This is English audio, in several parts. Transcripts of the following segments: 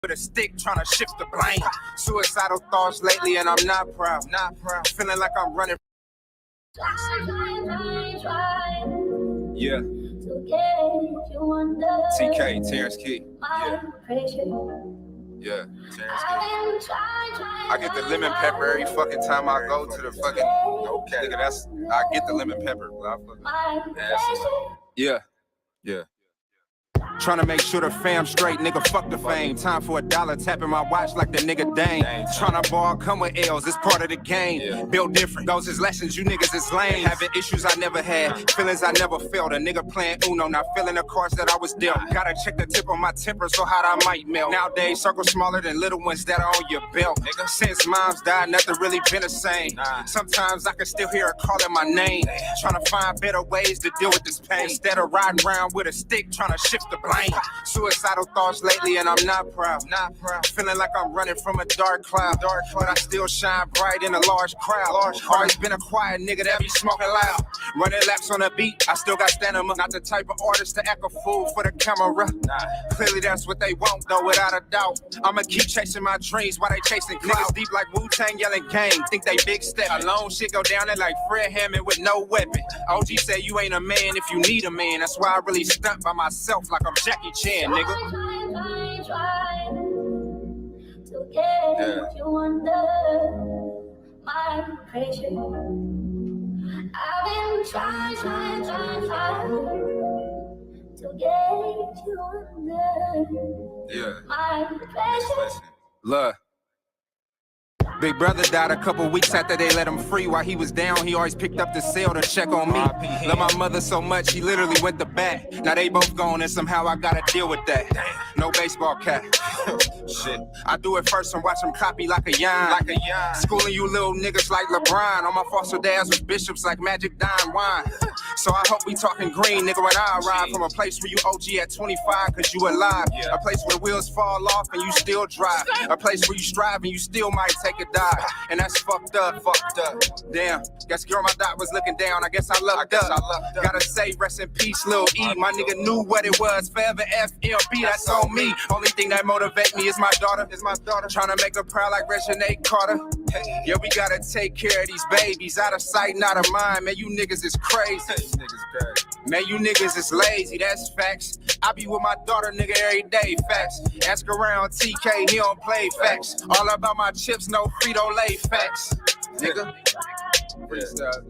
with a stick trying to shift the blame. Suicidal thoughts lately and I'm not proud. Feeling like I'm running. Yeah. TK, Terrence Key. Yeah, Terrence Key. I get the lemon pepper every fucking time I go to the fucking. Okay, nigga, I get the lemon pepper. Yeah. Trying to make sure the fam straight, nigga, fuck the fame. Time for $1, tapping my watch like the nigga Dane. Trying to ball, come with L's, it's part of the game. Built different, those is lessons, you niggas is lame. Having issues I never had, feelings I never felt. A nigga playing Uno, not feeling the cards that I was dealt. Gotta check the tip on my temper so hot I might melt. Nowadays, circles smaller than little ones that are on your belt. Since moms died, nothing really been the same. Sometimes I can still hear her calling my name. Trying to find better ways to deal with this pain. Instead of riding around with a stick, trying to shift the blame. Suicidal thoughts lately and I'm not proud. Feeling like I'm running from a dark cloud. But I still shine bright in a large crowd. Always been a quiet nigga that be smoking loud. Running laps on the beat, I still got stamina. Not the type of artist to act a fool for the camera. Clearly that's what they want though, without a doubt. I'ma keep chasing my dreams while they chasing clout. Niggas deep like Wu-Tang yelling gang, think they big step. Alone shit go down there like Fred Hammond with no weapon. OG say you ain't a man if you need a man. That's why I really stunt by myself like I'm Jackie Chan, nigga. Try to get you under my pressure. I've been trying to get you under my pressure. Look. Big brother died a couple weeks after they let him free. While he was down, he always picked up the cell to check on me. Love my mother so much, he literally went to bat. Now they both gone and somehow I gotta deal with that. No baseball cap. Shit. I do it first and watch him copy like a yarn. Schooling you little niggas like LeBron. All my foster dads was bishops like Magic Dime Wine. So I hope we talking green, nigga, when I arrive. From a place where you OG at 25 cause you alive. A place where the wheels fall off and you still drive. A place where you strive and you still might take a dive. And that's fucked up. Damn, guess girl my dot was looking down. I guess I lucked up. Gotta say rest in peace, Lil E. My nigga knew what it was. Forever FLB, that's on me. Only thing that motivate me is my daughter. Trying to make her proud like Regina Carter. Yeah, we gotta take care of these babies. Out of sight, not of mind. Man, you niggas is crazy. Man, you niggas is lazy, that's facts. I be with my daughter, nigga, every day, facts. Ask around TK, he don't play facts. All about my chips, no Frito-Lay facts. Nigga. Freestyle.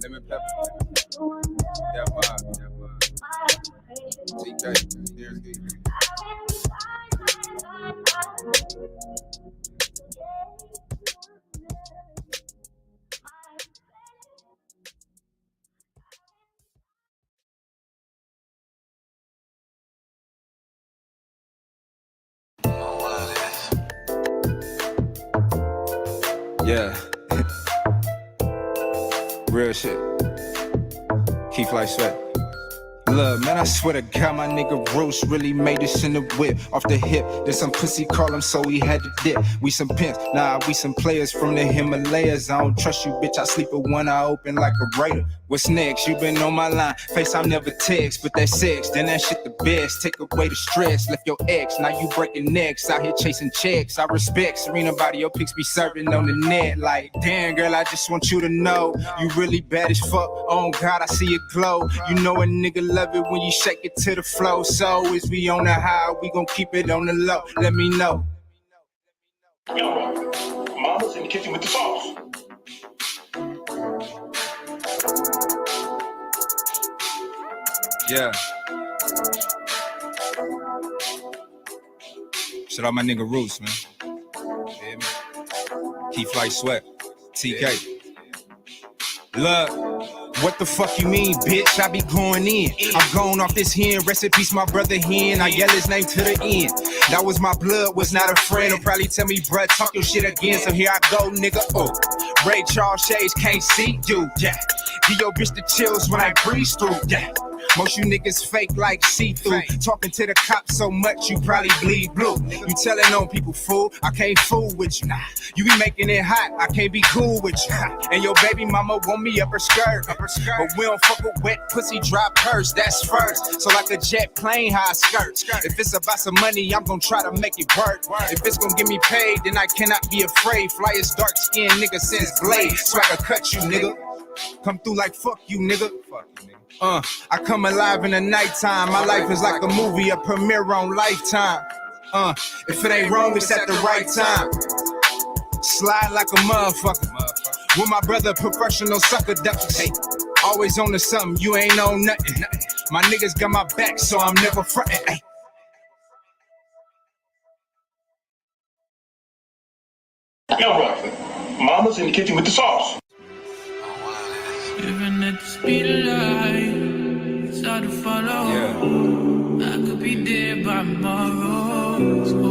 Lemon pepper. Yeah, vibe. TK, here's G. Yeah. Real shit. Keith like sweat. Look, man, I swear to God, my nigga Roach really made this in the whip. Off the hip, there's some pussy call him, so he had to dip. We some pimps, nah, we some players from the Himalayas. I don't trust you, bitch, I sleep with one eye open like a raider. What's next? You been on my line. Face I never text, but that's sex. Then that shit the best. Take away the stress. Left your ex. Now you breaking necks. Out here chasing checks. I respect Serena body. Your pics be serving on the net. Like, damn, girl, I just want you to know you really bad as fuck. Oh, God, I see it glow. You know a nigga love it when you shake it to the flow. So, is we on the high? We gon' keep it on the low. Let me know. Yo, Mama's in the kitchen with the sauce. Yeah. Shout out my nigga Roots, man. Yeah, man. Keith like sweat. TK. Look, what the fuck you mean, bitch? I be going in. I'm going off this hen. Rest in peace, my brother hen. I yell his name to the end. That was my blood, was not a friend. He'll probably tell me, bruh, talk your shit again. So here I go, nigga. Oh, Ray Charles Shades can't see you, yeah. Give your bitch the chills when I breeze through, yeah. Most you niggas fake like see-through. Talking to the cops so much you probably bleed blue. You telling on people, fool, I can't fool with you. You be making it hot, I can't be cool with you. And your baby mama want me up her skirt. But we don't fuck with wet pussy, drop purse, that's first. So like a jet plane, how I skirt. If it's about some money, I'm gonna try to make it work. If it's gonna get me paid, then I cannot be afraid. Flyest dark skinned nigga since Blade. Swagger cut you, nigga. Come through like fuck you, nigga. I come alive in the nighttime. My life is like a movie, a premiere on Lifetime. If it ain't wrong, it's at the right time. Slide like a motherfucker. With my brother, professional sucker duckers. Hey, always on to something, you ain't on nothing. My niggas got my back, so I'm never frontin'. Hey. Now, Rockland, Mama's in the kitchen with the sauce. Living at the speed of light, it's hard to follow. I could be dead by tomorrow.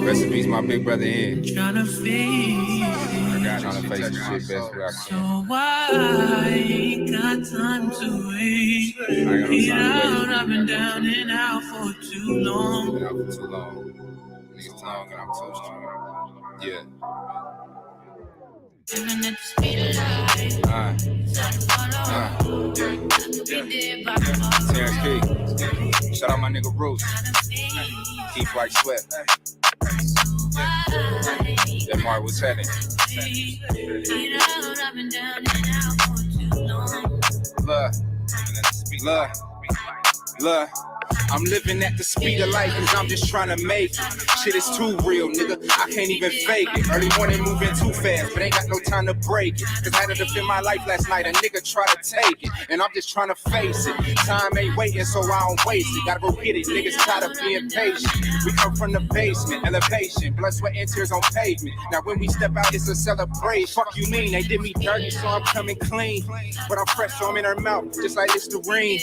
Rest in peace, my big brother in. Trying to face shit best way I can. So I ain't got time to wait. Get out, I've been down and out for too long. Niggas long and I'm too strong. Yeah. Living at the speed of light, it's hard to follow. Terrence Key. Shout out my nigga Roots. Keith White Sweat. That Mark was heading. Look. I'm living at the speed of life cause I'm just trying to make it. Shit is too real, nigga, I can't even fake it. Early morning moving too fast, but ain't got no time to break it. Cause I had to defend my life last night, a nigga try to take it. And I'm just trying to face it. Time ain't waiting, so I don't waste it. Gotta go get it, niggas tired of being patient. We come from the basement, elevation, blood, sweat, and tears on pavement. Now when we step out, it's a celebration. Fuck you mean, they did me dirty, so I'm coming clean. But I'm fresh, so I'm in her mouth, just like Listerine.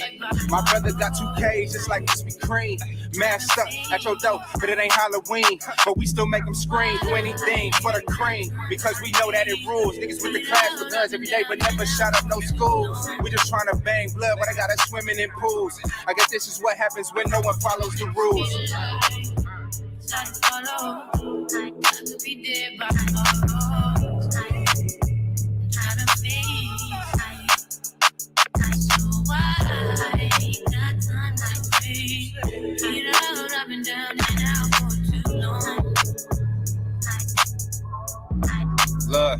My brother got 2 K's, just like Krispy Kreme. Masked up at your door, but it ain't Halloween. But we still make them scream, do anything for the cream. Because we know that it rules. Niggas with the class with guns every day, but never shot up no schools. We just trying to bang blood, but I got us swimming in pools. I guess this is what happens when no one follows the rules. I've been down and out for too long. Look.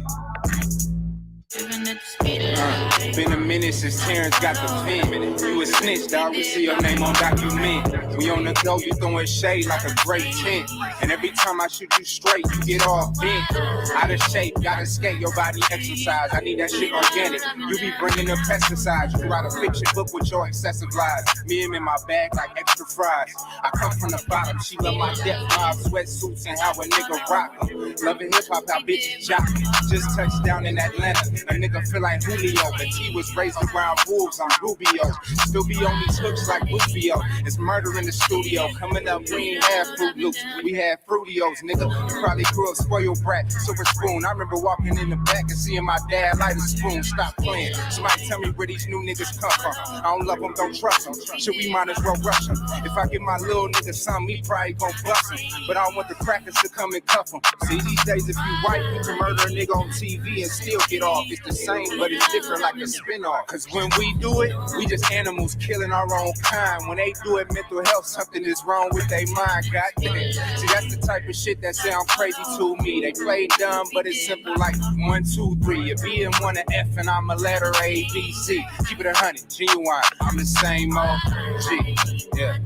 Been a minute since Terrence got the pen. You a snitch, dog. We see your name on document. We on the go, you throwing shade like a great tent. And every time I shoot you straight, you get all bent. Out of shape, gotta skate, your body exercise. I need that shit organic. You be bringing the pesticides. You write a fiction book with your excessive lies. Me and in my bag like extra fries. I come from the bottom. She love my death mob sweatsuits and how a nigga rock them. Loving hip hop, how bitches jock. Just touched down in Atlanta. A nigga feel like Julio, but he was raised around wolves. I'm Rubio. Still be on these hooks like Rubio. It's murder in the studio. Coming up, we ain't have Fruit Loops. We had Fruitios, nigga. You probably grew up spoiled brat, silver spoon. I remember walking in the back and seeing my dad light a spoon. Stop playing. Somebody tell me where these new niggas come from. I don't love them, don't trust them. Shit, we might as well rush them. If I give my little nigga something, he probably gon' bust him. But I don't want the crackers to come and cuff him. See, these days, if you white, you can murder a nigga on TV and still get off. It's the same, but it's different like a spin-off. Cause when we do it, we just animals killing our own kind. When they do it, mental health, something is wrong with their mind. Goddamn. See, that's the type of shit that sound crazy to me. They play dumb, but it's simple like 1, 2, 3. A B and 1 an F, and I'm a letter A, B, C. Keep it 100, genuine. I'm the same old G. Yeah.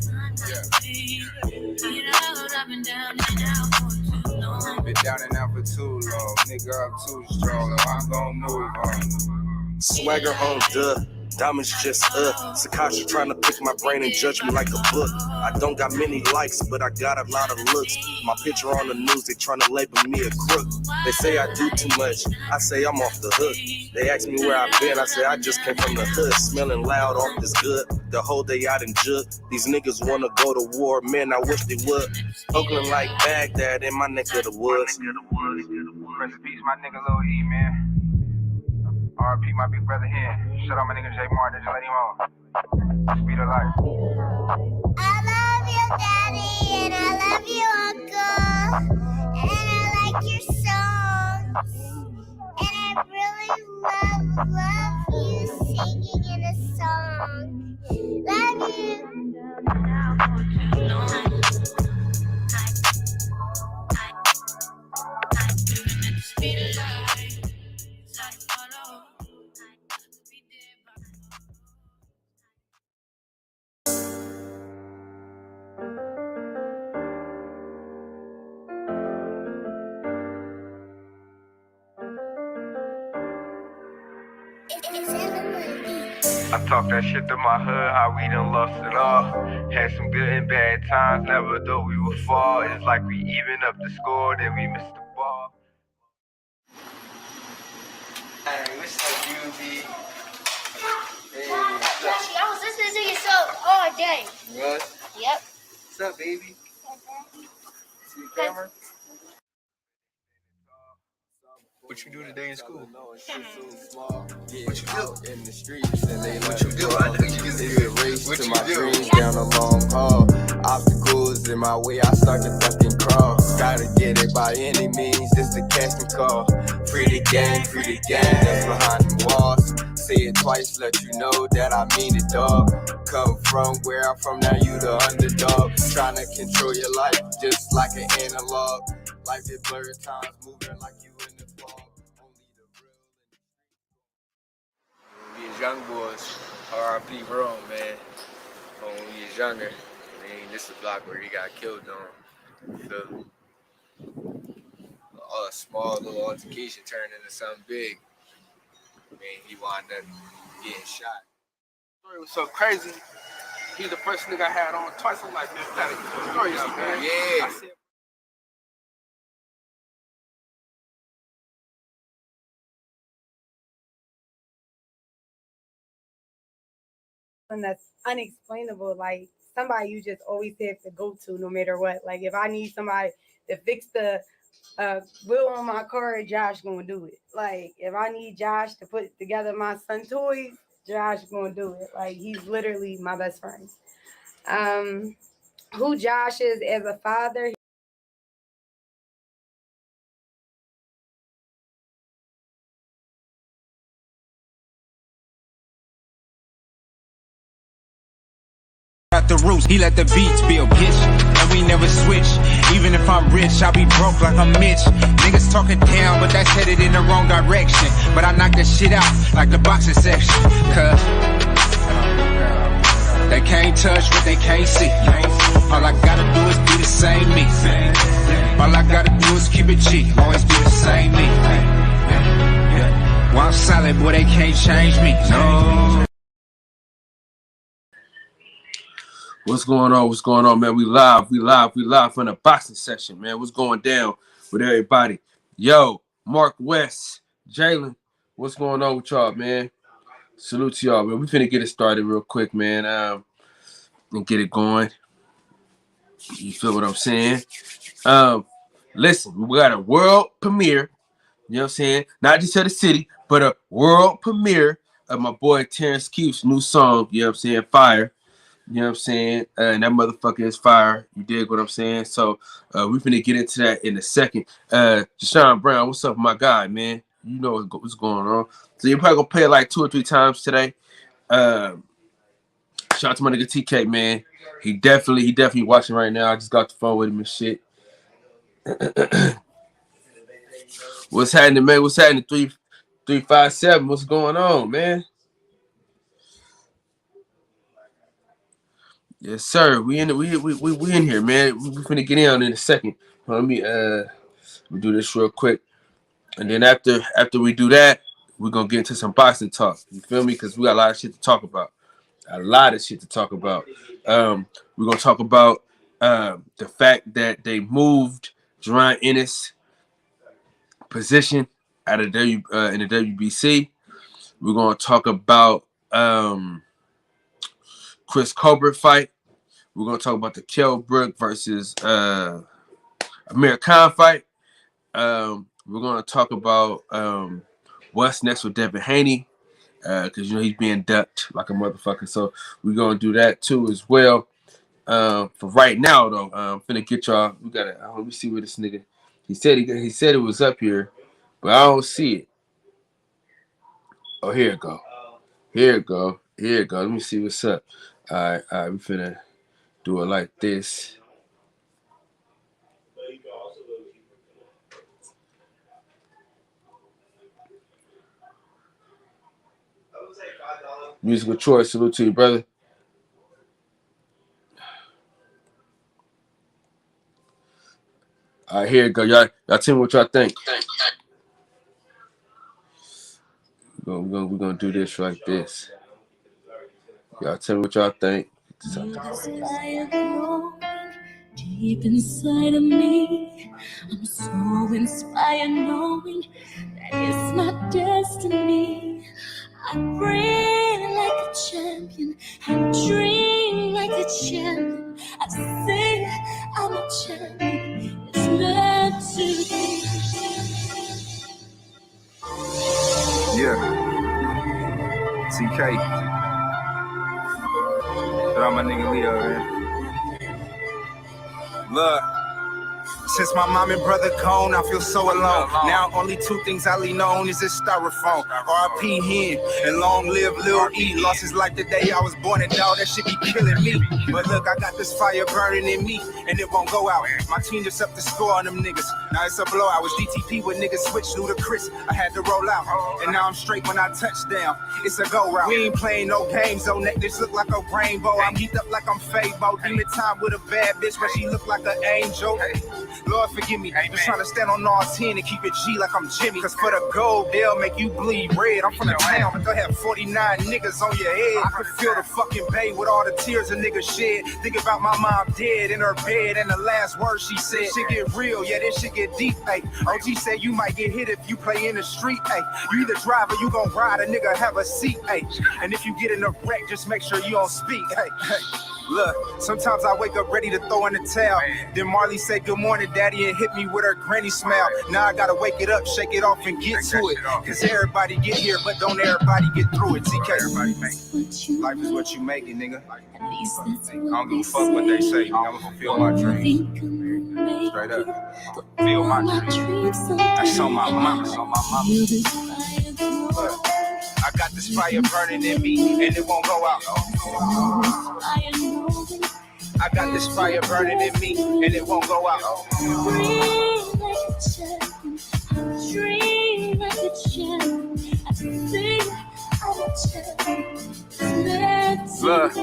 Been down and out for too long. Nigga up too strong. I'm gon' move on. Swagger on duh, diamonds just Sakasha trying to pick my brain and judge me like a book. I don't got many likes, but I got a lot of looks. My picture on the news, they trying to label me a crook. They say I do too much, I say I'm off the hook. They ask me where I've been, I say I just came from the hood. Smelling loud off this good, the whole day out in Jug. These niggas wanna go to war, man, I wish they would. Oakland like Baghdad in my neck of the woods. Rest in peace, my nigga Lil E, man. RP my big brother here. Shut up my nigga J Martin, just let him on. Speed of life. I love you, Daddy, and I love you, Uncle, and I like your songs, and I really love you singing in a song. Love you. I talk that shit to my hood, how we done lost it all. Had some good and bad times, never thought we would fall. It's like we even up the score, then we missed the ball. Hey, what's up, UV? Hey, I was listening to your song all day. what? Yep. What's up, baby? See the camera? What you do today in school? What you do? In the streets and they What you do? I know you can It's a race What to you my do? dreams down a long haul. Obstacles in my way, I start to duck and crawl. Gotta get it by any means, just a casting call. Free the gang that's behind the walls. Say it twice, let you know that I mean it, dog. Come from where I'm from, now you the underdog. Trying to control your life, just like an analog. Life is blurred times, moving like you in the fog. Only the real. We as young boys, RIP Rome, man. When we was younger, I mean, this is the block where he got killed on. You feel me? A small little altercation turned into something big. I mean, he wound up getting shot. Story was so crazy. He's the first nigga I had on twice. I'm like, man, gotta get the story out, man. Yeah. I said, that's unexplainable. Like somebody you just always have to go to no matter what. Like if I need somebody to fix the wheel on my car, Josh gonna do it. Like if I need Josh to put together my son toys, Josh gonna do it. Like he's literally my best friend. Who Josh is as a father. At the roots, he let the beats build, bitch. And we never switch. Even if I'm rich, I'll be broke like I'm Mitch. Niggas talking down, but that's headed in the wrong direction. But I knock that shit out like the boxing section. Cause they can't touch what they can't see. All I gotta do is be the same me. All I gotta do is keep it G. Always be the same me. While I'm silent, boy, they can't change me. No. What's going on? What's going on, man? We live from the boxing session, man. What's going down with everybody? Yo, Mark West, Jalen, what's going on with y'all, man? Salute to y'all, man. We finna get it started real quick, man. And get it going. You feel what I'm saying? Listen, we got a world premiere, you know what I'm saying? Not just of the city, but a world premiere of my boy Terrence Keefe's new song, you know what I'm saying? Fire. You know what I'm saying? And that motherfucker is fire. You dig what I'm saying? So we're finna get into that in a second. Deshaun Brown, what's up, my guy, man? You know what's going on. So you're probably gonna play it like 2 or 3 times today. Shout out to my nigga TK, man. He definitely watching right now. I just got the phone with him and shit. What's happening, man? What's happening? 357. What's going on, man? Yes, sir. We in here, man. We finna get in a second. Let me do this real quick, and then after we do that, we're gonna get into some boxing talk. You feel me? Because we got a lot of shit to talk about. We're gonna talk about the fact that they moved Jaron Ennis' position out of in the WBC. We're gonna talk about Chris Colbert fight. We're gonna talk about the Kell Brook versus Amir Khan fight. We're gonna talk about What's next with Devin Haney? Because you know he's being ducked like a motherfucker. So we're gonna do that too as well. For right now though, finna get y'all. We gotta. Let me see where this nigga. He said it was up here, but I don't see it. Oh, here it go. Here it go. Here it go. Let me see what's up. All right. We finna do it like this. Musical choice. Salute to you, brother. All right, here it go. Y'all tell me what y'all think. We're gonna do this like this. Y'all tell me what y'all think. Deep inside of me, I'm so inspired knowing that it's my destiny. I pray like a champion, I dream like a champion, I say I'm a champion, it's meant to be. Yeah. TK. Shout out my nigga Leo, man. Look. Since my mom and brother gone, I feel so alone. Now only two things I lean on is this styrofoam. R.I.P. Hen and long live Lil E. Lost his life the day I was born, and dog, that shit be killing me. But look, I got this fire burning in me, and it won't go out. My team just up the score on them niggas. Now it's a blowout. Was DTP when niggas switched through the Chris. I had to roll out, and now I'm straight when I touch down. It's a go route. We ain't playing no games, though. Neck this look like a rainbow. I'm geeked up like I'm Fabo. Demon time with a bad bitch, but she look like an angel. Lord forgive me, just trying to stand on all 10 and keep it G like I'm Jimmy. Cause for the gold, they'll make you bleed red. I'm from the town, but they'll have 49 niggas on your head. I could feel the fucking bay with all the tears a nigga shed. Think about my mom dead in her bed and the last word she said. Shit get real, yeah, this shit get deep, ayy. OG said you might get hit if you play in the street, ayy. You either drive or you gon' ride, a nigga have a seat, ayy. And if you get in a wreck, just make sure you don't speak, ayy. Look, sometimes I wake up ready to throw in the towel. Then Marley said good morning, daddy, and hit me with her granny smile. Now I gotta wake it up, shake it off, and get to it. Cause everybody get here, but don't everybody get through it. TK, everybody make it. Life is what you make it, nigga. I don't give a fuck what they say. I'm gonna fulfill my dreams. Straight up. Fulfill my dreams. That's on my mama. That's on my mama. I got this fire burning in me, and it won't go out. I got this fire burning in me, and it won't go out. Dream like a champion. I think I'm a champion. Look,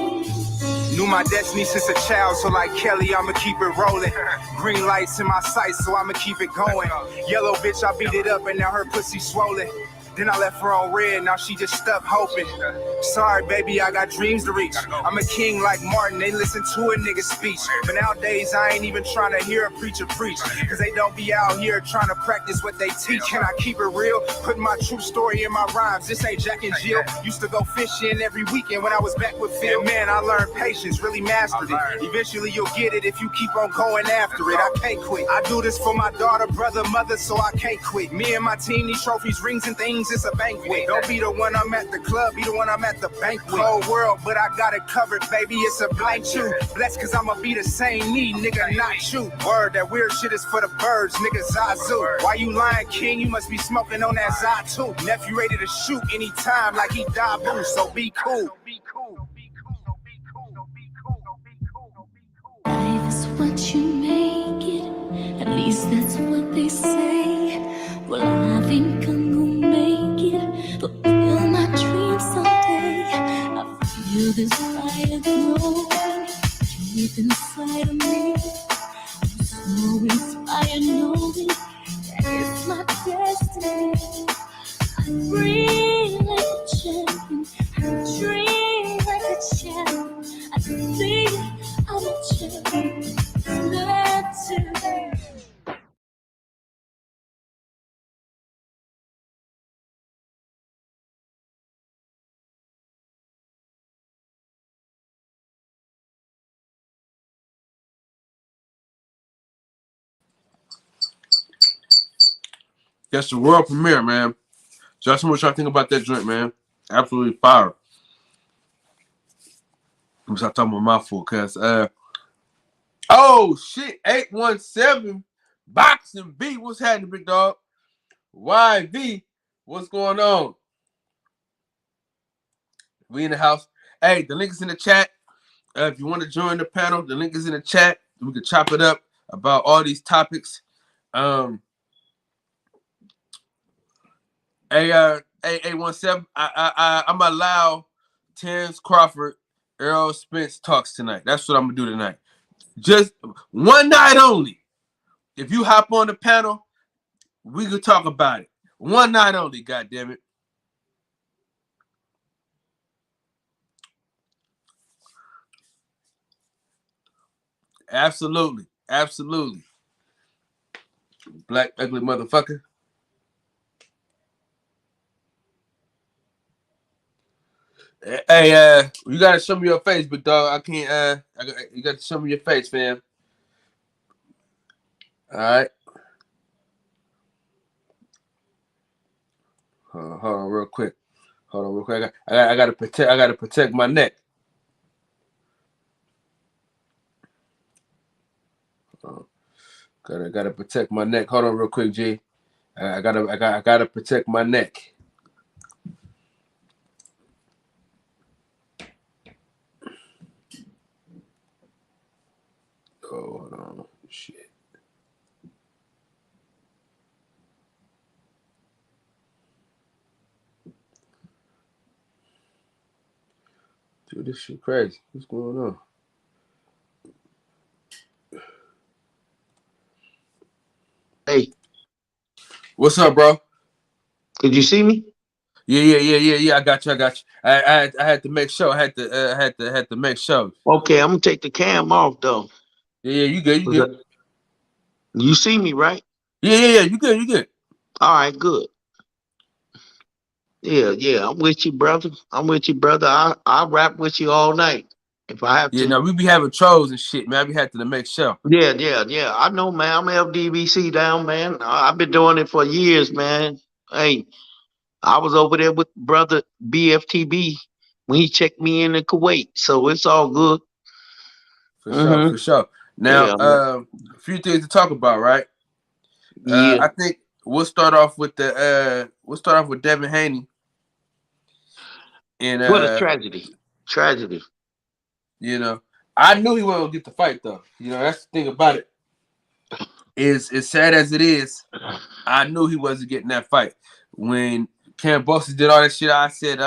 knew my destiny since a child, so like Kelly, I'ma keep it rolling. Green lights in my sights, so I'ma keep it going. Yellow bitch, I beat it up, and now her pussy swollen. Then I left her on red, now she just stuck hoping. Sorry, baby, I got dreams to reach. I'm a king like Martin, they listen to a nigga speech. But nowadays, I ain't even trying to hear a preacher preach. Cause they don't be out here trying to practice what they teach. Can I keep it real? Putting my true story in my rhymes. This ain't Jack and Jill. Used to go fishing every weekend when I was back with Phil. Man, I learned patience, really mastered it. Eventually, you'll get it if you keep on going after it. I can't quit. I do this for my daughter, brother, mother, so I can't quit. Me and my team, these trophies, rings, and things. It's a banquet. Don't be the one I'm at the club, be the one I'm at the banquet. Whole world, but I got it covered, baby. It's a blank shoe. Blessed cause I'ma be the same me, nigga, not you. Word, that weird shit is for the birds, nigga, Zazu. Why you lying, king? You must be smoking on that Zatu. Nephew ready to shoot anytime like he Dabu, so be cool. Life is what you make it, at least that's what they say. Well, I think I'm gonna make it, fulfill my dreams someday. I feel this fire growing deep inside of me. I'm so inspired knowing that it's my destiny. I breathe like a champion, I dream like a champion. I think I'm a champion, not today. That's the world premiere, man. Justin, what y'all think about that joint, man? Absolutely fire. I'm stop talking my mouth full, cause oh shit, 817 Boxing B. What's happening, big dog? YV, what's going on? We in the house. Hey, the link is in the chat. If you want to join the panel, the link is in the chat. We can chop it up about all these topics. A17, I'm allow Terrence Crawford, Errol Spence talks tonight. That's what I'm gonna do tonight. Just one night only. If you hop on the panel, we could talk about it. One night only, goddammit. Absolutely. Absolutely. Black ugly motherfucker. Hey, you gotta show me your face, but dog, I can't. You got to show me your face, fam. All right. Hold on, real quick. I gotta protect my neck. Gotta protect my neck. Hold on, real quick, G. I gotta protect my neck. Oh, hold on. Shit. Dude, this shit crazy. What's going on? Hey. What's up, bro? Could you see me? Yeah. I got you. I had to make sure. I had to make sure. Okay, I'm gonna take the cam off though. Yeah, you good. You see me, right? Yeah, you good. All right, good. Yeah, I'm with you, brother. I'll rap with you all night if I have to. Yeah, no, we be having trolls and shit, man. I be having to make sure. Yeah. I know, man. I'm LDBC down, man. I've been doing it for years, man. Hey, I was over there with brother BFTB when he checked me in Kuwait, so it's all good. For sure. Now, a few things to talk about, right? Yeah. I think we'll start off with Devin Haney. And what a tragedy. You know, I knew he wasn't gonna get the fight though. You know, that's the thing about it. Is as sad as it is, I knew he wasn't getting that fight. When Kambosos did all that shit, I said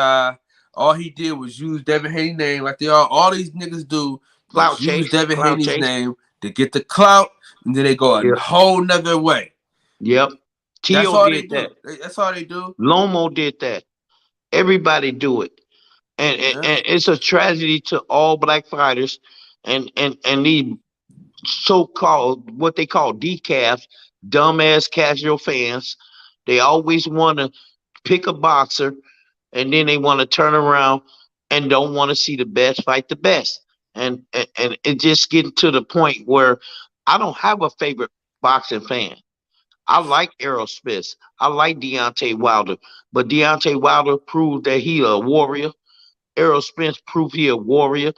all he did was use Devin Haney's name like all these niggas do. Use Devin Haney's name to get the clout, and then they go a whole nother way. Yep. That's all they do. That's all they do. Lomo did that. Everybody do it. And it's a tragedy to all black fighters and these so-called what they call decafs, dumbass casual fans. They always want to pick a boxer and then they want to turn around and don't want to see the best fight the best. And it just getting to the point where I don't have a favorite boxing fan. I like Errol Spence. I like Deontay Wilder. But Deontay Wilder proved that he a warrior. Errol Spence proved he a warrior.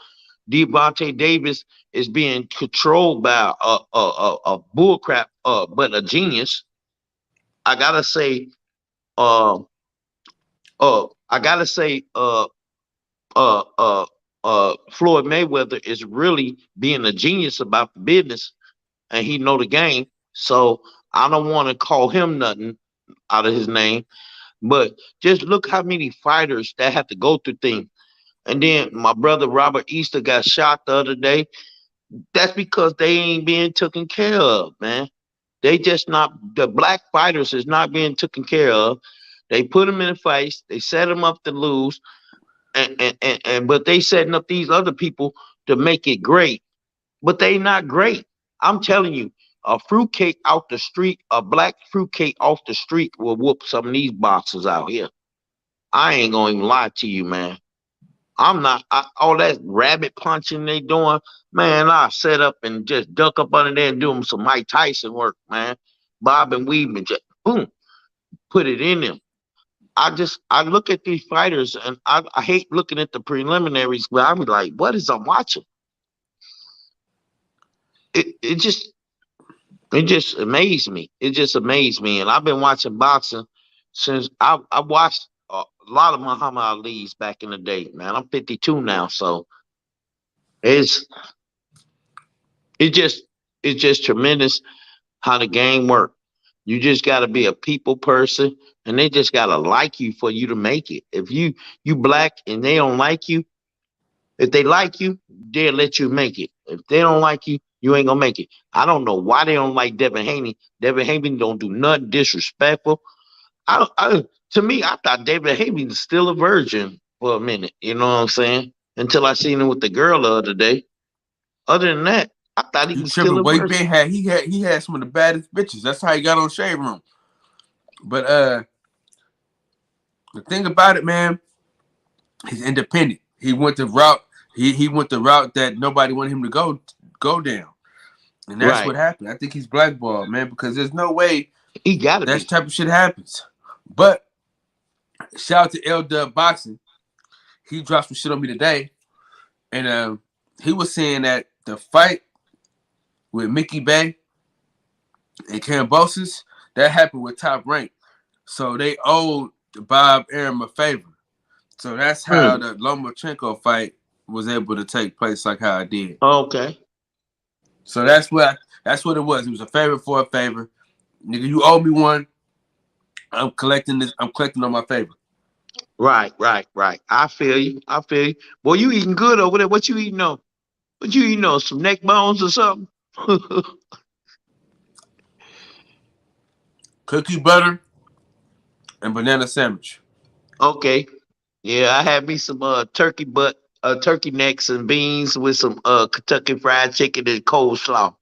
Devontae Davis is being controlled by a bullcrap, but a genius. I gotta say, Floyd Mayweather is really being a genius about the business, and he know the game. So I don't want to call him nothing out of his name, but just look how many fighters that have to go through things. And then my brother Robert Easter got shot the other day. That's because they ain't being taken care of, man. They just not, the black fighters is not being taken care of. They put them in the fights. They set them up to lose. But they setting up these other people to make it great. But they not great. I'm telling you, a fruitcake out the street, a black fruitcake off the street will whoop some of these boxers out here. I ain't gonna even lie to you, man. I'm not all that rabbit punching they doing, man. I set up and just duck up under there and do them some Mike Tyson work, man. Bob and weave and just boom, put it in them. I look at these fighters and I hate looking at the preliminaries, but I'm like, what is I'm watching? It just amazed me. It just amazed me. And I've been watching boxing since I watched a lot of Muhammad Ali's back in the day, man. I'm 52 now, so it's just tremendous how the game works. You just got to be a people person, and they just got to like you for you to make it. If you black and they don't like you, if they like you, they'll let you make it. If they don't like you, you ain't gonna make it. I don't know why they don't like Devin Haney. Devin Haney don't do nothing disrespectful. To me, I thought David Haney was still a virgin for a minute. You know what I'm saying? Until I seen him with the girl the other day. Other than that, I thought he was still a virgin. He had some of the baddest bitches. That's how he got on Shade Room. But the thing about it, man, he's independent. He went the route. He went the route that nobody wanted him to go down, and that's what happened. I think he's blackballed, man, because there's no way he got it. That type of shit happens. But shout out to L Dub Boxing. He dropped some shit on me today, and he was saying that the fight with Mickey Bay and Kambosos, that happened with Top Rank. So they owed Bob Arum a favor. So that's how the Lomachenko fight was able to take place like how it did. Okay. So that's what it was. It was a favor for a favor. Nigga, you owe me one. I'm collecting on my favor. Right. I feel you. Boy, you eating good over there. What you eating on? Some neck bones or something? Cookie butter and banana sandwich. Okay. Yeah, I had me some turkey necks and beans with some Kentucky Fried Chicken and coleslaw.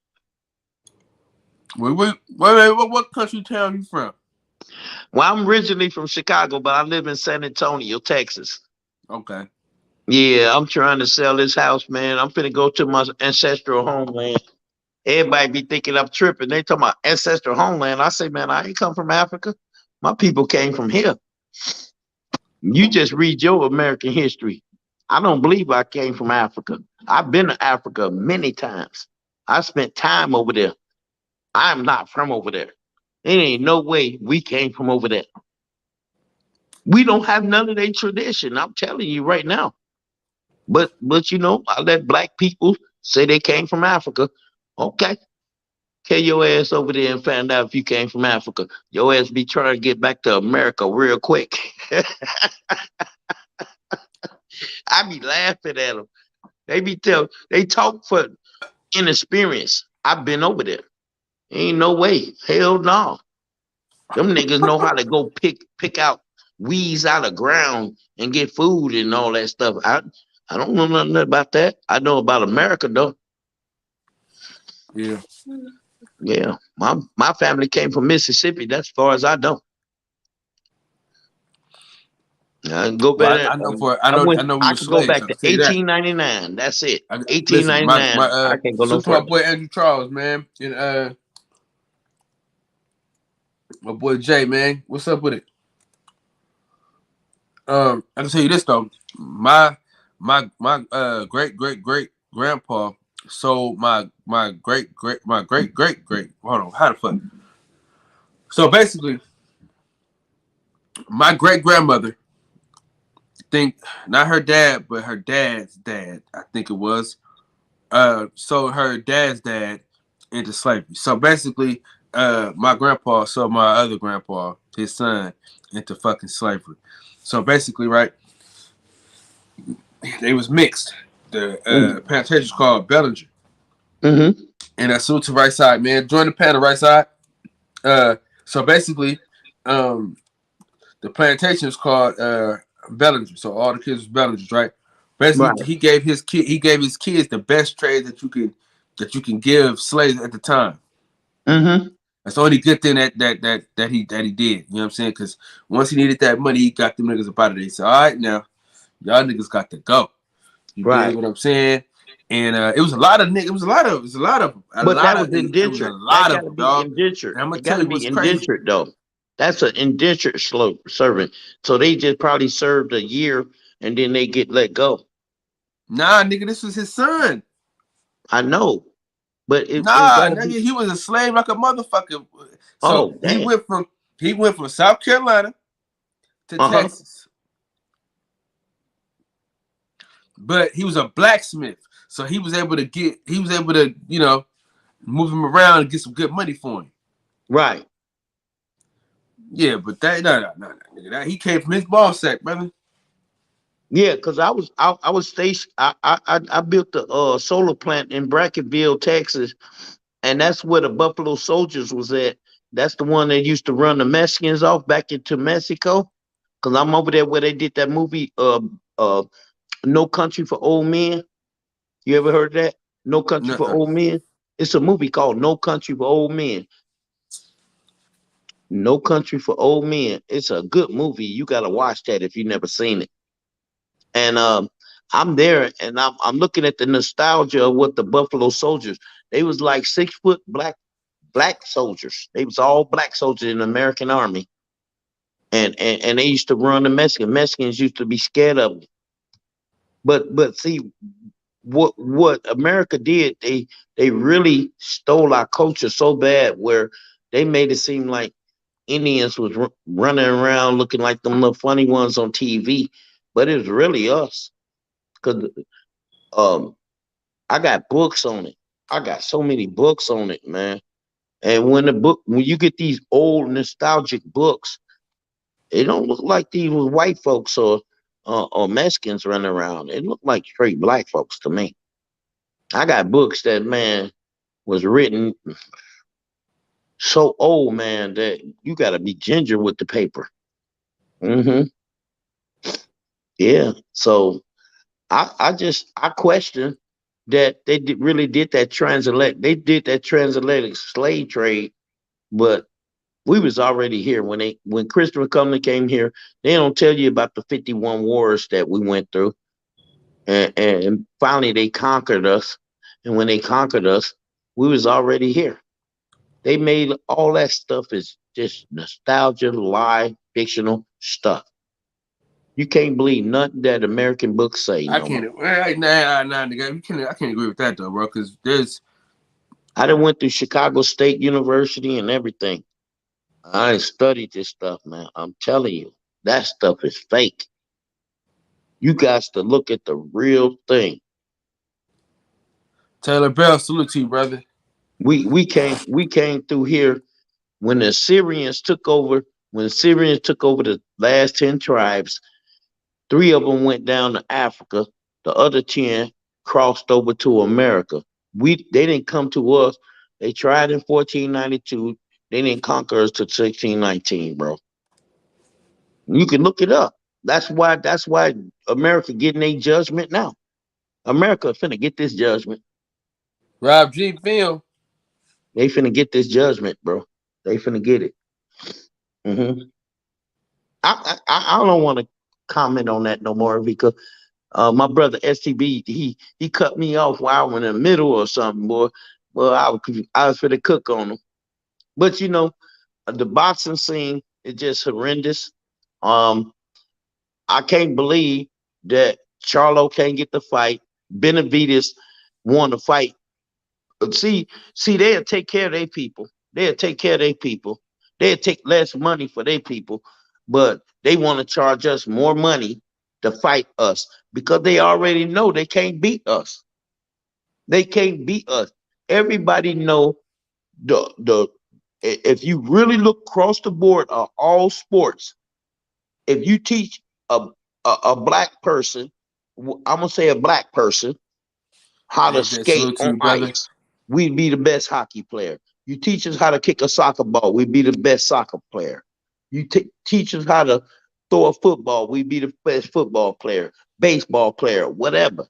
Wait, what country town you from? Well, I'm originally from Chicago, but I live in San Antonio, Texas. Okay. Yeah, I'm trying to sell this house, man. I'm finna go to my ancestral homeland. Everybody be thinking I'm tripping. They talking about ancestral homeland. I say, man, I ain't come from Africa. My people came from here. You just read your American history. I don't believe I came from Africa. I've been to Africa many times. I spent time over there. I'm not from over there. There ain't no way we came from over there. We don't have none of their tradition. I'm telling you right now. But you know, I let black people say they came from Africa. Okay. Tell your ass over there and find out if you came from Africa. Your ass be trying to get back to America real quick. I be laughing at them. They talk for inexperience. I've been over there. Ain't no way. Hell no. Them niggas know how to go pick out weeds out of ground and get food and all that stuff. I don't know nothing about that. I know about America though. Yeah. Yeah. My family came from Mississippi. That's as far as I know. I can go back. I can go back to 1899. That's it. 1899. I can't go no further. My boy Andrew Charles, man, and my boy Jay, man, what's up with it? I can tell you this though, my great grandpa sold my great. Hold on, how the fuck? So basically, my great grandmother. Think not her dad, but her dad's dad, I think it was, sold her dad's dad into slavery. So basically, my grandpa sold my other grandpa, his son, into fucking slavery. So basically, right, they was mixed. The plantation was called Bellinger. Mm-hmm. And I salute to right side, man. Join the panel, right side. So basically, the plantation is called Bellinger. So all the kids was Bellingers, right? Basically, right. He gave his kids the best trade that you can give slaves at the time. Mm-hmm. That's the only good thing that he did. You know what I'm saying? Because once he needed that money, he got them niggas up out of there. He said, all right, now y'all niggas got to go. You get what I'm saying? And it was a lot of niggas. It was a lot of. But that was indentured. A lot of them, dog. Indentured. I'm gonna tell you what's crazy though. That's an indentured servant. So they just probably served a year and then they get let go. Nah, nigga, this was his son. I know, but it's Nah, gotta nigga, be. he was a slave like a motherfucker. So Oh, damn. he went from South Carolina to Texas. But he was a blacksmith. So he was able to, you know, move him around and get some good money for him. Right. Yeah, but that nigga, he came from his ball sack, brother. Yeah, because I was stationed. I built the solar plant in Brackettville, Texas, and that's where the Buffalo Soldiers was at. That's the one that used to run the Mexicans off back into Mexico. Cause I'm over there where they did that movie, No Country for Old Men. You ever heard that? No Country for Old Men. It's a movie called No Country for Old Men. No Country for Old Men. It's a good movie. You gotta watch that if you've never seen it. And I'm there, and I'm looking at the nostalgia of what the Buffalo Soldiers. They was like 6 foot black soldiers. They was all black soldiers in the American Army, and they used to run the Mexicans. Mexicans used to be scared of them. But see what America did. They really stole our culture so bad where they made it seem like Indians was running around looking like them little funny ones on TV, but it was really us. Cause I got books on it. I got so many books on it, man. And when you get these old nostalgic books, it don't look like these was white folks or Mexicans running around. It looked like straight black folks to me. I got books that, man, was written so old, man, that you got to be ginger with the paper. Yeah. So I question that they really did that transatlantic. They did that transatlantic slave trade, but we was already here when Christopher Columbus came here. They don't tell you about the 51 wars that we went through, and finally they conquered us. And when they conquered us, we was already here. They made all that stuff is just nostalgia, lie, fictional stuff. You can't believe nothing that American books say. I can't. Nigga, I can't agree with that though, bro. Because I done went to Chicago State University and everything. I studied this stuff, man. I'm telling you, that stuff is fake. You got to look at the real thing. Taylor Bell, salute to you, brother. We came through here when the Syrians took over. When the Syrians took over the last 10 tribes, 3 of them went down to Africa. The other 10 crossed over to America. They didn't come to us. They tried in 1492. They didn't conquer us till 1619, bro. You can look it up. That's why America getting a judgment now. America finna get this judgment. Rob G. Film. They finna get this judgment, bro. They finna get it. I don't want to comment on that no more because my brother STB he cut me off while I was in the middle or something, boy. Well, I was finna cook on him. But you know, the boxing scene is just horrendous. I can't believe that Charlo can't get the fight. Benavidez won the fight. See, they'll take care of their people. They'll take care of their people. They'll take less money for their people, but they want to charge us more money to fight us because they already know they can't beat us. They can't beat us. Everybody know if you really look across the board of all sports, if you teach a black person, I'm gonna say a black person, how to skate on ice, we'd be the best hockey player. You teach us how to kick a soccer ball, we'd be the best soccer player. You teach us how to throw a football, we'd be the best football player, baseball player, whatever.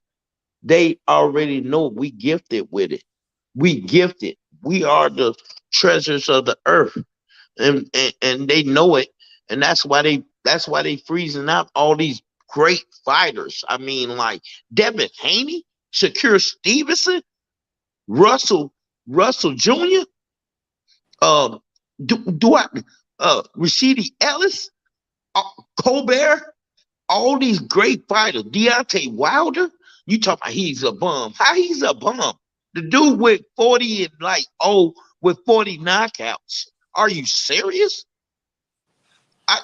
They already know we gifted with it. We gifted. We are the treasures of the earth, and they know it, and that's why they freezing out all these great fighters. I mean, like Devin Haney, Shakur Stevenson, Russell Jr. Rashidi Ellis, Colbert, all these great fighters. Deontay Wilder, you talking about he's a bum? How he's a bum? The dude with 40 and with 40 knockouts. Are you serious?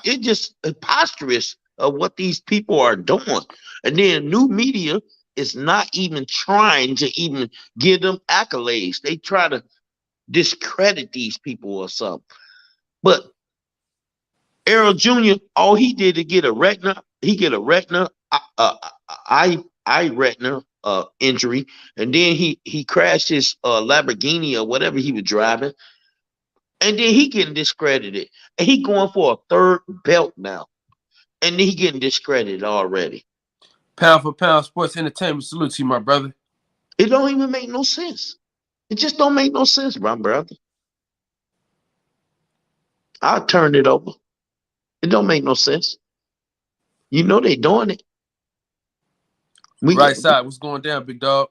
It's just preposterous of what these people are doing. And then new media is not even trying to even give them accolades. They try to discredit these people or something. But Errol Jr., all he did to get a retina, eye retina injury, and then he crashed his Lamborghini or whatever he was driving, and then he getting discredited, and he going for a third belt now, and then he getting discredited already. Pound for pound, sports entertainment. Salute to you, my brother. It don't even make no sense. It just don't make no sense, my brother. I'll turn it over. It don't make no sense. You know they doing it. Right side, what's going down, big dog?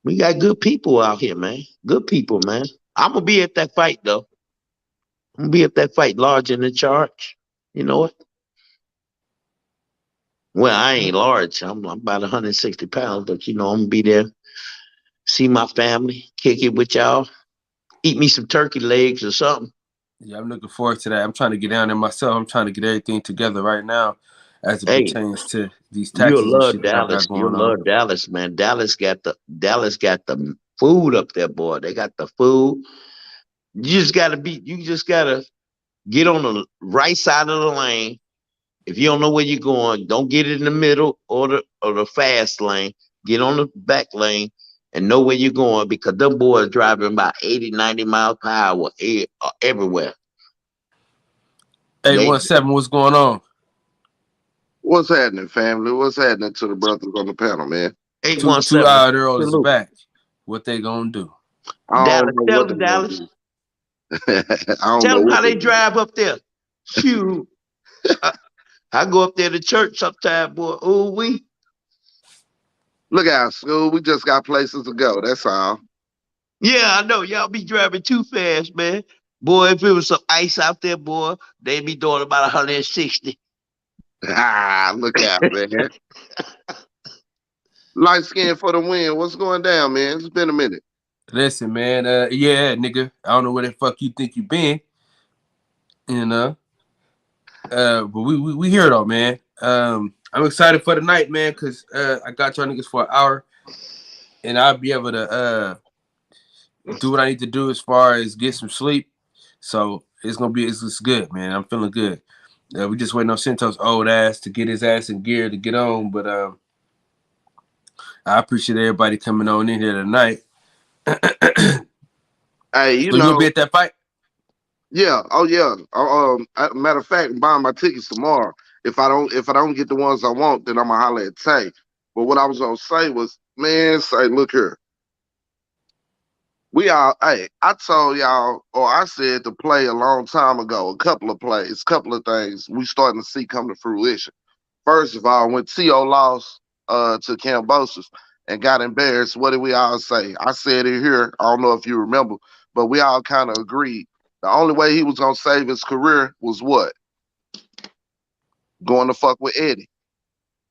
We got good people out here, man. Good people, man. I'm gonna be at that fight though. I'm gonna be at that fight, large in the charge. You know what? Well, I ain't large. I'm about 160 pounds, but you know I'm gonna be there. See my family, kick it with y'all, eat me some turkey legs or something. Yeah, I'm looking forward to that. I'm trying to get down there myself. I'm trying to get everything together right now as it pertains to these taxes. You'll love Dallas. You'll love Dallas, man. Dallas got the food up there, boy. They got the food. You just gotta get on the right side of the lane. If you don't know where you're going, don't get it in the middle or the fast lane. Get on the back lane and know where you're going, because them boys driving about 80, 90 miles per hour everywhere. 817, what's going on? What's happening, family? What's happening to the brothers on the panel, man? 817. 2 hour Earl is back. What they gonna do? Dallas, tell them, Dallas. Tell them how they drive up there. Shoot. I go up there to church sometime, boy. Ooh, we. Look out, school. We just got places to go. That's all. Yeah, I know. Y'all be driving too fast, man. Boy, if it was some ice out there, boy, they'd be doing about 160. Look out, man. Light skin for the win. What's going down, man? It's been a minute. Listen, man. Yeah, nigga. I don't know where the fuck you think you been. You know. But we here though, man. I'm excited for the night, man, because I got y'all niggas for an hour, and I'll be able to do what I need to do as far as get some sleep. So it's good, man. I'm feeling good. We just waiting on Centos' old ass to get his ass in gear to get on, but I appreciate everybody coming on in here tonight. Hey, you so know, you'll be at that fight? Yeah. Oh yeah. Matter of fact, I'm buying my tickets tomorrow. If I don't get the ones I want, then I'm gonna holler at Tay. But what I was gonna say was, man, look here. I told y'all, or I said to play a long time ago, a couple of things we starting to see come to fruition. First of all, when T.O. lost to Kambosos and got embarrassed, what did we all say? I said it here. I don't know if you remember, but we all kind of agreed. The only way he was gonna save his career was what? Going to fuck with Eddie.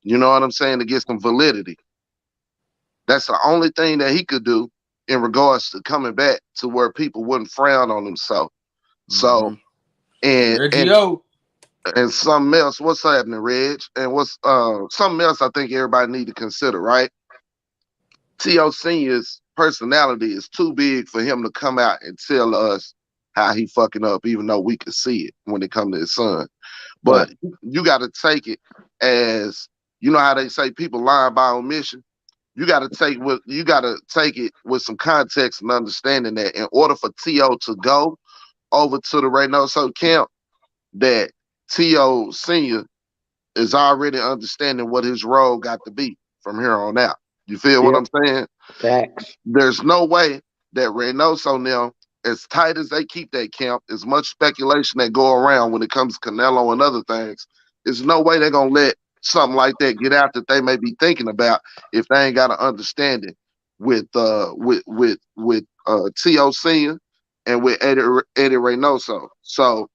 You know what I'm saying? To get some validity. That's the only thing that he could do in regards to coming back to where people wouldn't frown on him. So and something else, what's happening, Reg? And what's something else I think everybody need to consider, right? T.O. Senior's personality is too big for him to come out and tell us how he fucking up, even though we can see it when it comes to his son. But you got to take it as, you know how they say people lying by omission. You got to take it with some context and understanding that in order for T.O. to go over to the Reynoso camp, that T.O. Senior is already understanding what his role got to be from here on out. You feel what I'm saying? Facts. There's no way that Reynoso now, as tight as they keep that camp, as much speculation that go around when it comes to Canelo and other things, there's no way they're gonna let something like that get out that they may be thinking about if they ain't got an understanding with T.O. Senior and with Eddie Reynoso. So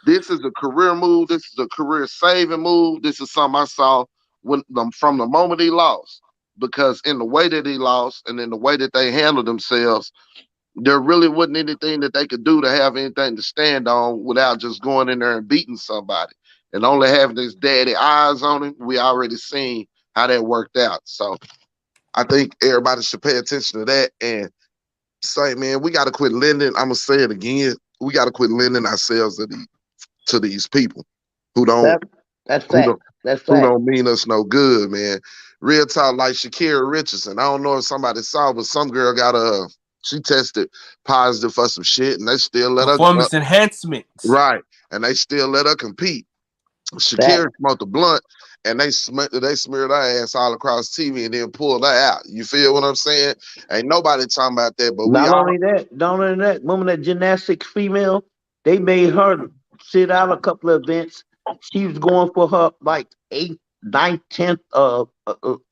this is a career move. This is a career saving move. This is something I saw from the moment he lost, because in the way that he lost and in the way that they handled themselves, there really wasn't anything that they could do to have anything to stand on without just going in there and beating somebody. And only having his daddy eyes on him, we already seen how that worked out. So I think everybody should pay attention to that and say, man, we got to quit lending. I'm going to say it again. We got to quit lending ourselves to these people who don't who don't mean us no good, man. Real talk, like Shakira Richardson. I don't know if somebody saw, but some girl she tested positive for some shit, and they still let her performance enhancement. Right, and they still let her compete. Shakira smoked a blunt, and they smeared her ass all across TV and then pulled her out. You feel what I'm saying? Ain't nobody talking about that, but not only that, remember that gymnastics female? They made her sit out a couple of events. She was going for her like 8th, 9th, 10th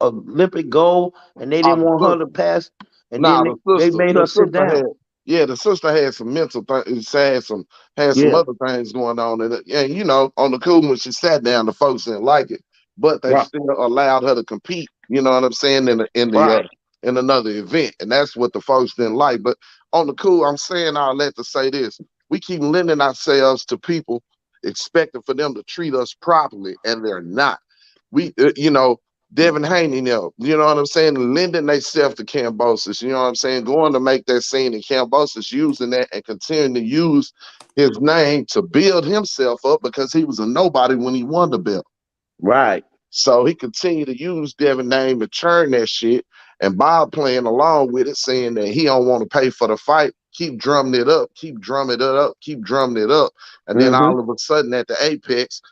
Olympic gold, and they didn't want her to pass. And then they made her sit down. The sister had some mental things, had some other things going on. And you know, on the cool, when she sat down, the folks didn't like it, but they still allowed her to compete. You know what I'm saying? In another event, and that's what the folks didn't like. But on the cool, I'm saying all that to say this: we keep lending ourselves to people, expecting for them to treat us properly, and they're not. We, Devin Haney, you know what I'm saying? Lending themselves to Kambosos, you know what I'm saying? Going to make that scene in Kambosos, using that and continuing to use his name to build himself up because he was a nobody when he won the belt. Right. So he continued to use Devin's name to churn that shit, and Bob playing along with it, saying that he don't want to pay for the fight. Keep drumming it up, keep drumming it up, keep drumming it up. And then all of a sudden at the Apex,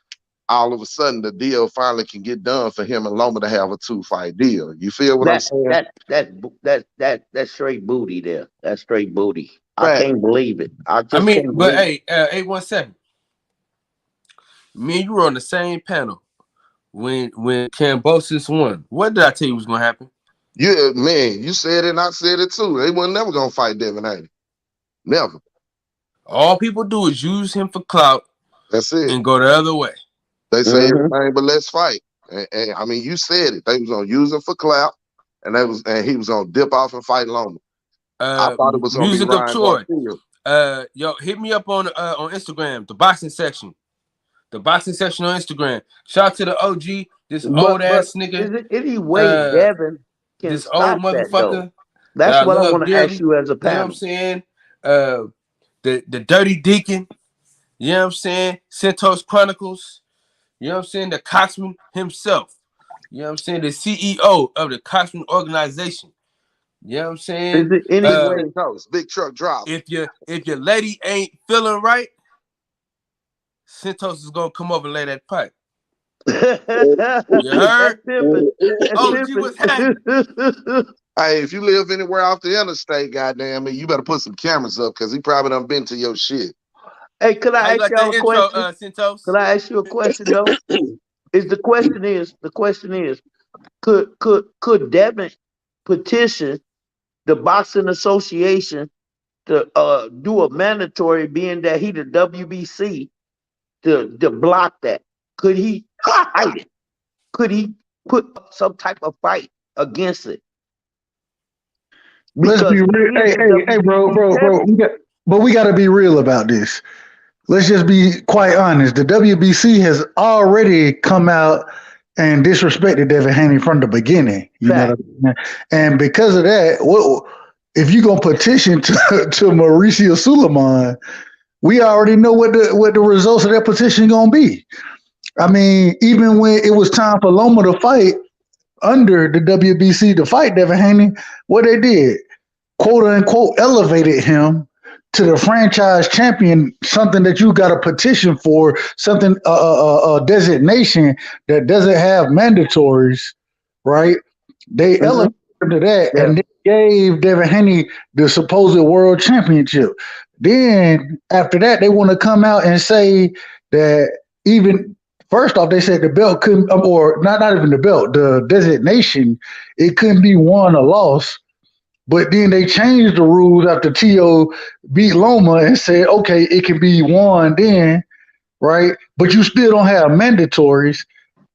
all of a sudden the deal finally can get done for him and Loma to have a 2-fight deal. You feel what I'm saying? That's straight booty there. That's straight booty. Right. I can't believe it. Hey, 817. Me and you were on the same panel when Kambosos won. What did I tell you was gonna happen? Yeah, man, you said it and I said it too. They were never gonna fight Devin Haney. Never. All people do is use him for clout. That's it. And go the other way. They say everything, but let's fight. And I mean, you said it. They was gonna use him for clout, and he was gonna dip off and fight Loma. I thought it was gonna be Ryan Garcia. Yo, hit me up on Instagram, the boxing section. The boxing section on Instagram. Shout out to the OG, this old ass nigga. Is it any way Devin can this old motherfucker? That's what I want to ask you as a panel. You know what I'm saying? The Dirty Deacon. You know what I'm saying? Santos Chronicles. You know what I'm saying? The Coxman himself. You know what I'm saying? The CEO of the Coxman organization. You know what I'm saying? Is it any way? Big truck drop. If your lady ain't feeling right, Santos is gonna come over and lay that pipe. You heard? OG was happening. Hey, if you live anywhere off the interstate, goddamn it, you better put some cameras up because he probably done been to your shit. Hey, could I ask y'all a question? Could I ask you a question though? The question is, could Devin petition the Boxing Association to do a mandatory, being that he the WBC, to block that? Could he fight it? Could he put some type of fight against it? Let's be real. Hey, bro. We got to be real about this. Let's just be quite honest. The WBC has already come out and disrespected Devin Haney from the beginning. You know what I mean? And because of that, if you're gonna petition to Mauricio Suleiman, we already know what the results of that petition gonna be. I mean, even when it was time for Loma to fight under the WBC to fight Devin Haney, what they did, quote unquote, elevated him to the franchise champion, something that you got a petition for, something a designation that doesn't have mandatories, right? They elevated him to that, and they gave Devin Haney the supposed world championship. Then after that, they want to come out and say that even first off, they said the belt couldn't, or not even the belt, the designation, it couldn't be won or lost But then they changed the rules after T.O. beat Loma and said, okay, it can be one then, right? But you still don't have mandatories.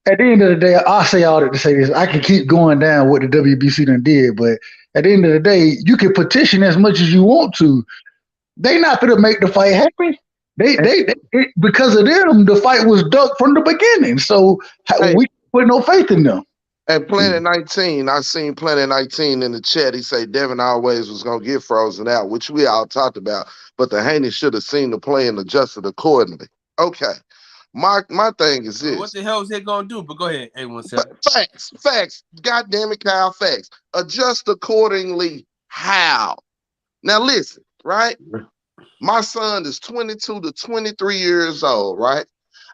At the end of the day, I'll say all that to say this. I can keep going down what the WBC done did, but at the end of the day, you can petition as much as you want to. They not gonna make the fight happen. They because of them, the fight was ducked from the beginning. So we put no faith in them. And Planet 19, I seen Planet 19 in the chat. He say Devin always was gonna get frozen out, which we all talked about. But the Haney should have seen the play and adjusted accordingly. Okay. My thing is this. What the hell is they gonna do? But go ahead, A17. Facts. God damn it, Kyle, facts. Adjust accordingly. How? Now listen, right? My son is 22 to 23 years old, right?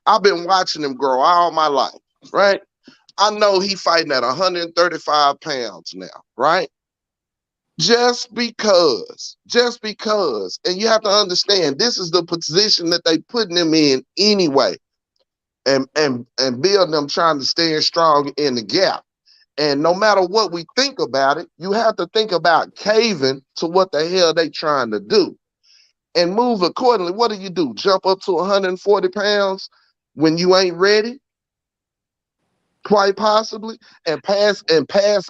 I've been watching him grow all my life, right? I know he fighting at 135 pounds now, right? Just because, and you have to understand, this is the position that they putting him in anyway. And building them trying to stand strong in the gap. And no matter what we think about it, you have to think about caving to what the hell they trying to do and move accordingly. What do? Jump up to 140 pounds when you ain't ready? Quite possibly, and pass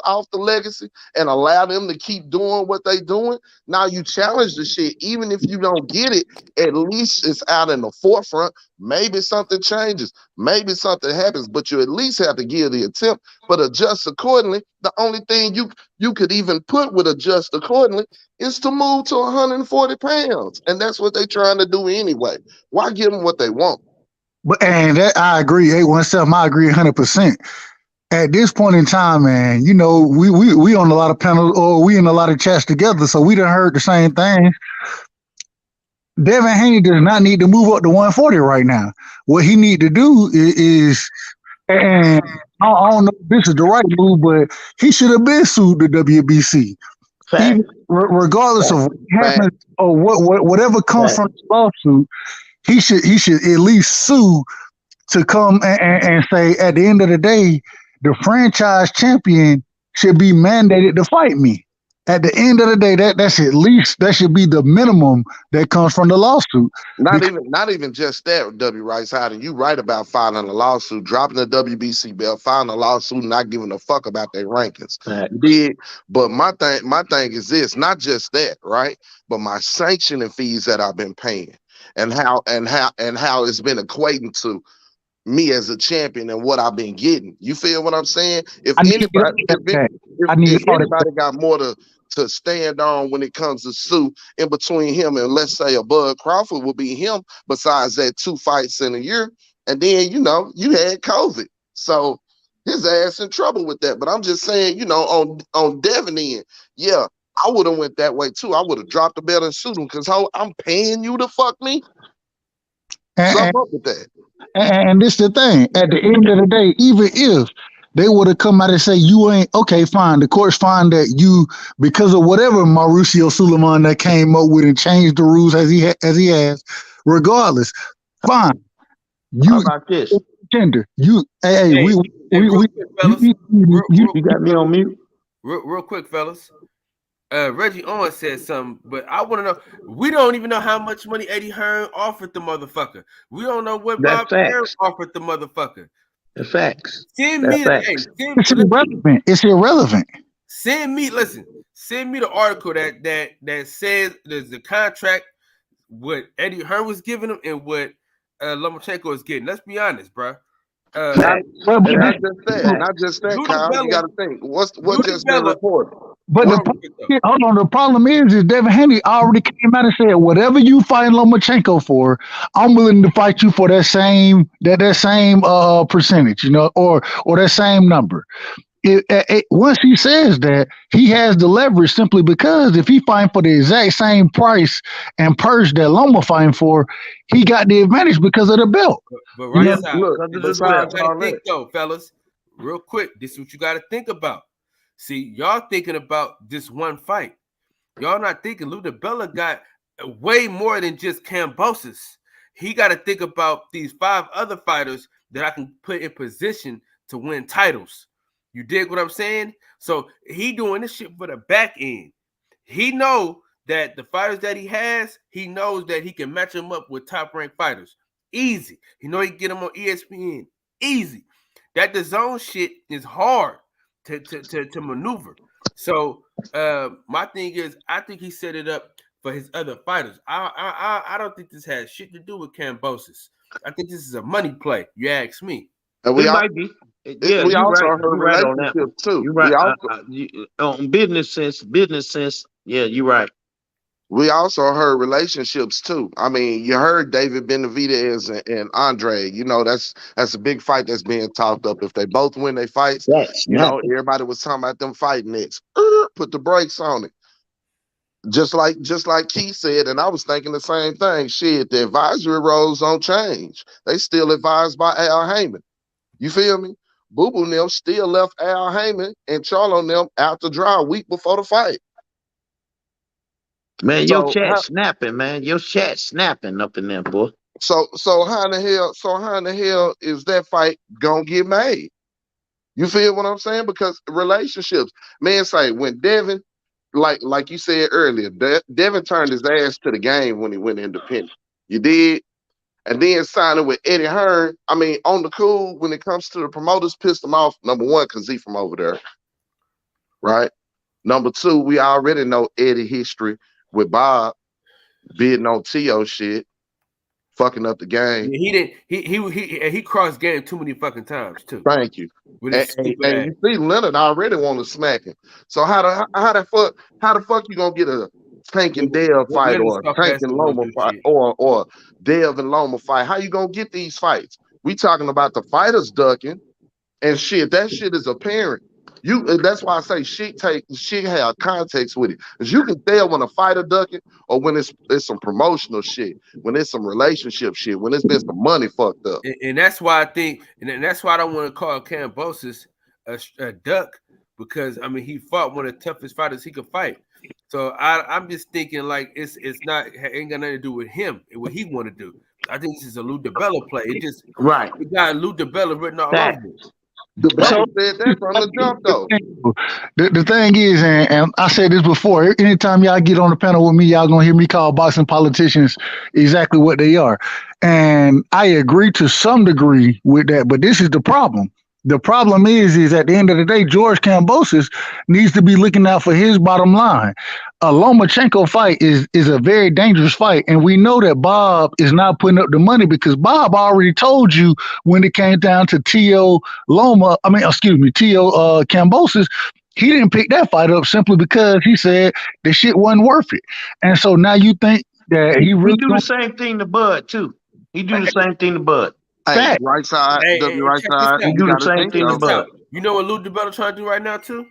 off the legacy and allow them to keep doing what they doing. Now you challenge the shit, even if you don't get it, at least it's out in the forefront. Maybe something changes, maybe something happens, but you at least have to give the attempt, but adjust accordingly. The only thing you could even put with adjust accordingly is to move to 140 pounds, and that's what they're trying to do anyway. Why give them what they want? But I agree, 817. I agree 100%. At this point in time, man, you know, we on a lot of panels or we in a lot of chats together, so we done heard the same thing. Devin Haney does not need to move up to 140 right now. What he need to do is, and I don't know if this is the right move, but he should have been sued the WBC. Even, regardless of what happens or whatever comes from the lawsuit. He should at least sue to come and say, at the end of the day, the franchise champion should be mandated to fight me. At the end of the day, that should be the minimum that comes from the lawsuit. Not even just that, W. Rice Howden. You right about filing a lawsuit, dropping the WBC belt, filing a lawsuit, not giving a fuck about their rankings. But my thing is this, not just that, right? But my sanctioning fees that I've been paying. And how it's been equating to me as a champion and what I've been getting. You feel what I'm saying? If anybody got more to stand on when it comes to Sue in between him and let's say a Bud Crawford will be him, besides that 2 fights in a year. And then, you know, you had COVID. So his ass in trouble with that. But I'm just saying, you know, on Devin end, yeah, I would have went that way too. I would have dropped the belt and sued him because I'm paying you to fuck me. Something up with that. And this the thing. At the end of the day, even if they would have come out and say you ain't okay, fine. The courts find that you, because of whatever Mauricio Suleiman that came up with and changed the rules as he has, regardless, fine. How about this? Tender. You got me on mute. Real quick, fellas. Reggie Owens said something, but I want to know. We don't even know how much money Eddie Hearn offered the motherfucker. We don't know what Bob Hearn offered the motherfucker. The facts. It's irrelevant. It's irrelevant. Send me the article that says there's the contract, what Eddie Hearn was giving him and what Lomachenko is getting. Let's be honest, bro. Not just that, Kyle. You got to think. What just been reported? But the problem is Devin Haney already came out and said, whatever you fight Lomachenko for, I'm willing to fight you for that same percentage, you know, or that same number. Once he says that, he has the leverage simply because if he fighting for the exact same price and purse that Loma fighting for, he got the advantage because of the belt. But right now, look, think though, fellas, real quick, this is what you got to think about. See, y'all thinking about this one fight. Y'all not thinking Lou DiBella got way more than just Kambosos. He got to think about these 5 other fighters that I can put in position to win titles. You dig what I'm saying? So he doing this shit for the back end. he know that the fighters that he has, he knows that he can match them up with top-ranked fighters. Easy. He know he can get them on ESPN. Easy. That the zone shit is hard to maneuver. So my thing is, I think he set it up for his other fighters. I don't think this has shit to do with Kambosos. I think this is a money play. You ask me. And we It all, might be. Yeah, we you're also right. heard You're right on that one. relationships too. You're right. We On business sense. Yeah, you're right. We also heard relationships too. I mean, you heard David Benavidez and Andre. You know, that's a big fight that's being talked up. If they both win their fights, That's you know, nothing. everybody was talking about them fighting next. Put the brakes on it. Just like Keith said, and I was thinking the same thing. Shit, the advisory roles don't change. They still advised by Al Heyman. You feel me? Boo Boo them still left Al Heyman and Charlo them out to dry a week before the fight. Man, So your chat how, snapping, man. Your chat snapping up in there, boy. so how in the hell is that fight gonna get made? You feel what I'm saying? Because relationships, man, say when Devin, like you said earlier, Devin turned his ass to the game when he went independent. You did. And then signing with Eddie Hearn, I mean, on the cool, when it comes to the promoters, pissed him off, number one, because he from over there, right? Number two, we already know Eddie history with Bob bidding on T.O. shit, fucking up the game. He crossed game too many fucking times too. Thank you. With his And stupid ass. you see, Leonard already want to smack him. So how the fuck you gonna get a Tank and Dev fight Leonard's or soft Tank ass and don't wanna Loma do fight shit. or Dev and Loma fight? How you gonna get these fights? We talking about the fighters ducking and shit. That shit is apparent. That's why I say shit have context with it. Cause you can tell when a fighter ducking or when it's some promotional shit, when it's some relationship shit, when it's been some money fucked up. And that's why I think, and that's why I don't want to call Kambosos a duck, because I mean he fought one of the toughest fighters he could fight. So I'm just thinking like it ain't got nothing to do with him and what he want to do. I think this is a Lou DiBella play. It just right. We got Lou DiBella written all over it. DiBella said that from the jump though. The thing is, and I said this before, anytime y'all get on the panel with me, y'all gonna hear me call boxing politicians exactly what they are. And I agree to some degree with that, but this is the problem. The problem is at the end of the day, George Kambosos needs to be looking out for his bottom line. A Lomachenko fight is a very dangerous fight, and we know that Bob is not putting up the money because Bob already told you when it came down to T.O. Kambosos, he didn't pick that fight up simply because he said the shit wasn't worth it. And so now you think that he really do the same thing to Bud too. He do the same thing to Bud. Hey, right side, right side. He do the same thing to Bud. You know what Lou DiBella trying to do right now too?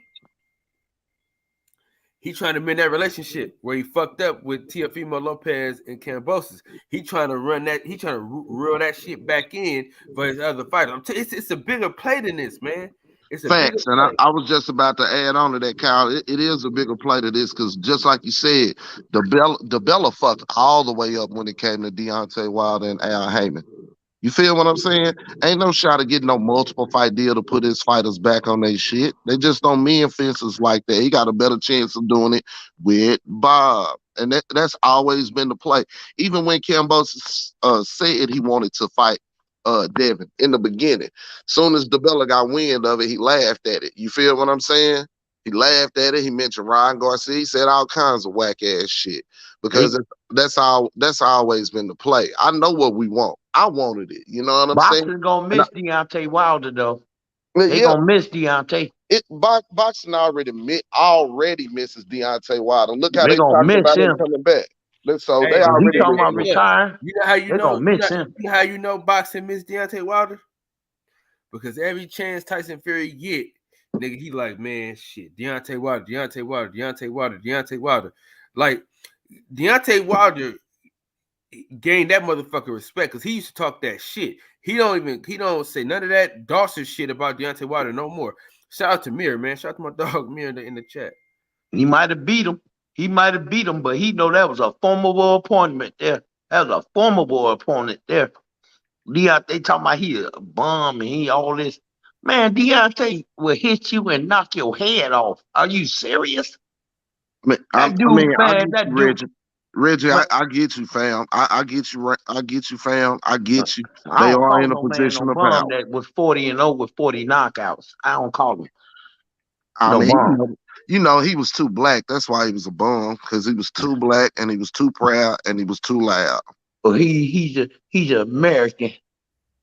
He trying to mend that relationship where he fucked up with Teofimo Lopez and Kambosos. He trying to run that. He trying to reel that shit back in for his other fighters. It's a bigger play than this, man. It's a facts, and I was just about to add on to that, Kyle. It is a bigger play to this because just like you said, DiBella fucked all the way up when it came to Deontay Wilder and Al Heyman. You feel what I'm saying? Ain't no shot of getting no multiple fight deal to put his fighters back on their shit. They just don't mean fences like that. He got a better chance of doing it with Bob. And that's always been the play. Even when Kambosos said he wanted to fight Devin in the beginning. Soon as DiBella got wind of it, he laughed at it. You feel what I'm saying? He laughed at it. He mentioned Ryan Garcia. He said all kinds of whack ass shit. Because that's always been the play. I know what we want. I wanted it. You know what I'm saying? Boxing gonna miss Deontay Wilder though. They gonna miss Deontay. Boxing already misses Deontay Wilder. Look how they gonna talking miss about him coming back. So Hey, they already talking about retiring. You know how you They know? gonna miss him. You know how you know boxing miss Deontay Wilder? Because every chance Tyson Fury get, nigga, he like, man, shit, Deontay Wilder. Like Deontay Wilder gained that motherfucker respect because he used to talk that shit. He don't say none of that Dawson shit about Deontay Wilder no more. Shout out to Mir, man. Shout out to my dog Mir in the chat. He might have beat him. But he know that was a formidable appointment there. That was a formidable opponent there. Deontay talking about he a bum and he all this. Man, Deontay will hit you and knock your head off. Are you serious? That dude, I man, get that you, dude. Reggie, But I get you, fam. I get you, I get you, fam. I get you. I They don't are call in a no man no position of bum power. that was 40-0 with 40 knockouts. I don't call him I no mean, bum. he was too black. That's why he was a bum, because he was too black and he was too proud and he was too loud. But he's an American.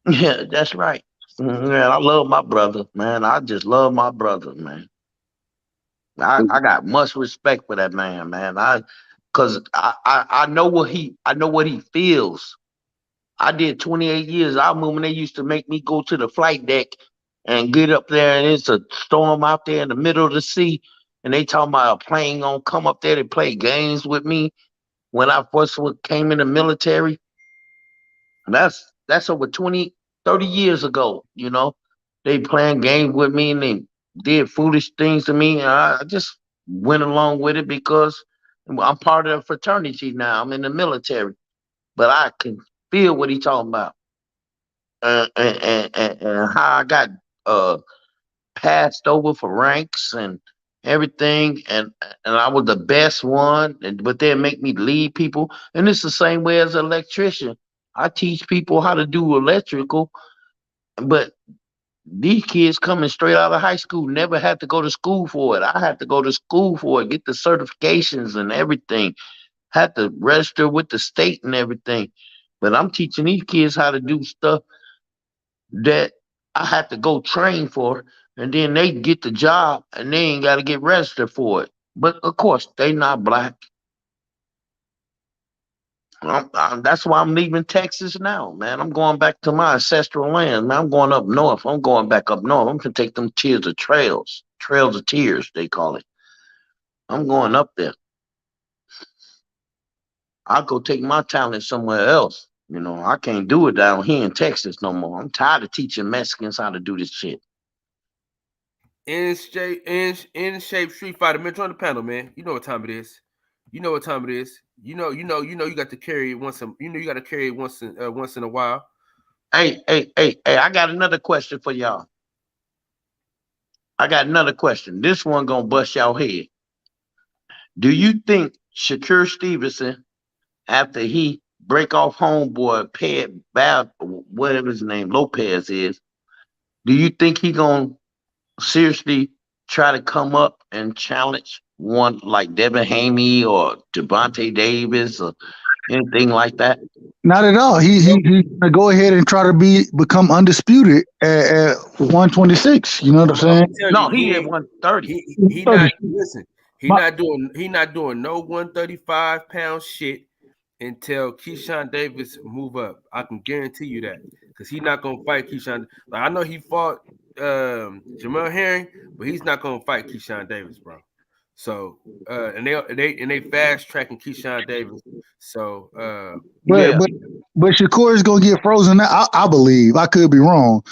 Yeah, that's right. Man, I love my brother, man. I just love my brother, man. I got much respect for that man, man. Cause I know what he feels. I did 28 years. I remember when they used to make me go to the flight deck and get up there, and it's a storm out there in the middle of the sea, and they talking about a plane gonna come up there to play games with me when I first came in the military. That's over 20, 30 years ago, you know. They playing games with me and they did foolish things to me, and I just went along with it because I'm part of the fraternity now. I'm in the military, but I can feel what he talking about. And how I got uh passed over for ranks and everything, and I was the best one, but they make me lead people. And it's the same way as an electrician. I teach people how to do electrical, but these kids coming straight out of high school never had to go to school for it. I had to go to school for it, get the certifications and everything, had to register with the state and everything. But I'm teaching these kids how to do stuff that I had to go train for, and then they get the job and they ain't got to get registered for it. But of course, they not black. That's why I'm leaving Texas now, man. I'm going back to my ancestral land, man. I'm going up north. I'm going back up north. I'm gonna take them tears of trails of tears, they call it. I'm going up there. I'll go take my talent somewhere else. You know, I can't do it down here in Texas no more. I'm tired of teaching Mexicans how to do this shit. In shape Street Fighter, man, join the panel, man. You know what time it is. You know what time it is. You know. You got to carry it once. You got to carry it once in a while. Hey! I got another question for y'all. I got another question. This one gonna bust y'all head. Do you think Shakur Stevenson, after he break off homeboy whatever his name Lopez is, do you think he gonna seriously try to come up and challenge one like Devin Haney or Devontae Davis or anything like that? Not at all. He's gonna go ahead and try to become undisputed at 126. You know what I'm saying? No, he at 130. He not listen. He not doing no 135-pound shit until Keyshawn Davis move up. I can guarantee you that, because he's not gonna fight Keyshawn. Like, I know he fought Jamel Herring, but he's not gonna fight Keyshawn Davis, bro. So and they fast tracking Keyshawn Davis. So but Shakur is gonna get frozen. I believe. I could be wrong.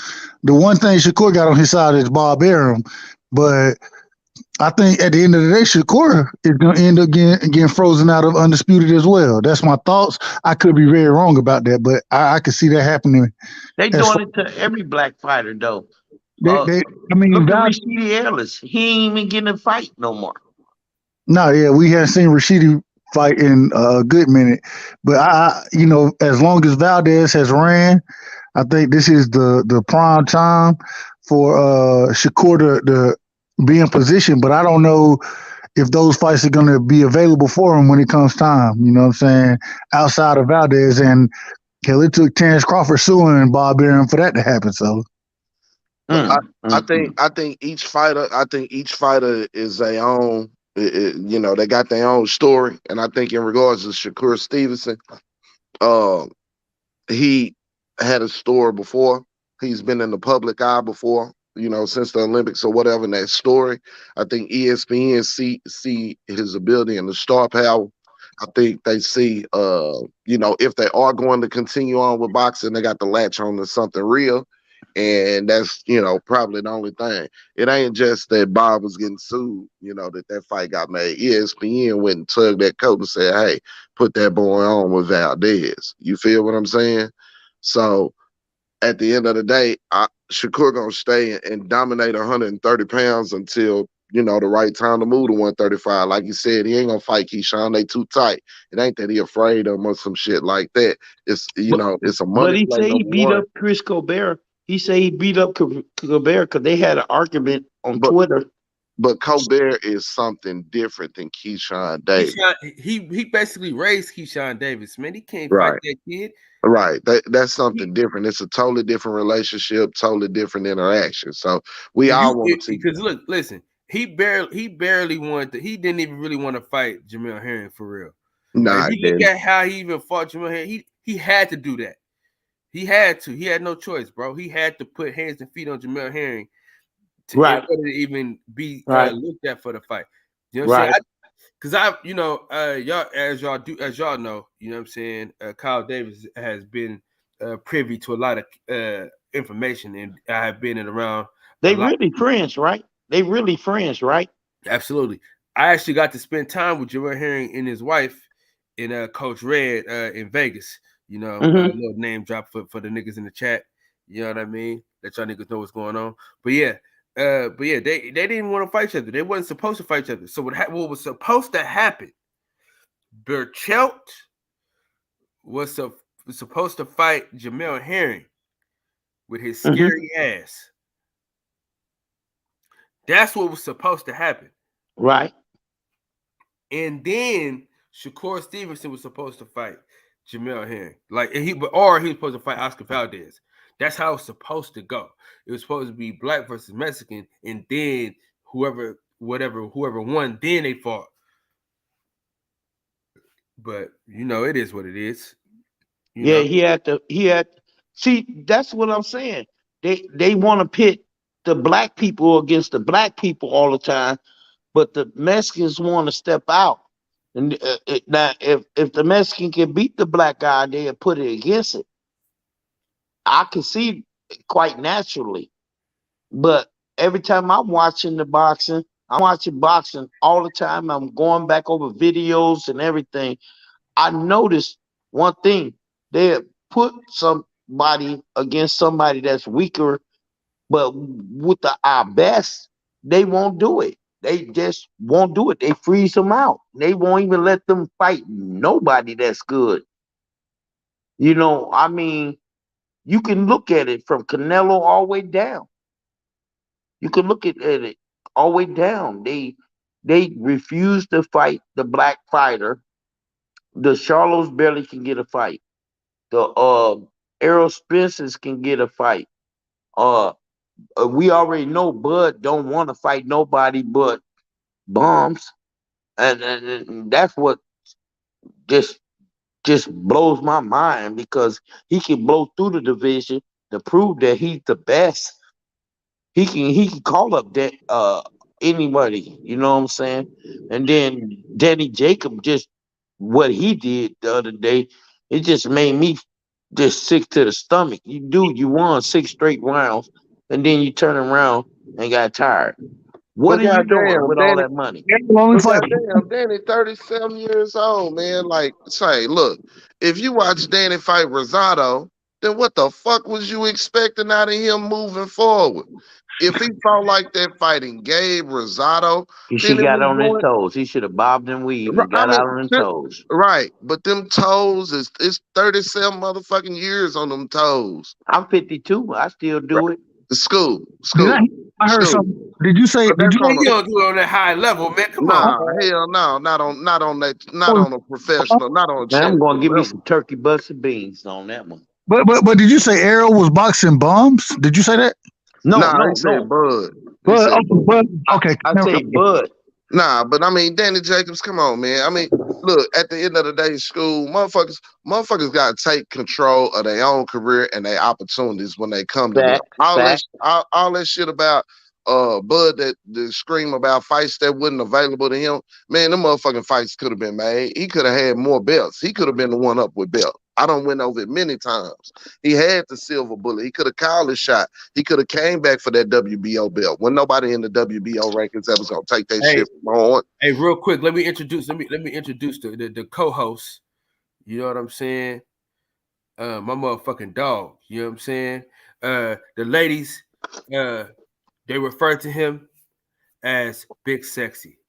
The one thing Shakur got on his side is Bob Arum, but I think at the end of the day, Shakur is going to end up getting frozen out of undisputed as well. That's my thoughts. I could be very wrong about that, but I could see that happening. They doing it to every black fighter though. Look at Rashidi Ellis. He ain't even getting a fight no more. No, yeah, we haven't seen Rashidi fight in a good minute, but as long as Valdez has ran, I think this is the prime time for Shakur to be in position, but I don't know if those fights are going to be available for him when it comes time. You know what I'm saying? Outside of Valdez, and hell, it took Terrence Crawford suing Bob Arum for that to happen. So, I think each fighter is their own. They got their own story, and I think in regards to Shakur Stevenson, he had a story before. He's been in the public eye before, since the Olympics or whatever. In that story, I think ESPN see his ability and the star power. I think they see, if they are going to continue on with boxing, they got to latch on to something real. And that's, probably the only thing. It ain't just that Bob was getting sued, that fight got made. ESPN went and tugged that coat and said, hey, put that boy on with Valdez. You feel what I'm saying? So at the end of the day, Shakur going to stay and dominate 130 pounds until, the right time to move to 135. Like you said, he ain't gonna fight Keyshawn. They too tight. It ain't that he afraid of him or some shit like that. It's it's a money But he play. say he Number beat one. up Chris Colbert. He say he beat up Colbert because they had an argument on Twitter. But Colbert is something different than Keyshawn Davis. He basically raised Keyshawn Davis, man. He can't Right. fight that kid. Right. That's something different. It's a totally different relationship, totally different interaction. So we all want to see. Because listen, he barely wanted to, he didn't even really want to fight Jamel Herring for real. Nah, if you look at how he even fought Jamel Herring, he had to do that. He had to. He had no choice, bro. He had to put hands and feet on Jamel Herring in order to even be looked at for the fight. You know what I'm saying? Because y'all as y'all know, you know what I'm saying, Kyle Davis has been privy to a lot of information, and I have been around. They really friends, right? They really friends, right? Absolutely. I actually got to spend time with Jamel Herring and his wife and Coach Red in Vegas. A little name drop for the niggas in the chat. You know what I mean? Let y'all niggas know what's going on. But yeah, they didn't want to fight each other. They wasn't supposed to fight each other. So what was supposed to happen? Burchelt was supposed to fight Jamel Herring with his scary ass. That's what was supposed to happen. Right. And then Shakur Stevenson was supposed to fight Jamel Herring. He was supposed to fight Oscar Valdez. That's how it was supposed to go. It was supposed to be black versus Mexican, and then whoever won, then they fought. But it is what it is. He had to. See, that's what I'm saying. They want to pit the black people against the black people all the time, but the Mexicans want to step out. And now, if the Mexican can beat the black guy, they'll put it against it. I can see quite naturally, but every time I'm watching boxing all the time. I'm going back over videos and everything. I noticed one thing: they put somebody against somebody that's weaker, but with our best, they won't do it. They just won't do it. They freeze them out. They won't even let them fight nobody that's good. I mean, you can look at it from Canelo all the way down. You can look at it all the way down. They refuse to fight the black fighter. The Charlos barely can get a fight. The Errol Spencers can get a fight. We already know Bud don't want to fight nobody but bombs, and that's what just blows my mind, because he can blow through the division to prove that he's the best. He can call up that anybody, you know what I'm saying? And then Danny Jacob, just what he did the other day, it just made me just sick to the stomach. You won 6 straight rounds, and then you turn around and got tired. What are you doing with all that money? Goddamn, Danny, 37 years old, man. Like, say, look, if you watch Danny fight Rosado, then what the fuck was you expecting out of him moving forward? If he fought like that fighting Gabe Rosado, he should have got on his toes. He should have bobbed and weaved and got out on his toes. Right, but them toes it's 37 motherfucking years on them toes. I'm 52. I still do it. School. I heard something. Did you say? You don't do it on that high level, man? Come on. Hell no, not on that, not on a professional, not on. Man, I'm gonna give me some turkey butts and beans on that one. But did you say Errol was boxing bombs? Did you say that? No, he said Bud. Bud. Okay, I say Bud. Nah, but I mean, Danny Jacobs, come on, man. I mean, look, at the end of the day, school, motherfuckers got to take control of their own career and their opportunities when they come to them. All that shit about Bud that scream about fights that wasn't available to him, man, them motherfucking fights could have been made. He could have had more belts. He could have been the one up with belt. I done went over it many times. He had the silver bullet. He could have called his shot. He could have came back for that WBO belt. When nobody in the WBO rankings ever gonna take that shit from on. Hey, real quick, let me introduce the co-host. You know what I'm saying? My motherfucking dog. You know what I'm saying? The ladies, they refer to him as Big Sexy.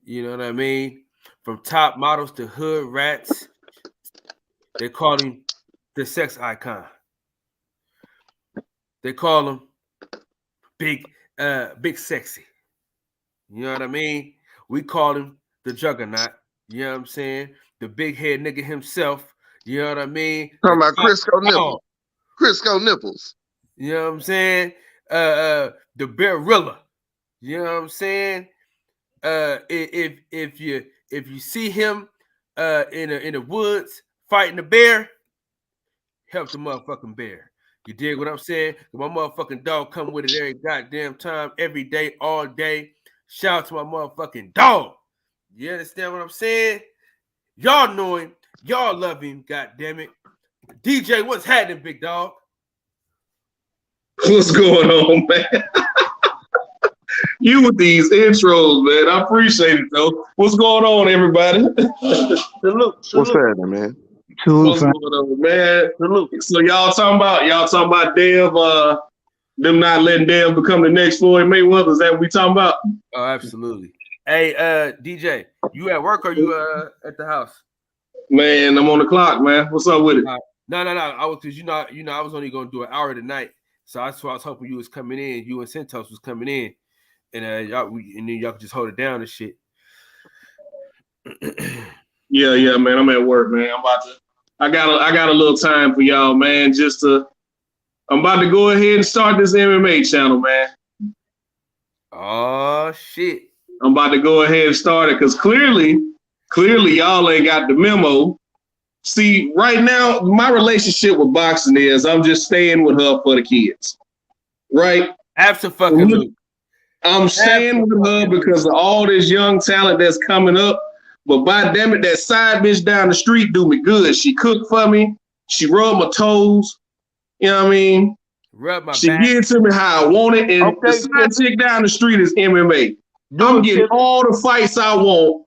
You know what I mean? From top models to hood rats, they call him the sex icon. They call him Big Sexy. You know what I mean? We call him the Juggernaut. You know what I'm saying? The big head nigga himself. You know what I mean? Talking about Crisco nipples. Crisco nipples. You know what I'm saying? The Barilla. You know what I'm saying? If you see him in the woods fighting a bear, help the motherfucking bear. You dig what I'm saying? My motherfucking dog come with it every goddamn time, every day, all day. Shout out to my motherfucking dog. You understand what I'm saying? Y'all know him. Y'all love him. God damn it. DJ, what's happening, big dog? What's going on, man? You with these intros, man. I appreciate it, though. What's going on, everybody? What's happening, man? What's going on, man? So y'all talking about Dev, them not letting Dev become the next Floyd Mayweather? Is that what we talking about? Oh, absolutely. Hey, DJ, you at work or you at the house? Man, I'm on the clock, man. What's up with it? No. I was because I was only gonna do an hour tonight, so that's why I was hoping you was coming in. You and Santos was coming in, and then y'all could just hold it down and shit. Yeah, man. I'm at work, man. I got a little time for y'all, man. I'm about to go ahead and start this MMA channel, man. Oh shit! I'm about to go ahead and start it because clearly y'all ain't got the memo. See, right now, my relationship with boxing is I'm just staying with her for the kids, right? Absolutely. I'm staying with her because of all this young talent that's coming up. But by damn it, that side bitch down the street do me good. She cooked for me. She rubbed my toes. You know what I mean? She give it to me how I want it. And the side chick down the street is MMA. I'm getting all the fights I want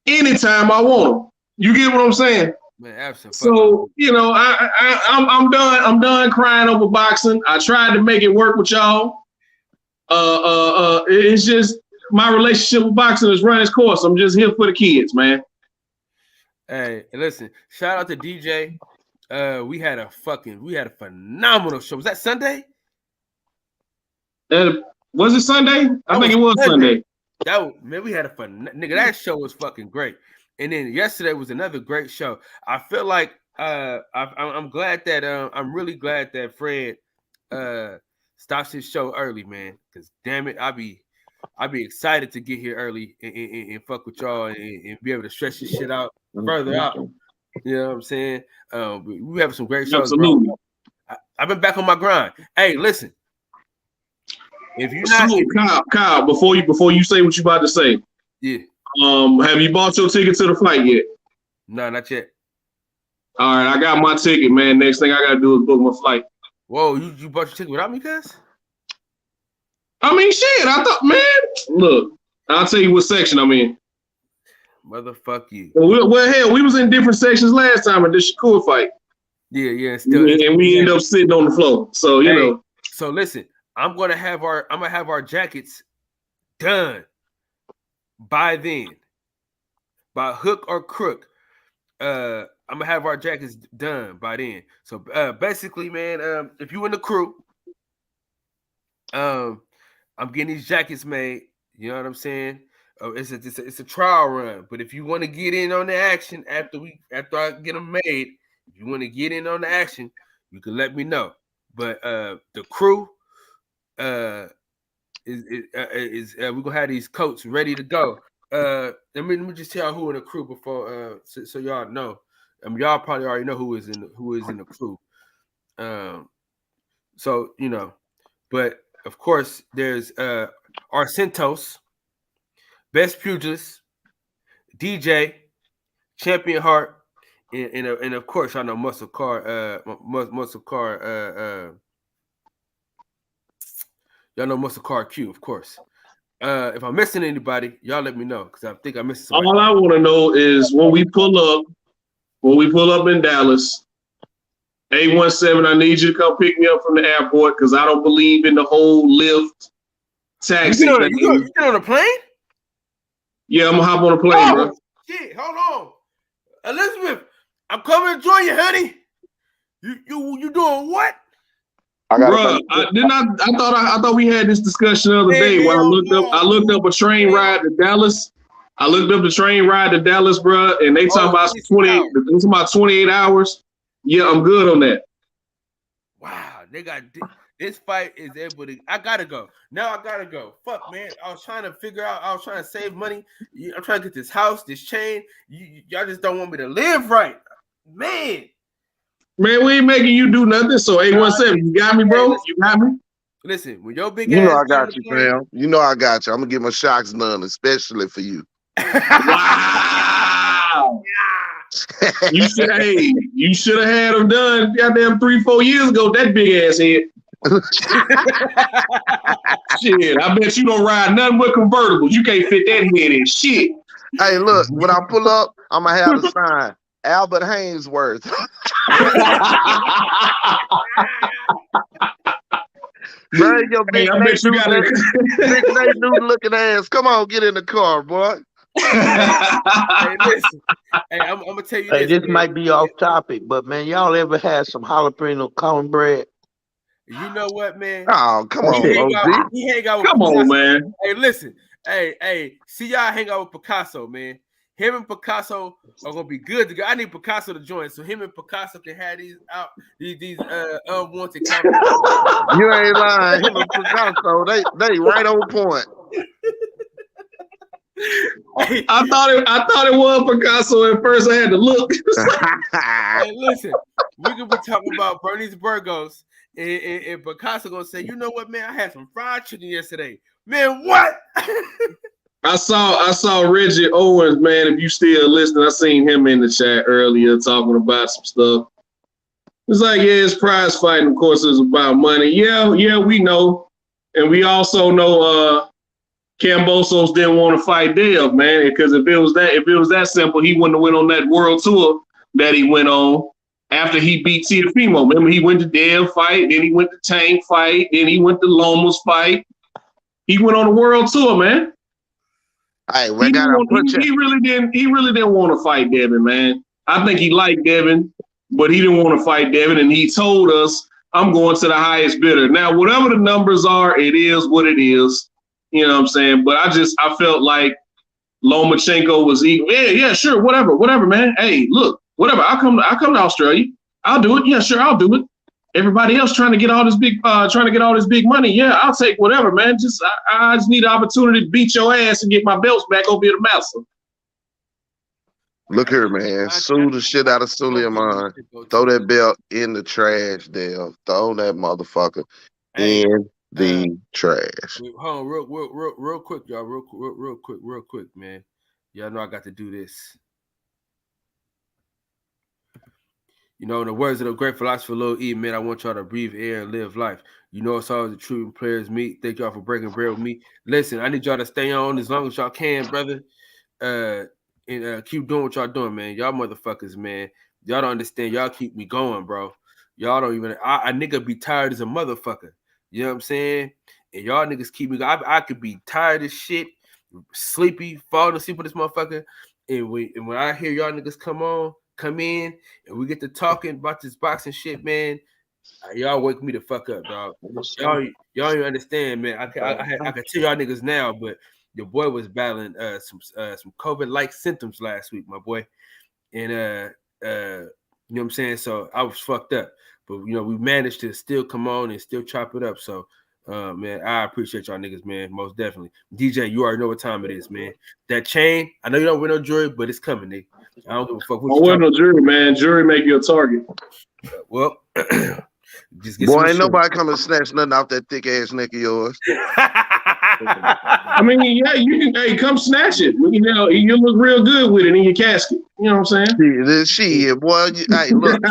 anytime I want them. You get what I'm saying? Man, absolutely. So, I'm done. I'm done crying over boxing. I tried to make it work with y'all. It's just my relationship with boxing has run its course. I'm just here for the kids, man. Hey, listen, shout out to DJ. We had a phenomenal show. Was that Sunday? Was it Sunday? I think it was Sunday. We had a fun nigga. That show was fucking great. And then yesterday was another great show. I feel like I'm glad that I'm really glad that Fred stops his show early, man. Because damn it, I'd be excited to get here early and fuck with y'all and be able to stretch this shit out further out. You know what I'm saying? We have some great shows. Absolutely. Bro. I've been back on my grind. Hey, listen. If you're not Kyle, before you say what you about to say, yeah. Have you bought your ticket to the fight yet? No, not yet. All right, I got my ticket, man. Next thing I gotta do is book my flight. Whoa, you bought your ticket without me, cuz? I mean, shit. I thought, man. Look, I'll tell you what section I'm in. Motherfuck you. Well, hell, we was in different sections last time at the Shakur fight. Yeah, still. And we ended up sitting on the floor. So you know. So listen, I'm gonna have our jackets done by then, by hook or crook. I'm gonna have our jackets done by then. So basically, man, if you in the crew, I'm getting these jackets made. You know what I'm saying? It's a trial run. But if you want to get in on the action after I get them made, if you want to get in on the action, you can let me know. But the crew is we're gonna have these coats ready to go. Let me just tell who in the crew before so y'all know. Y'all probably already know who is in the crew. So you know, but of course there's Arsentos, Best Pugilist, DJ, Champion Heart, and of course I know Muscle Car. Y'all know Muscle Car Q, of course. If I'm missing anybody, y'all let me know because I think I'm missing somebody. All I want to know is when we pull up in Dallas, 817, I need you to come pick me up from the airport because I don't believe in the whole lift Taxi. You get on a plane? Yeah, I'm gonna hop on a plane, bro. Shit, hold on. Elizabeth, I'm coming to join you, honey. You doing what? Bro, I thought we had this discussion the other day when I looked up a train ride to Dallas. I looked up the train ride to Dallas, bro, and they talking about 28 hours. Yeah, I'm good on that. Wow, they got this fight is able to. I gotta go. Now I gotta go. Fuck, man. I was trying to figure out. I was trying to save money. I'm trying to get this house, this chain. Y'all just don't want me to live right, man. Man, we ain't making you do nothing. So 817, you got me, bro. You got me. Listen, when your big You ass. know I got you, fam. You know I got you. I'm gonna get my shocks done, especially for you. Wow. You should have had them done goddamn 3-4 years ago. That big ass head. Shit, I bet you don't ride nothing but convertibles. You can't fit that head in shit. Hey, look, when I pull up, I'm gonna have the sign Albert Hainsworth. Bring your big Nate Newton looking ass. Come on, get in the car, boy. Hey, listen. Hey, I'm gonna tell you this. This might be off topic, but man, y'all ever had some jalapeno cornbread? You know what, man? Oh, come on, he hang out with Come Picasso. on, man. Hey, listen. Hey, see y'all hang out with Picasso, man. Him and Picasso are gonna be good together. I need Picasso to join, so him and Picasso can have these unwanted comments. You ain't lying. Him and Picasso, they right on point. I thought it was Picasso at first. I had to look. Hey, listen, we could be talking about Bernie's Burgos, and Picasso gonna say, you know what, man? I had some fried chicken yesterday. Man, what? I saw Reggie Owens, man. If you still listening, I seen him in the chat earlier talking about some stuff. It's like, yeah, it's prize fighting. Of course, it's about money. Yeah, we know, and we also know Kambosos didn't want to fight Dev, man, because if it was that simple, he wouldn't have went on that world tour that he went on after he beat Teofimo. Remember, he went to Dev fight, then he went to Tank fight, then he went to Loma's fight. He went on a world tour, man. Hey, he really didn't want to fight Devin, man. I think he liked Devin, but he didn't want to fight Devin, and he told us, I'm going to the highest bidder. Now, whatever the numbers are, it is what it is. You know what I'm saying? But I felt like Lomachenko was equal. Yeah, sure, whatever, man. Hey, look, whatever. I'll come to Australia. I'll do it. Yeah, sure, I'll do it. Everybody else trying to get all this big money. Yeah, I'll take whatever, man. I just need an opportunity to beat your ass and get my belts back over here to Massa. Look here, man. Sue the shit out of Suleiman. Throw that belt in the trash, Dale. Throw that motherfucker in the trash. Hold on, real quick, y'all. Real quick, man. Y'all know I got to do this. You know, in the words of the great philosopher Lil E, man, I want y'all to breathe air and live life. You know, it's always the truth and players meet. Thank y'all for breaking bread with me. Listen, I need y'all to stay on as long as y'all can, brother. And keep doing what y'all doing, man. Y'all motherfuckers, man. Y'all don't understand. Y'all keep me going, bro. Y'all don't even. I nigga be tired as a motherfucker. You know what I'm saying? And y'all niggas keep me. I could be tired as shit, sleepy, falling asleep with this motherfucker. And when I hear y'all niggas come in, and we get to talking about this boxing shit, man, y'all wake me the fuck up, dog. Y'all don't even understand, man. I can tell y'all niggas now, but your boy was battling some COVID-like symptoms last week, my boy. And you know what I'm saying? So I was fucked up. But you know, we managed to still come on and still chop it up. So man, I appreciate y'all niggas, man. Most definitely. DJ, you already know what time it is, man. That chain, I know you don't win no jury, but it's coming, nigga. I don't give a fuck. I win no jury, man. Jury make you a target. Well, just get boy, ain't nobody coming to snatch nothing off that thick ass neck of yours. I mean, yeah, you can. Hey, come snatch it. You know, you look real good with it in your casket. You know what I'm saying? This shit, boy. Hey, look,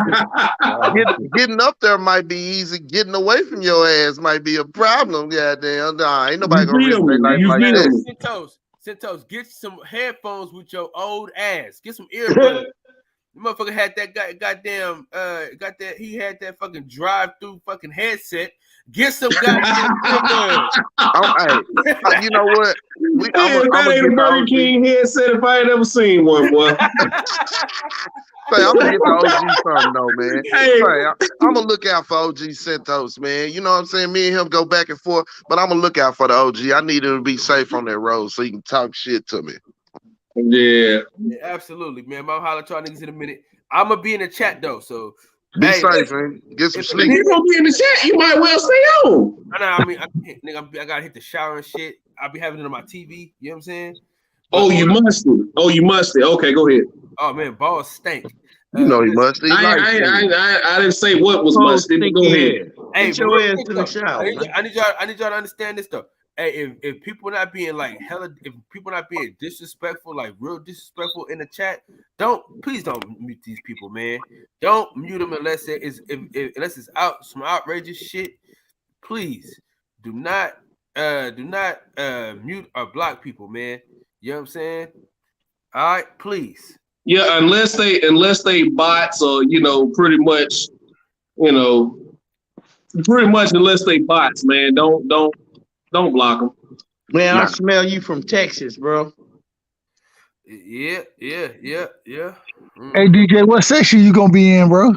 getting up there might be easy. Getting away from your ass might be a problem. Goddamn, nah, ain't nobody gonna risk their life like that. Centos, get some headphones with your old ass. Get some earbuds. The motherfucker had that goddamn he had that fucking drive-through fucking headset, Get some goddamn good. Hey, you know what? That ain't a Burger King headset if I ain't ever seen one, boy. Say, I'm gonna get the OG something though, man. Hey. Say, I'm gonna look out for OG Santos, man. You know what I'm saying? Me and him go back and forth, but I'm gonna look out for the OG. I need him to be safe on that road so he can talk shit to me. Yeah. Yeah, absolutely, man. I'll holler at y'all niggas in a minute. I'm gonna be in the chat though, so be safe, man. Get some sleep. You gonna be in the chat? You might well stay on. I mean, I gotta hit the shower and shit. I'll be having it on my TV. You know what I'm saying? Oh, you must. Okay, go ahead. Oh man, balls stank. You know he must. I didn't say what was musty. But go ahead. Hey, Get your ass in the shower. I need y'all to understand this though. Hey, if people not being like if people not being disrespectful, like real disrespectful in the chat, please don't mute these people, man. Don't mute them unless unless it's out some outrageous shit. Please do not mute or block people, man. You know what I'm saying? All right, please. Yeah, unless they bots or pretty much unless they bots, man. Don't block them. Man, I smell you from Texas, bro. Yeah. Hey DJ, what section you gonna be in, bro?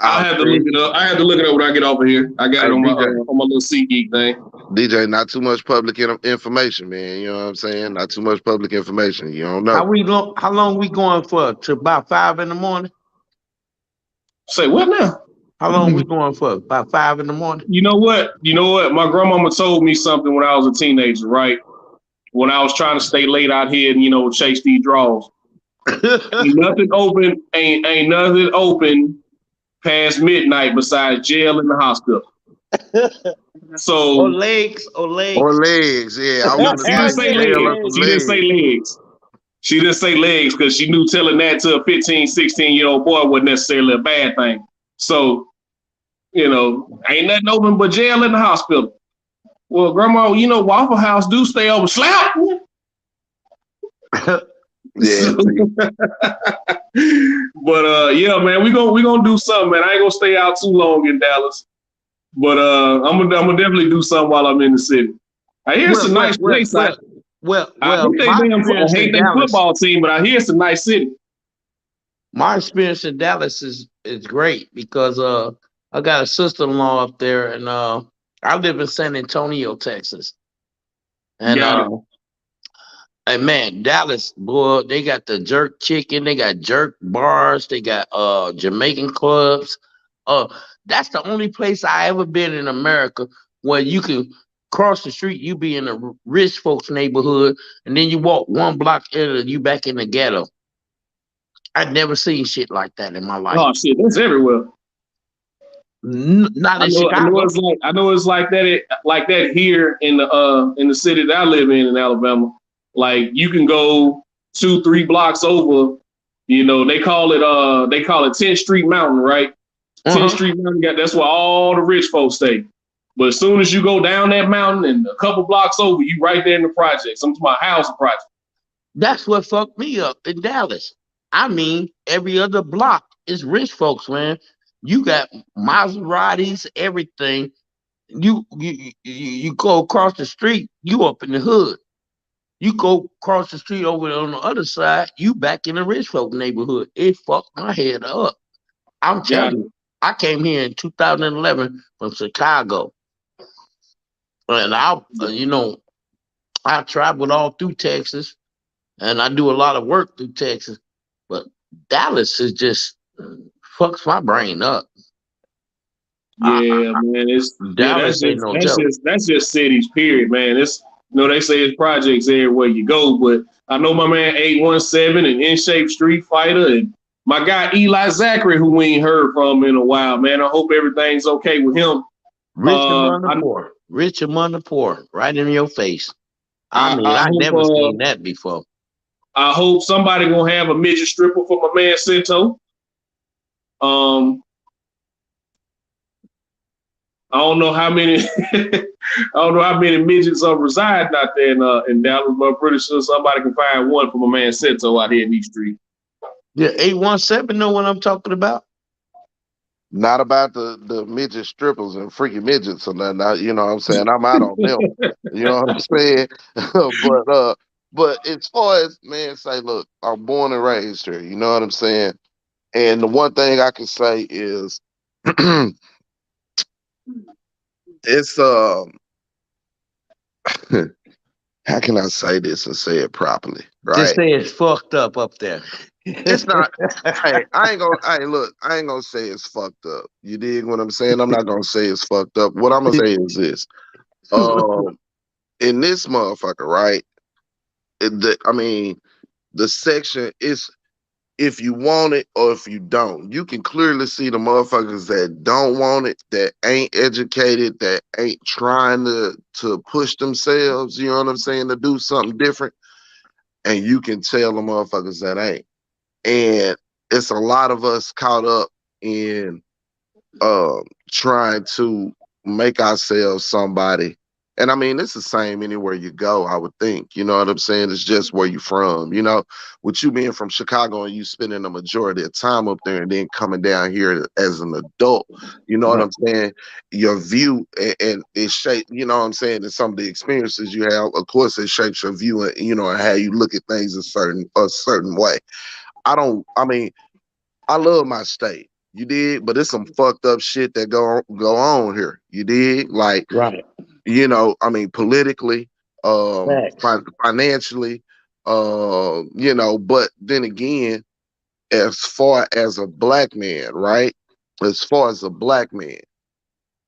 I have to look it up. I have to look it up when I get off of here. I got it on my little SeatGeek thing. DJ, not too much public information, man. You know what I'm saying? Not too much public information. You don't know. How long we going for? To about 5 in the morning? Say what now? How long we going for? About 5 in the morning? You know what? My grandmama told me something when I was a teenager, right? When I was trying to stay late out here and chase these draws. Ain't nothing open past midnight besides jail and the hospital. So or legs. Yeah, I she didn't say legs. She didn't say legs because she knew telling that to a 15, 16-year-old boy wasn't necessarily a bad thing. So, ain't nothing open but jail and the hospital. Well, Grandma, Waffle House do stay open. Slap. Yeah. But yeah, man, we gonna do something, man. I ain't gonna stay out too long in Dallas. But I'm gonna definitely do something while I'm in the city. I hear it's a nice place. I hate their football team, but I hear it's a nice city. My experience in Dallas is great because I got a sister-in-law up there, and I live in San Antonio, Texas. And and man, Dallas, boy, they got the jerk chicken, they got jerk bars, they got Jamaican clubs. That's the only place I ever been in America where you can cross the street, you be in a rich folks neighborhood, and then you walk one block and you back in the ghetto. I'd never seen shit like that in my life. Oh shit, that's everywhere. Not in Chicago. I know it's like that here in the city that I live in Alabama. Like you can go 2-3 blocks over. They call it 10th Street Mountain, right? 10th Street Mountain, that's where all the rich folks stay. But as soon as you go down that mountain and a couple blocks over, you right there in the projects. I'm to my housing project. That's what fucked me up in Dallas. I mean, every other block is rich folks, man. You got Maseratis, everything. You go across the street, you up in the hood. You go across the street over on the other side, you back in the rich folk neighborhood. It fucked my head up. I'm telling you, I came here in 2011 from Chicago. And I traveled all through Texas, and I do a lot of work through Texas. But Dallas is just fucks my brain up. Yeah, man. That's just cities, period, man. It's they say it's projects everywhere you go, but I know my man 817 and In Shape Street Fighter and my guy Eli Zachary, who we ain't heard from in a while, man. I hope everything's okay with him. Rich among the poor, right in your face. I never seen that before. I hope somebody gonna have a midget stripper for my man Sento. I don't know how many midgets are residing out there in Dallas, but I'm pretty sure somebody can find one for my man Sento out here in East Street. Yeah, 817 know what I'm talking about. Not about the midget strippers and freaky midgets or nothing. You know what I'm saying? I'm out on them. You know what I'm saying? But as far as man say, look, I'm born and raised here. You know what I'm saying? And the one thing I can say is it's how can I say this and say it properly? Right? Just say it's fucked up there. It's not. Hey, I ain't gonna say it's fucked up. You dig what I'm saying? I'm not gonna say it's fucked up. What I'm gonna say is this. In this motherfucker, right? The section is if you want it or if you don't. You can clearly see the motherfuckers that don't want it, that ain't educated, that ain't trying to push themselves, you know what I'm saying, to do something different. And you can tell the motherfuckers that ain't. And it's a lot of us caught up in trying to make ourselves somebody. And I mean, it's the same anywhere you go, I would think. You know what I'm saying? It's just where you from. You know, with you being from Chicago and you spending the majority of time up there and then coming down here as an adult, you know what I'm saying? Your view and it shaped, you know what I'm saying, and some of the experiences you have, of course, it shapes your view and, you know, and how you look at things a certain way. I love my state. You did, but it's some fucked up shit that go on here. You did, like, right. You know, I mean, politically, financially, you know. But then again, as far as a black man, right? As far as a black man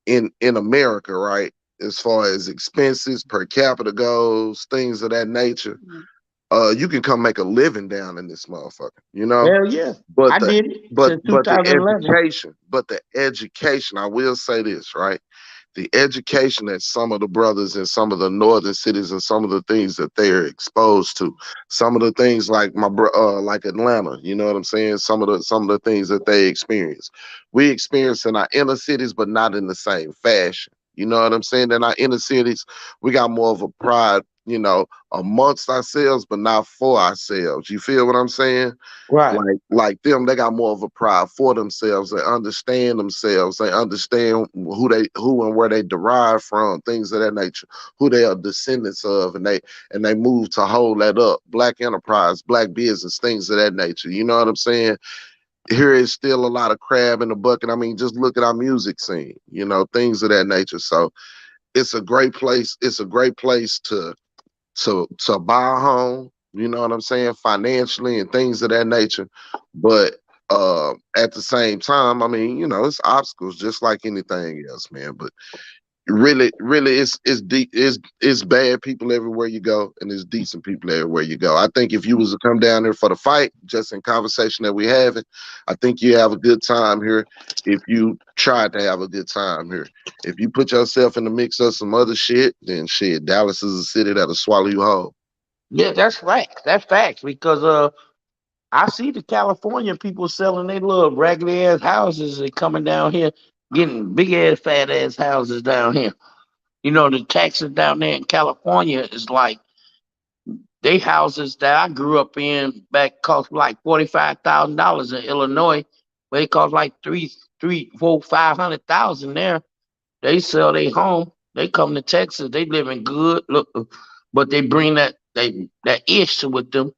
in America, right? As far as expenses per capita goes, things of that nature. You can come make a living down in this motherfucker, you know. Hell yeah, I did it since 2011. But the education, I will say this, right? The education that some of the brothers in some of the northern cities and some of the things that they're exposed to, some of the things like like Atlanta, you know what I'm saying? Some of the things that they experience, we experience in our inner cities, but not in the same fashion. You know what I'm saying? In our inner cities, we got more of a pride, you know, amongst ourselves, but not for ourselves. You feel what I'm saying? Right. Like them, they got more of a pride for themselves. They understand themselves. They understand who and where they derive from, things of that nature, who they are descendants of, and they move to hold that up. Black enterprise, black business, things of that nature. You know what I'm saying? Here is still a lot of crab in the bucket. I mean, just look at our music scene, you know, things of that nature. So it's a great place. It's a great place to buy a home, you know what I'm saying, financially and things of that nature. But at the same time, I mean, you know, it's obstacles just like anything else, man. But really it's deep, it's bad people everywhere you go, and it's decent people everywhere you go. I think if you was to come down here for the fight, just in conversation that we having, I think you have a good time here if you tried to have a good time here. If you put yourself in the mix of some other shit, then shit, Dallas is a city that'll swallow you whole. Yeah, that's facts. That's facts, because I see the California people selling their little raggedy ass houses and coming down here, getting big ass fat ass houses down here. You know, the taxes down there in California is like, they houses that I grew up in back cost like $45,000 in Illinois, but it cost like $500,000 there. They sell their home, they come to Texas, they living good, look, but they bring that issue with them.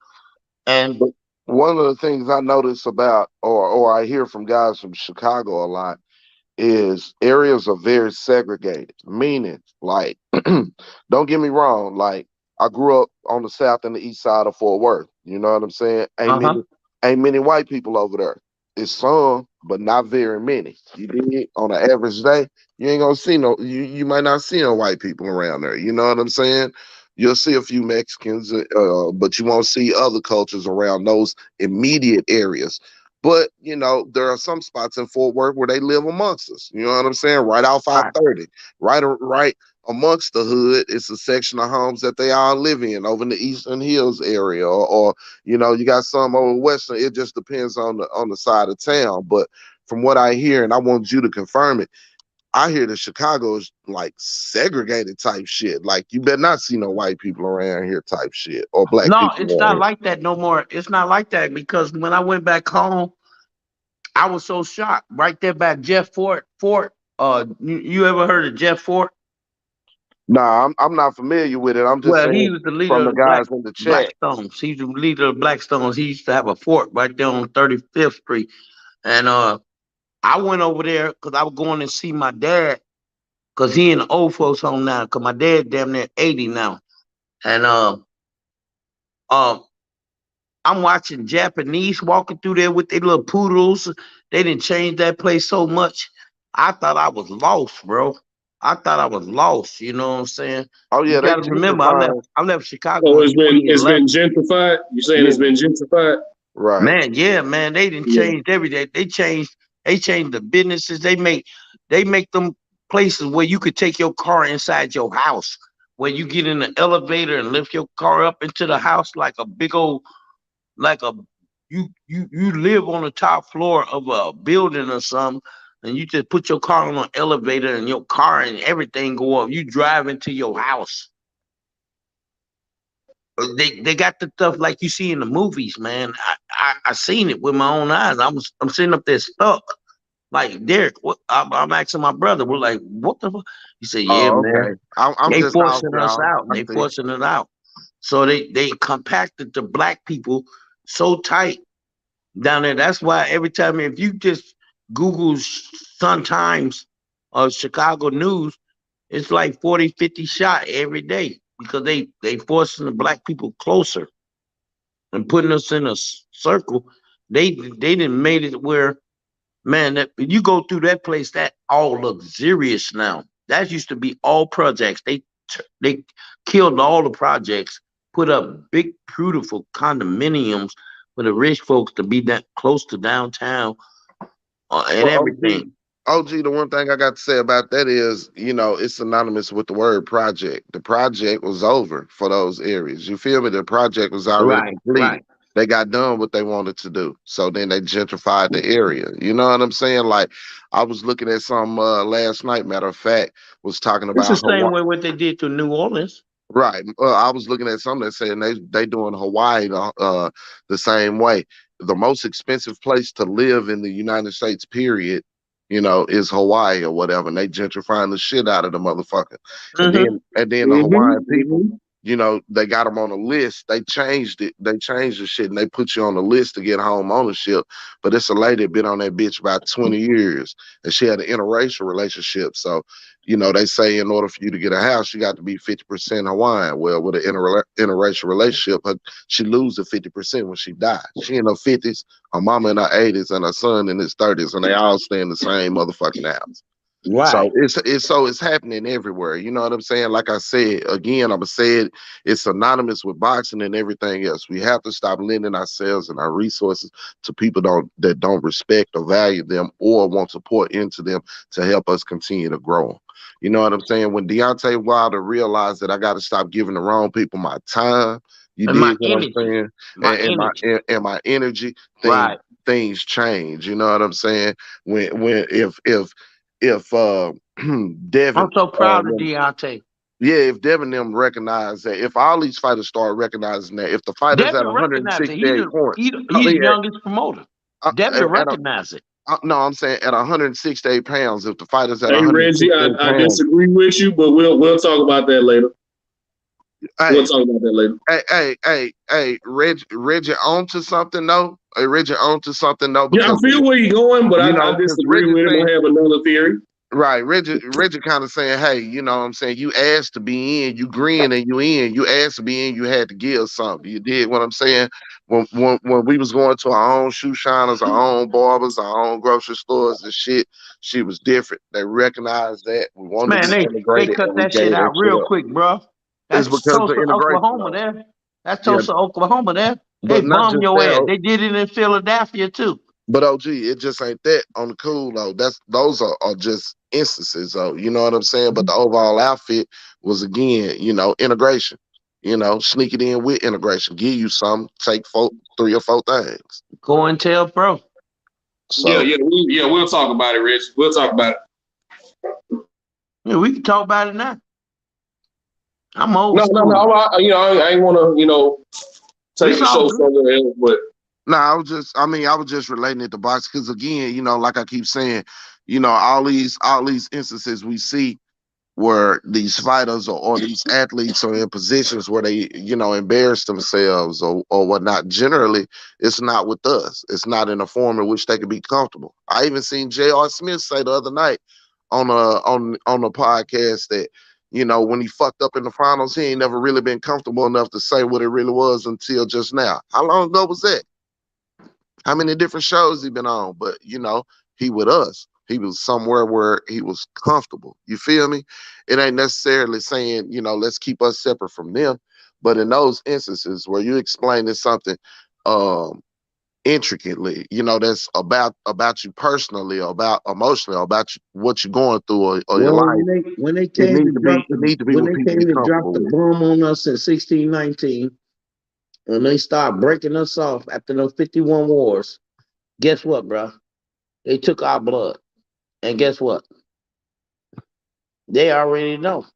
And one of the things I notice about, or I hear from guys from Chicago a lot, is areas are very segregated. Meaning, like, don't get me wrong, like, I grew up on the south and the east side of Fort Worth. You know what I'm saying? Ain't many white people over there. It's some, but not very many. You dig? On an average day, you ain't gonna see you might not see no white people around there. You know what I'm saying? You'll see a few Mexicans, but you won't see other cultures around those immediate areas. But, you know, there are some spots in Fort Worth where they live amongst us. You know what I'm saying? Right off I-30, right amongst the hood. It's a section of homes that they all live in over in the Eastern Hills area, or you know, you got some over Western. It just depends on the side of town. But from what I hear, and I want you to confirm it, I hear that Chicago is like segregated type shit. Like, you better not see no white people around here type shit, or black people. No, it's not like that no more. It's not like that, because when I went back home, I was so shocked. Right there by Jeff Fort. You ever heard of Jeff Fort? Nah, I'm not familiar with it. I'm just Well, he saying was the leader from the of the guys in the chat. Blackstones. He's the leader of Blackstones. He used to have a fort right there on 35th Street. And I went over there because I was going to see my dad, because he in the old folks home now, because my dad damn near 80 now. And I'm watching Japanese walking through there with their little poodles. They didn't change that place so much. I thought I was lost, bro. I thought I was lost. You know what I'm saying? Oh yeah, You they gotta remember, I left Chicago. So in it's been 2011. gentrified. You saying it's been gentrified? Right. Man, yeah, man. They didn't change every day. They changed the businesses. They make them places where you could take your car inside your house, where you get in the elevator and lift your car up into the house like a big old, you live on the top floor of a building or something, and you just put your car on an elevator and your car and everything go up. You drive into your house. They got the stuff like you see in the movies, man. I seen it with my own eyes. I'm sitting up there stuck. Like, Derek, what? I'm asking my brother. We're like, what the fuck? He said, yeah, Oh, man. okay. I'm They just forcing out, us y'all. out. I They see. forcing it out. So they compacted the black people so tight down there. That's why every time, if you just Google Sun Times or Chicago News, it's like 40, 50 shot every day, because they forcing the black people closer and putting us in a circle. They didn't made it where, man, that you go through that place, that all luxurious now. That used to be all projects. They killed all the projects, put up big, beautiful condominiums for the rich folks to be that close to downtown and Well, everything. OG, the one thing I got to say about that is, it's synonymous with the word project. The project was over for those areas. You feel me? The project was already completed. Right. They got done what they wanted to do. So then they gentrified the area. You know what I'm saying? Like, I was looking at some last night, matter of fact, was talking It's about the same way what they did to New Orleans. Right. I was looking at something that said they doing Hawaii the same way. The most expensive place to live in the United States, period, is Hawaii or whatever. And they gentrifying the shit out of the motherfucker. And then the Hawaiian people, they got them on a list. They changed it. They changed the shit and they put you on the list to get home ownership. But it's a lady that been on that bitch about 20 years and she had an interracial relationship. So, they say in order for you to get a house, you got to be 50% Hawaiian. Well, with an interracial relationship, she loses 50% when she dies. She in her 50s, her mama in her 80s, and her son in his 30s, and they all stay in the same motherfucking house. Right. So it's happening everywhere. You know what I'm saying? Like I said, again, I'm gonna say it, it's synonymous with boxing and everything else. We have to stop lending ourselves and our resources to people that don't respect or value them or want to pour into them to help us continue to grow. You know what I'm saying? When Deontay Wilder realized that I got to stop giving the wrong people my time, you And dig my what energy. I'm saying? And my energy, Right. things change. You know what I'm saying? If Devin, I'm so proud of Deontay. yeah, if Devin them recognize that, if all these fighters start recognizing that, if the fighters Devin at recognized it. 168 points, He's the youngest promoter. Devin recognized it. No, I'm saying at 168 pounds, if the fighters at Hey, Reggie, 168 I pounds, disagree with you, but we'll talk about that later. We'll talk about that later. Hey, Reggie onto something though. Hey, Reggie onto something though. Yeah, I feel where you're going, but I disagree with him. I have another theory. Right, Reggie kind of saying, hey, you know what I'm saying? You asked to be in, you green and you in. You asked to be in, you had to give something. You did what I'm saying? When we was going to our own shoe shiners, our own barbers, our own grocery stores and shit, she was different. They recognized that. We wanted to be They integrated. cut that shit out real quick, bro. That's because of Tulsa, integration, Oklahoma there. That's Tulsa, Oklahoma there. They But not bum just your that, ass. They did it in Philadelphia too. But OG, it just ain't that on the cool though. Those are just instances though. You know what I'm saying? But the overall outfit was again, integration. Sneak it in with integration. Give you some, take 3 or 4 things. Go and tell bro. So we'll talk about it, Rich. We'll talk about it. Yeah, we can talk about it now. I'm old. No. I ain't want to, take the show somewhere else, but No, I was just relating it to boxing because again, like I keep saying, all these instances we see where these fighters or these athletes are in positions where they, embarrass themselves or whatnot. Generally, it's not with us. It's not in a form in which they can be comfortable. I even seen J.R. Smith say the other night on a podcast that, when he fucked up in the finals, he ain't never really been comfortable enough to say what it really was until just now. How long ago was that? How many different shows he been on? But he with us. He was somewhere where he was comfortable. You feel me? It ain't necessarily saying, let's keep us separate from them. But in those instances where you explaining something intricately, that's about you personally, or about emotionally, or about what you're going through or your life. When they came to drop the bomb on us in 1619, when they start breaking us off after those 51 wars, guess what, bro? They took our blood. And guess what? They already know.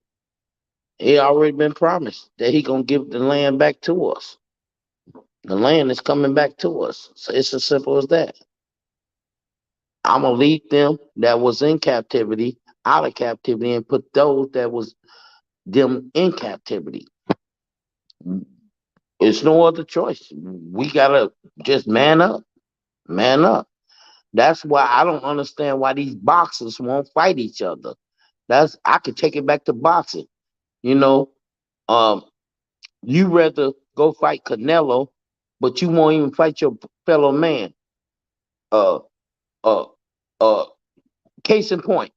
He already been promised that he gonna give the land back to us. The land is coming back to us. So it's as simple as that. I'm gonna lead them that was in captivity out of captivity and put those that was them in captivity. It's no other choice. We gotta just man up. Man up. That's why I don't understand why these boxers won't fight each other. I could take it back to boxing. You rather go fight Canelo, but you won't even fight your fellow man. Case in point,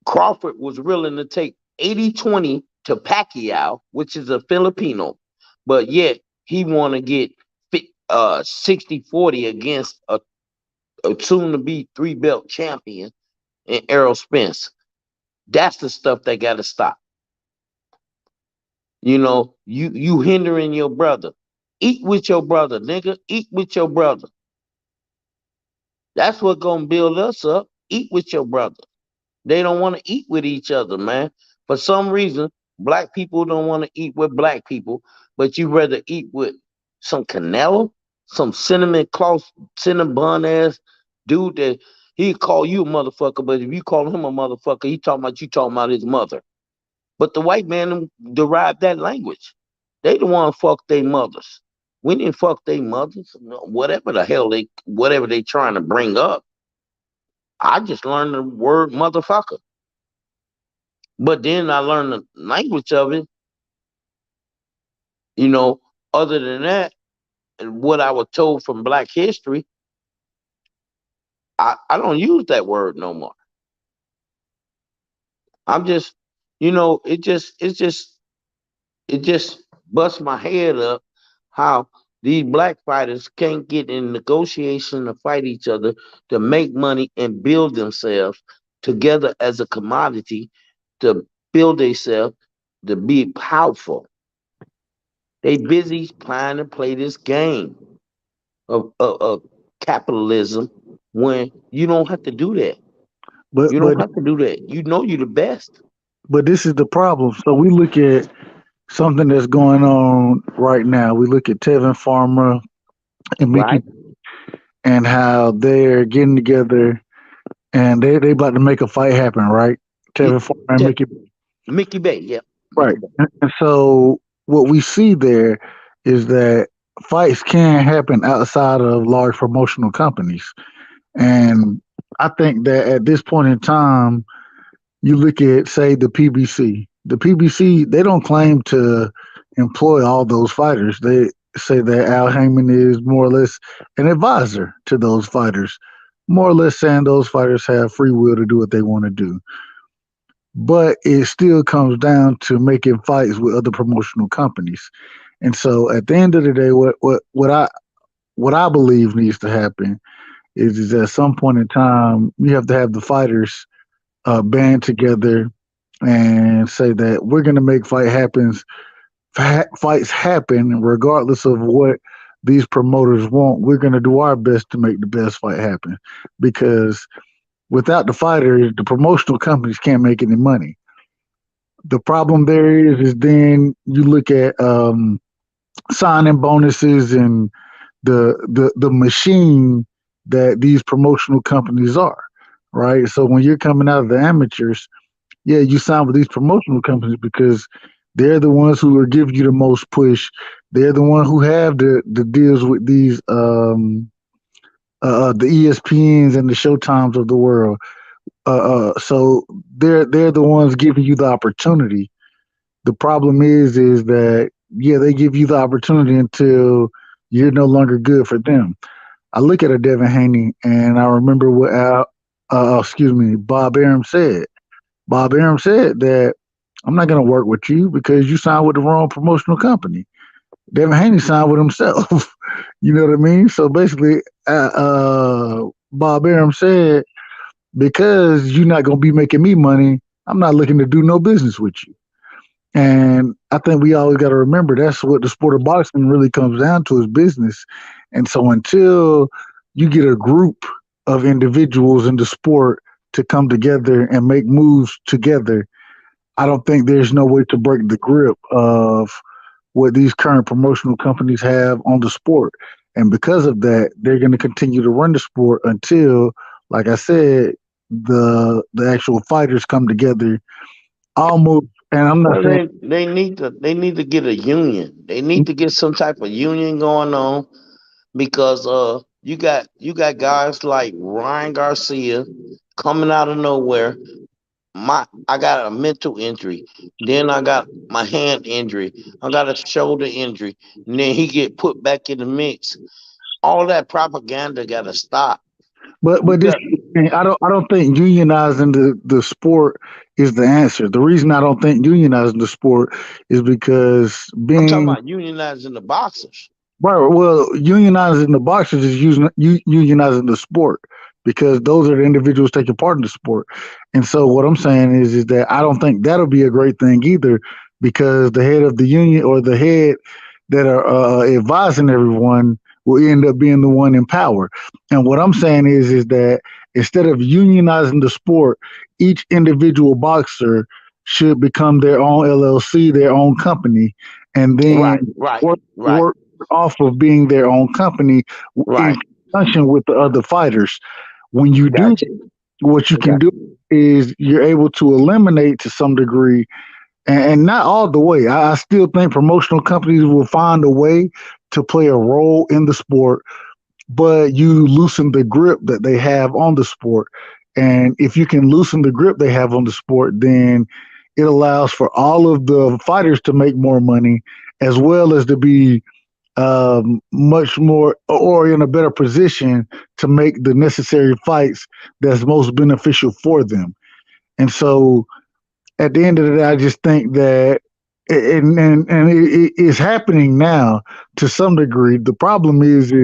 Crawford was willing to take 80-20 to Pacquiao, which is a Filipino, but yet he want to get 60-40 against a soon-to-be 3-belt champion in Errol Spence. That's the stuff that got to stop. You hindering your brother. Eat with your brother, nigga. Eat with your brother. That's what gonna build us up. Eat with your brother. They don't want to eat with each other, man. For some reason, black people don't want to eat with black people, but you rather eat with some Canelo, some cinnamon bun ass dude that he'd call you a motherfucker, but if you call him a motherfucker, you talking about his mother. But the white man derived that language. They the one fuck their mothers. We didn't fuck their mothers. Whatever they trying to bring up. I just learned the word motherfucker. But then I learned the language of it. Other than that, and what I was told from Black history, I don't use that word no more. I'm just, it just busts my head up how these black fighters can't get in negotiation to fight each other, to make money and build themselves together as a commodity, to build themselves, to be powerful. They busy trying to play this game of capitalism when you don't have to do that. You don't have to do that. You're the best. But this is the problem. So we look at something that's going on right now. We look at Tevin Farmer and Mickey and how they're getting together and they about to make a fight happen, right? Tevin Farmer and Mickey Bay, yeah. Right. And so what we see there is that fights can happen outside of large promotional companies. And I think that at this point in time, you look at, say, the PBC. The PBC, they don't claim to employ all those fighters. They say that Al Heyman is more or less an advisor to those fighters, more or less saying those fighters have free will to do what they want to do. But it still comes down to making fights with other promotional companies. And so at the end of the day, what I believe needs to happen is at some point in time, you have to have the fighters band together and say that we're going to make fights happen regardless of what these promoters want. We're going to do our best to make the best fight happen, because without the fighters, the promotional companies can't make any money. The problem there is then you look at signing bonuses and the machine that these promotional companies are, right? So when you're coming out of the amateurs, yeah, you sign with these promotional companies because they're the ones who are giving you the most push. They're the one who have the deals with these the ESPNs and the Showtimes of the world. So they're the ones giving you the opportunity. The problem is that yeah, they give you the opportunity until you're no longer good for them. I look at a Devin Haney and I remember what Bob Arum said. Bob Arum said that I'm not going to work with you because you signed with the wrong promotional company. Devin Haney signed with himself. You know what I mean? So basically, Bob Arum said, because you're not going to be making me money, I'm not looking to do no business with you. And I think we always got to remember that's what the sport of boxing really comes down to is business. And so until you get a group of individuals in the sport to come together and make moves together, I don't think there's no way to break the grip of what these current promotional companies have on the sport. And because of that, they're going to continue to run the sport until, like I said, the actual fighters come together almost. And I'm not saying they need to get a union. They need to get some type of union going on because you got guys like Ryan Garcia coming out of nowhere. I got a mental injury, then I got my hand injury, I got a shoulder injury, and then he get put back in the mix. All that propaganda got to stop. But this, I don't think unionizing the sport is the answer. The reason I don't think unionizing the sport is because I'm talking about unionizing the boxers. Right. Well, unionizing the boxers is unionizing the sport because those are the individuals taking part in the sport. And so what I'm saying is that I don't think that'll be a great thing either because the head of the union or the head that are advising everyone will end up being the one in power. And what I'm saying is that instead of unionizing the sport, each individual boxer should become their own LLC, their own company, and then work off of being their own company in conjunction with the other fighters. When you do, what you can do is you're able to eliminate to some degree, and not all the way. I still think promotional companies will find a way to play a role in the sport, but you loosen the grip that they have on the sport. And if you can loosen the grip they have on the sport, then it allows for all of the fighters to make more money, as well as to be much more or in a better position to make the necessary fights that's most beneficial for them. And so at the end of the day, I just think that it is happening now to some degree. The problem is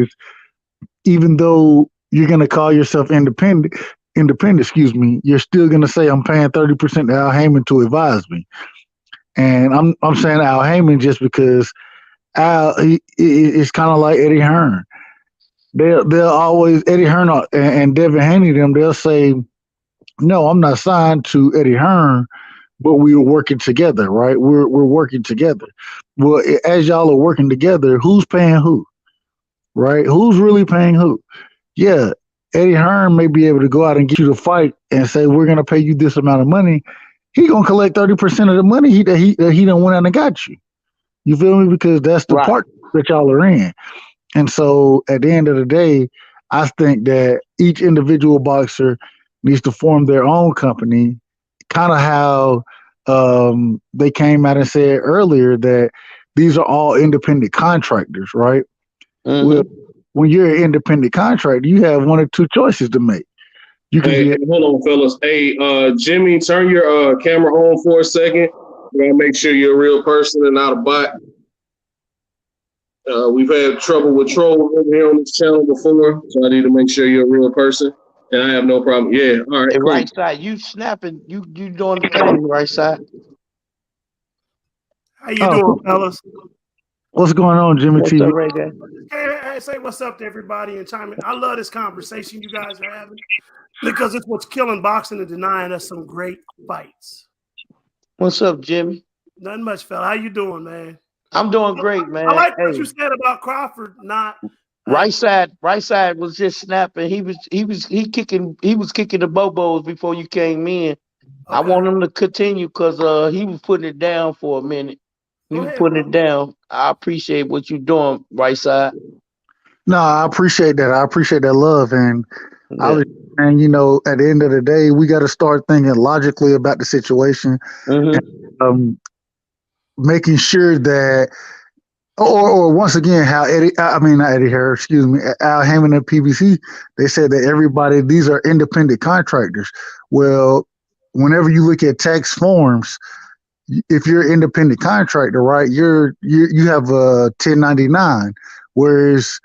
even though you're going to call yourself independent, you're still going to say I'm paying 30% to Al Heyman to advise me. And I'm saying Al Heyman just because Al it's kind of like Eddie Hearn. They'll always Eddie Hearn and Devin Haney they'll say, no, I'm not signed to Eddie Hearn, but we were working together, right? We're working together. Well, as y'all are working together, who's paying who, right? Who's really paying who? Yeah, Eddie Hearn may be able to go out and get you to fight and say we're going to pay you this amount of money. He gonna collect 30% of the money he done went out and got you. You feel me? Because that's the part that y'all are in. And so at the end of the day, I think that each individual boxer needs to form their own company, kind of how they came out and said earlier that these are all independent contractors, right? Mm-hmm. Well, when you're an independent contractor, you have one or two choices to make. You can hold on, fellas. Hey, Jimmy, turn your camera on for a second. We gotta make sure you're a real person and not a bot. We've had trouble with trolls over here on this channel before, so I need to make sure you're a real person. And I have no problem. Yeah, all right. Hey, cool. Right side, you snapping? You doing the thing, right side? How you doing, fellas? What's going on, Jimmy T? Hey, say what's up to everybody and chime in. I love this conversation you guys are having because it's what's killing boxing and denying us some great fights. What's up, Jimmy? Nothing much, fella. How you doing, man? I'm doing great, man. I like what Hey, you said about Crawford not. right side was just snapping. He was kicking the bobos before you came in. I want him to continue because he was putting it down for a minute. He was putting it down. I appreciate what you're doing, right side. No, I appreciate that. I appreciate that love, and and you know, at the end of the day, we got to start thinking logically about the situation, and, making sure that, or once again, how not Eddie Harris, excuse me, Al Hammond and PBC, they said that everybody, these are independent contractors. Well, whenever you look at tax forms, if you're an independent contractor, right, you have a 1099, whereas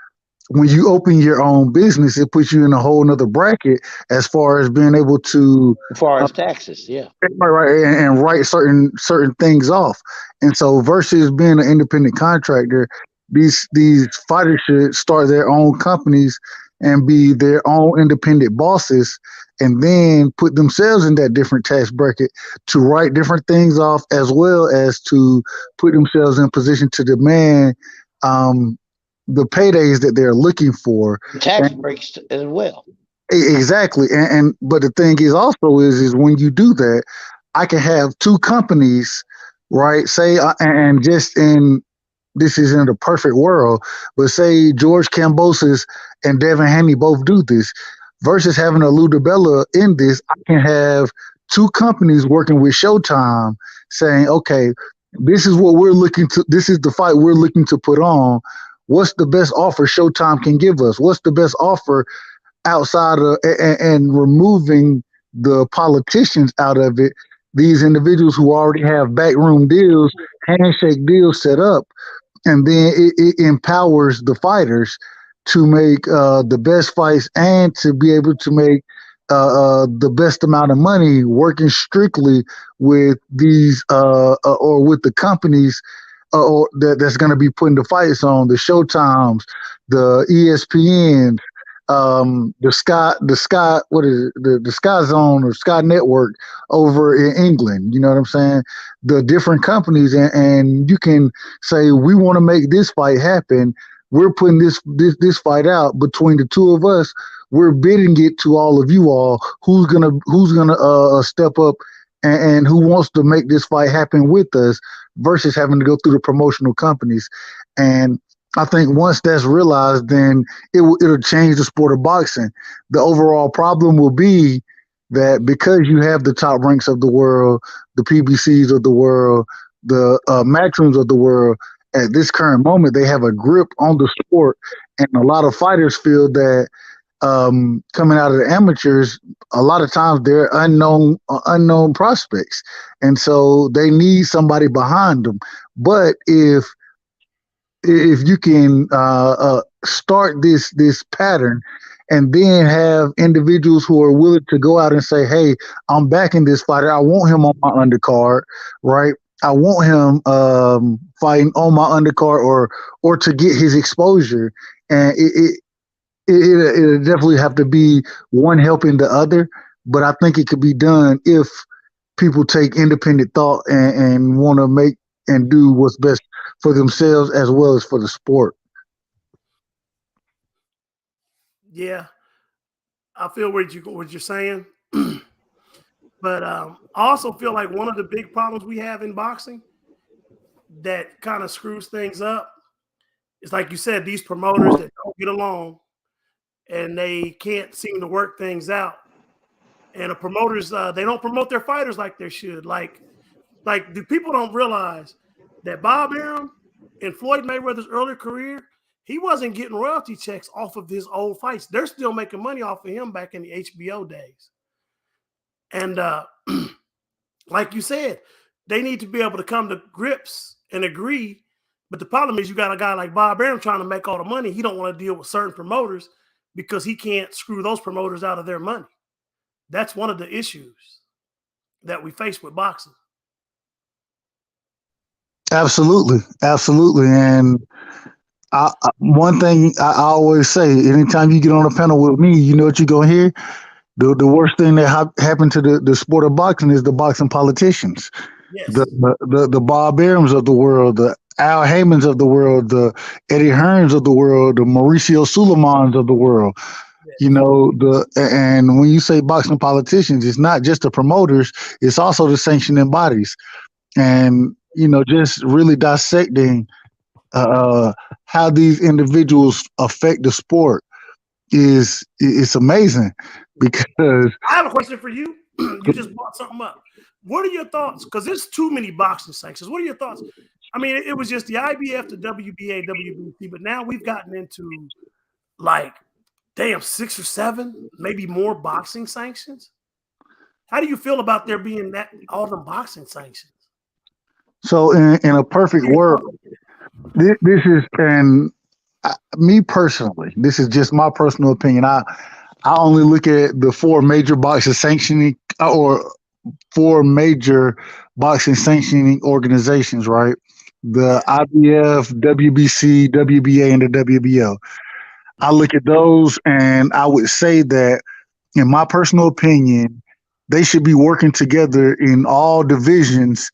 when you open your own business, it puts you in a whole nother bracket as far as being able to, as far as taxes, right, and write certain things off. And so, versus being an independent contractor, these fighters should start their own companies and be their own independent bosses, and then put themselves in that different tax bracket to write different things off, as well as to put themselves in position to demand the paydays that they're looking for. Tax breaks as well. Exactly. And but the thing is also is when you do that, I can have two companies, right? Say, and just in, this is in the perfect world, but say George Kambosos and Devin Haney both do this, versus having a Lou DiBella in this. I can have two companies working with Showtime saying, okay, this is what we're looking to, this is the fight we're looking to put on. What's the best offer Showtime can give us? What's the best offer outside of, and removing the politicians out of it, these individuals who already have backroom deals, handshake deals set up, and then it empowers the fighters to make the best fights and to be able to make the best amount of money working strictly with these or with the companies or that's going to be putting the fights on, the Showtimes, the ESPNs, the Sky, what is it, the Sky Zone or Sky Network over in England. You know what I'm saying? The different companies, and you can say, we want to make this fight happen. We're putting this fight out between the two of us. We're bidding it to all of you all. Who's gonna step up and who wants to make this fight happen with us, versus having to go through the promotional companies. And I think once that's realized, then it'll change the sport of boxing. The overall problem will be that because you have the Top Ranks of the world, the PBCs of the world, the Maxims of the world, at this current moment, they have a grip on the sport. And a lot of fighters feel that coming out of the amateurs, a lot of times they're unknown prospects. And so they need somebody behind them. But if you can start this pattern, and then have individuals who are willing to go out and say, hey, I'm backing this fighter. I want him on my undercard, right? I want him fighting on my undercard or to get his exposure. And it'll definitely have to be one helping the other. But I think it could be done if people take independent thought and want to make and do what's best for themselves as well as for the sport. Yeah, I feel what you're saying. But I also feel like one of the big problems we have in boxing that kind of screws things up is, like you said, these promoters that don't get along and they can't seem to work things out. And the promoters, they don't promote their fighters like they should. Like the people don't realize that Bob Arum in Floyd Mayweather's early career, he wasn't getting royalty checks off of his old fights. They're still making money off of him back in the HBO days. And like you said, they need to be able to come to grips and agree. But the problem is you got a guy like Bob Arum trying to make all the money. He don't want to deal with certain promoters because he can't screw those promoters out of their money. That's one of the issues that we face with boxing. Absolutely. And one thing I always say, anytime you get on a panel with me, you know what you're going to hear? The worst thing that happened to the sport of boxing is the boxing politicians. Yes. The Bob Arums of the world, the Al Haymans of the world, the Eddie Hearns of the world, the Mauricio Suleimans of the world. You know, and when you say boxing politicians, it's not just the promoters, it's also the sanctioning bodies. And, you know, just really dissecting how these individuals affect the sport it's amazing because I have a question for you. You just brought something up. What are your thoughts? Because there's too many boxing sanctions. What are your thoughts? I mean, it was just the IBF, the WBA, WBC, but now we've gotten into like, damn, 6 or 7, maybe more boxing sanctions. How do you feel about there being that all the boxing sanctions? So in a perfect world, this is, and me personally, this is just my personal opinion. I only look at the 4 major boxing sanctioning or 4 major boxing sanctioning organizations, right? The IBF, WBC, WBA, and the WBO. I look at those and I would say that, in my personal opinion, they should be working together in all divisions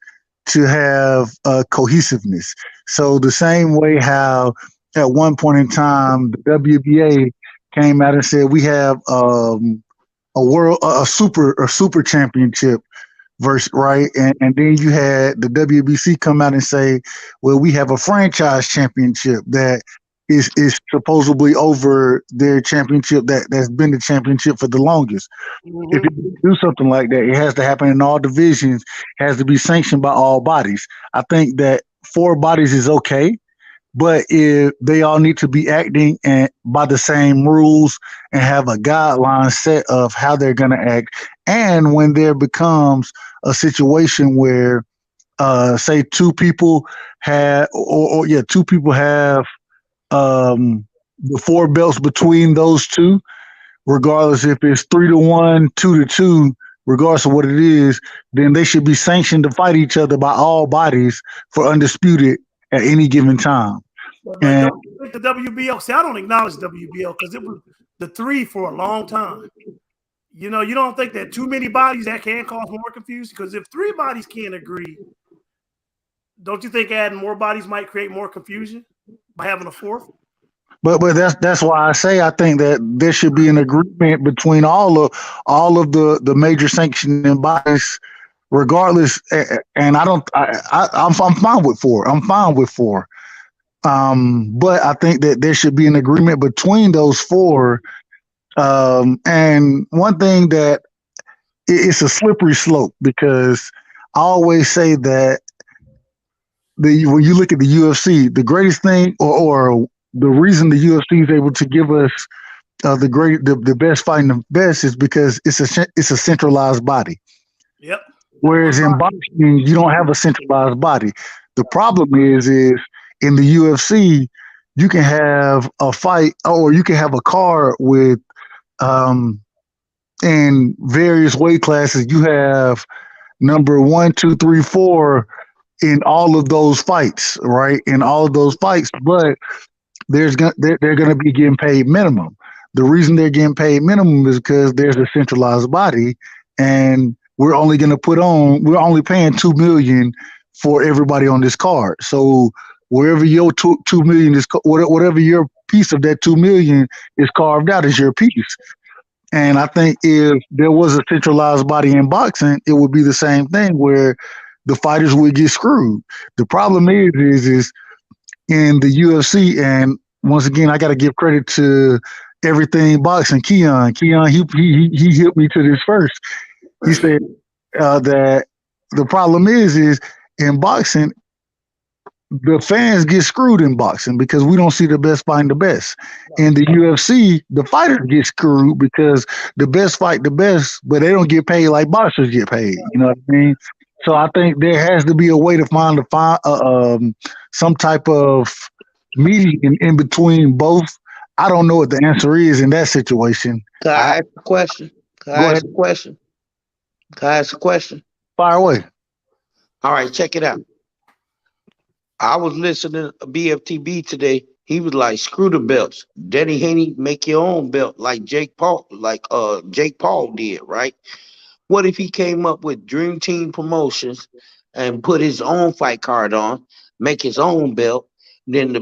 to have cohesiveness. So the same way how at one point in time, the WBA came out and said we have a super championship versus right, and then you had the WBC come out and say, well, we have a franchise championship that is supposedly over their championship that's been the championship for the longest. Mm-hmm. If you do something like that, it has to happen in all divisions, has to be sanctioned by all bodies. I think that 4 bodies is okay, but if they all need to be acting by the same rules and have a guideline set of how they're going to act, and when there becomes a situation where, say, 2 people have, the 4 belts between those 2, regardless if it's 3-1, 2-2, regardless of what it is, then they should be sanctioned to fight each other by all bodies for undisputed at any given time. But don't you think the WBO? See, I don't acknowledge WBO because it was the 3 for a long time. You know, you don't think that too many bodies that can cause more confusion? Because if 3 bodies can't agree, don't you think adding more bodies might create more confusion by having a 4th? But that's why I say I think that there should be an agreement between all of the major sanctioning bodies, regardless. And I'm fine with 4. I'm fine with 4. But I think that there should be an agreement between those 4. And one thing that it's a slippery slope, because I always say that when you look at the UFC, the greatest thing or the reason the UFC is able to give us the best fighting the best is because it's a centralized body. Yep. Whereas in boxing, you don't have a centralized body. The problem is in the UFC, you can have a fight or you can have a card with in various weight classes. You have number 1, 2, 3, 4 in all of those fights, right? In all of those fights, but they're going to be getting paid minimum. The reason they're getting paid minimum is because there's a centralized body, and we're only paying $2 million for everybody on this card. So wherever your $2 million is, whatever your piece of that $2 million is carved out is your piece. And I think if there was a centralized body in boxing, it would be the same thing where the fighters would get screwed. The problem is in the UFC, and once again, I got to give credit to Everything Boxing, Keon. Keon, he hit me to this first. He said that the problem is in boxing, the fans get screwed in boxing because we don't see the best fighting the best. In the UFC, the fighters get screwed because the best fight the best, but they don't get paid like boxers get paid. You know what I mean? So I think there has to be a way to find some type of median in between both. I don't know what the answer is in that situation. Can I ask a question? Can I ask a question? Fire away. All right, check it out. I was listening to BFTB today. He was like, screw the belts. Denny Haney, make your own belt like Jake Paul did, right? What if he came up with Dream Team Promotions and put his own fight card on make his own belt. Then the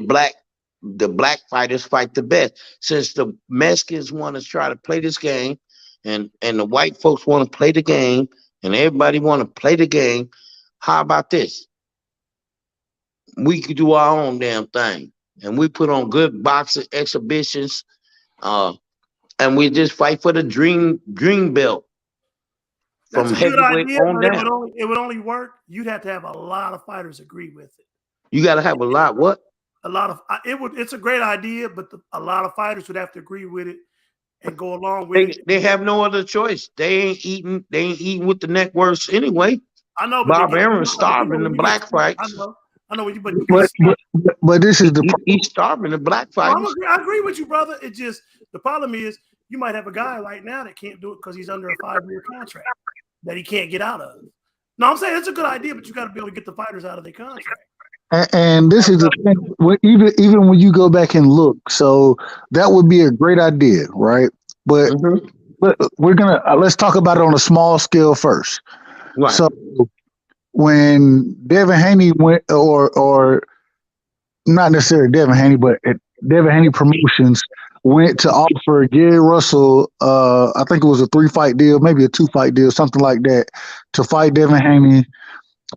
black fighters fight the best. Since the Mexicans want to try to play this game, and the white folks want to play the game, and everybody want to play the game, how about this? We could do our own damn thing, and we put on good boxing exhibitions, and we just fight for the dream belt. That's From a good heavyweight idea, on but down. it would only work. You'd have to have a lot of fighters agree with it. You got to have a lot. What? A lot of it's a great idea, but a lot of fighters would have to agree with it and go along with it. They have no other choice. They ain't eating with the networks anyway. I know, but Bob Aaron's starving the black fights. I know, but this is he's starving the black fighters. I agree with you, brother. It just the problem is you might have a guy right now that can't do it because he's under a 5-year contract that he can't get out of. No, I'm saying it's a good idea, but you got to be able to get the fighters out of their contract. And this is the thing. Even when you go back and look, so that would be a great idea, right? But we're gonna let's talk about it on a small scale first. Right. So when Devin Haney went, or not necessarily Devin Haney, but Devin Haney Promotions went to offer Gary Russell, I think it was a 3-fight deal, maybe a 2-fight deal, something like that, to fight Devin Haney,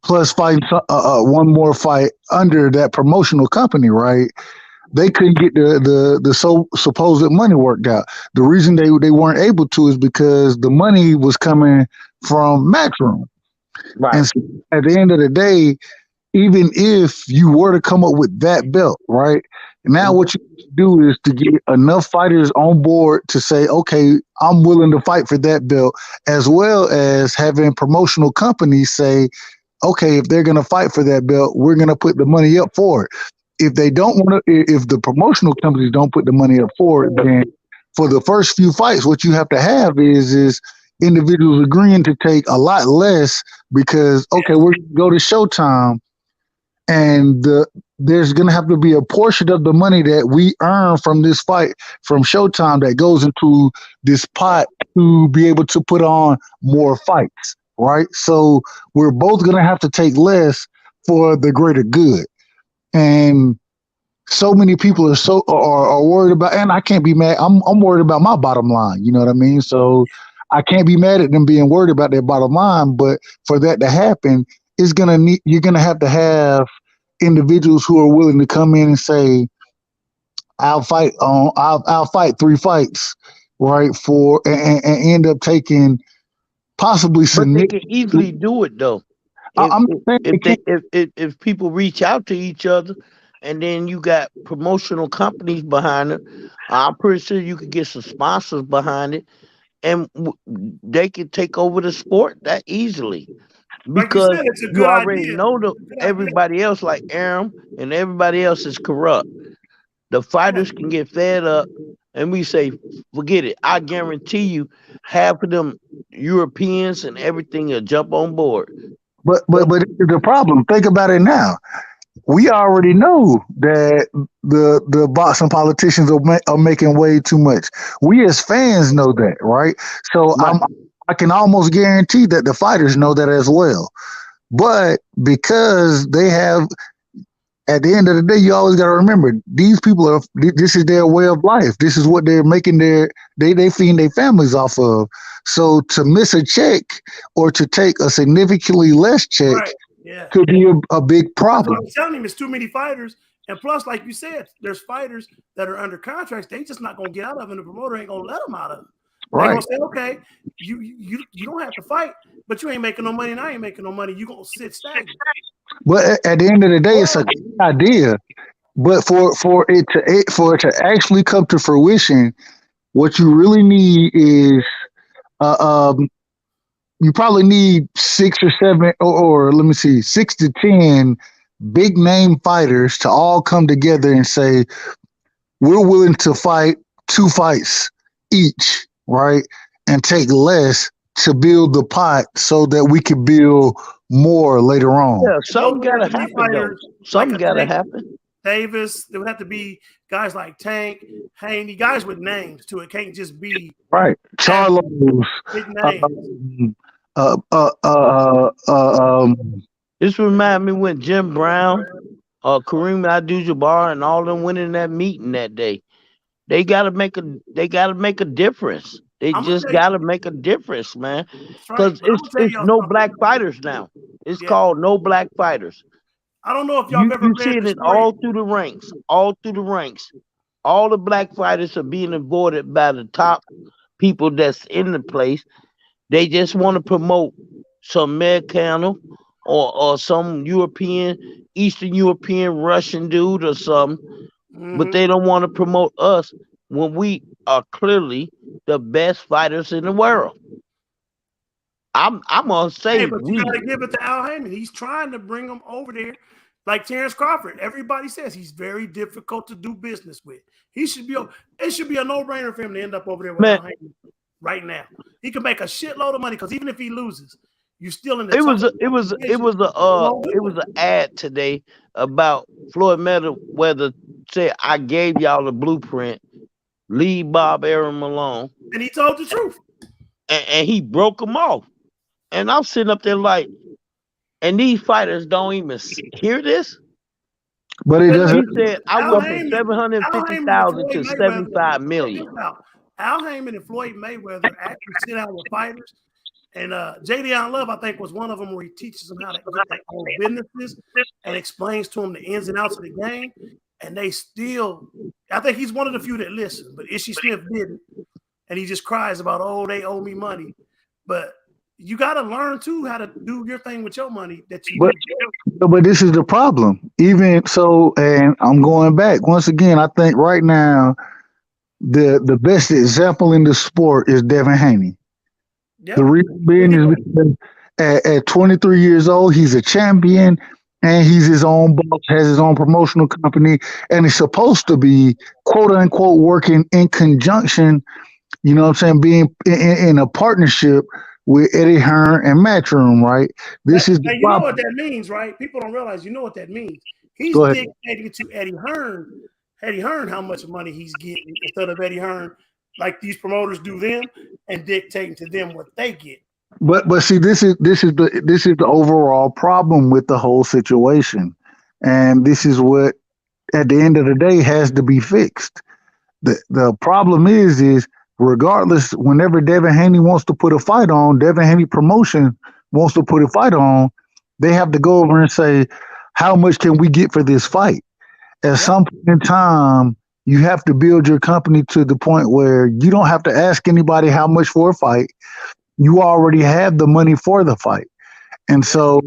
plus fighting one more fight under that promotional company, right? They couldn't get the supposed money worked out. The reason they weren't able to is because the money was coming from Matchroom. Right. And so at the end of the day, even if you were to come up with that belt, right? Now what you do is to get enough fighters on board to say, okay, I'm willing to fight for that belt, as well as having promotional companies say, okay, if they're going to fight for that belt, we're going to put the money up for it. If they don't want to, if the promotional companies don't put the money up for it, then for the first few fights, what you have to have is individuals agreeing to take a lot less because, okay, we're going to go to Showtime, and there's going to have to be a portion of the money that we earn from this fight from Showtime that goes into this pot to be able to put on more fights, right? So we're both going to have to take less for the greater good. And so many people are worried about, and I can't be mad. I'm worried about my bottom line. You know what I mean? So I can't be mad at them being worried about their bottom line. But for that to happen, you're gonna have to have individuals who are willing to come in and say, I'll fight 3 fights, right? And end up taking possibly some. But they can easily do it though. If people reach out to each other, and then you got promotional companies behind it, I'm pretty sure you could get some sponsors behind it, and they can take over the sport that easily. Because like you, said, you already know everybody else, like Aram and everybody else, is corrupt. The fighters can get fed up, and we say, forget it. I guarantee you, half of them Europeans and everything will jump on board. But the problem, think about it now. We already know that the boxing politicians are making way too much. We as fans know that, right? So I can almost guarantee that the fighters know that as well. But because they have, at the end of the day, you always got to remember, these people this is their way of life. This is what they're making they feeding their families off of. So to miss a check or to take a significantly less check could be a big problem. I'm telling him, it's too many fighters. And plus, like you said, there's fighters that are under contracts. They just not going to get out of it, and the promoter ain't going to let them out of it. They're going to say, okay, you don't have to fight, but you ain't making no money and I ain't making no money. You're going to sit stagnant. But at the end of the day, it's a good idea. But for it to actually come to fruition, what you really need is you probably need 6 or 7, or let me see, 6 to 10 big name fighters to all come together and say, we're willing to fight 2 fights each, right? And take less to build the pot so that we can build more later on. Yeah, something got to happen. Something got to happen. Davis, there would have to be guys like Tank, Haney, guys with names too. It can't just be right. Charlos, big names. This reminds me when Jim Brown Kareem Abdul-Jabbar and all them winning that meeting that day. They gotta make a difference. They just gotta make a difference, man. Because it's no black fighters now. It's called no black fighters. I don't know if y'all ever You seeing it all through the ranks. All through the ranks. All the black fighters are being avoided by the top people that's in the place. They just want to promote some Americano or some European, Eastern European, Russian dude or something. But they don't want to promote us when we are clearly the best fighters in the world. I'm gonna say, but you gotta give it to Al Haymon. He's trying to bring them over there, like Terrence Crawford. Everybody says he's very difficult to do business with. He should be. It should be a no-brainer for him to end up over there with Al Haymon right now. He can make a shitload of money because even if he loses, you still in the. It was an ad today about Floyd Mayweather said, "I gave y'all the blueprint. Leave Bob Arum alone." And he told the truth. And he broke them off. And I'm sitting up there like, and these fighters don't even hear this. But it doesn't. He said, "I went from 750,000 to 75 million." Al Haymon and Floyd Mayweather actually sit down with fighters. And Jadion Love, I think, was one of them where he teaches them how to get their own businesses and explains to them the ins and outs of the game. And they still, I think he's one of the few that listen, but Ishii Smith didn't. And he just cries about, oh, they owe me money. But you got to learn, too, how to do your thing with your money. But this is the problem. Even so, and I'm going back. Once again, I think right now, the best example in the sport is Devin Haney. Yep. The reason being is because at 23 years old, he's a champion and he's his own boss, has his own promotional company, and he's supposed to be, quote unquote, working in conjunction, you know what I'm saying, being in a partnership with Eddie Hearn and Matchroom, right? This is the you know what that means, right? People don't realize you know what that means. He's dictating to Eddie Hearn how much money he's getting instead of Eddie Hearn, like these promoters do them, and dictating to them what they get. But see, this is the overall problem with the whole situation, and this is what, at the end of the day, has to be fixed. The problem is regardless, whenever Devin Haney wants to put a fight on, Devin Haney Promotion wants to put a fight on, they have to go over and say, how much can we get for this fight? At some point in time, you have to build your company to the point where you don't have to ask anybody how much for a fight. You already have the money for the fight. And so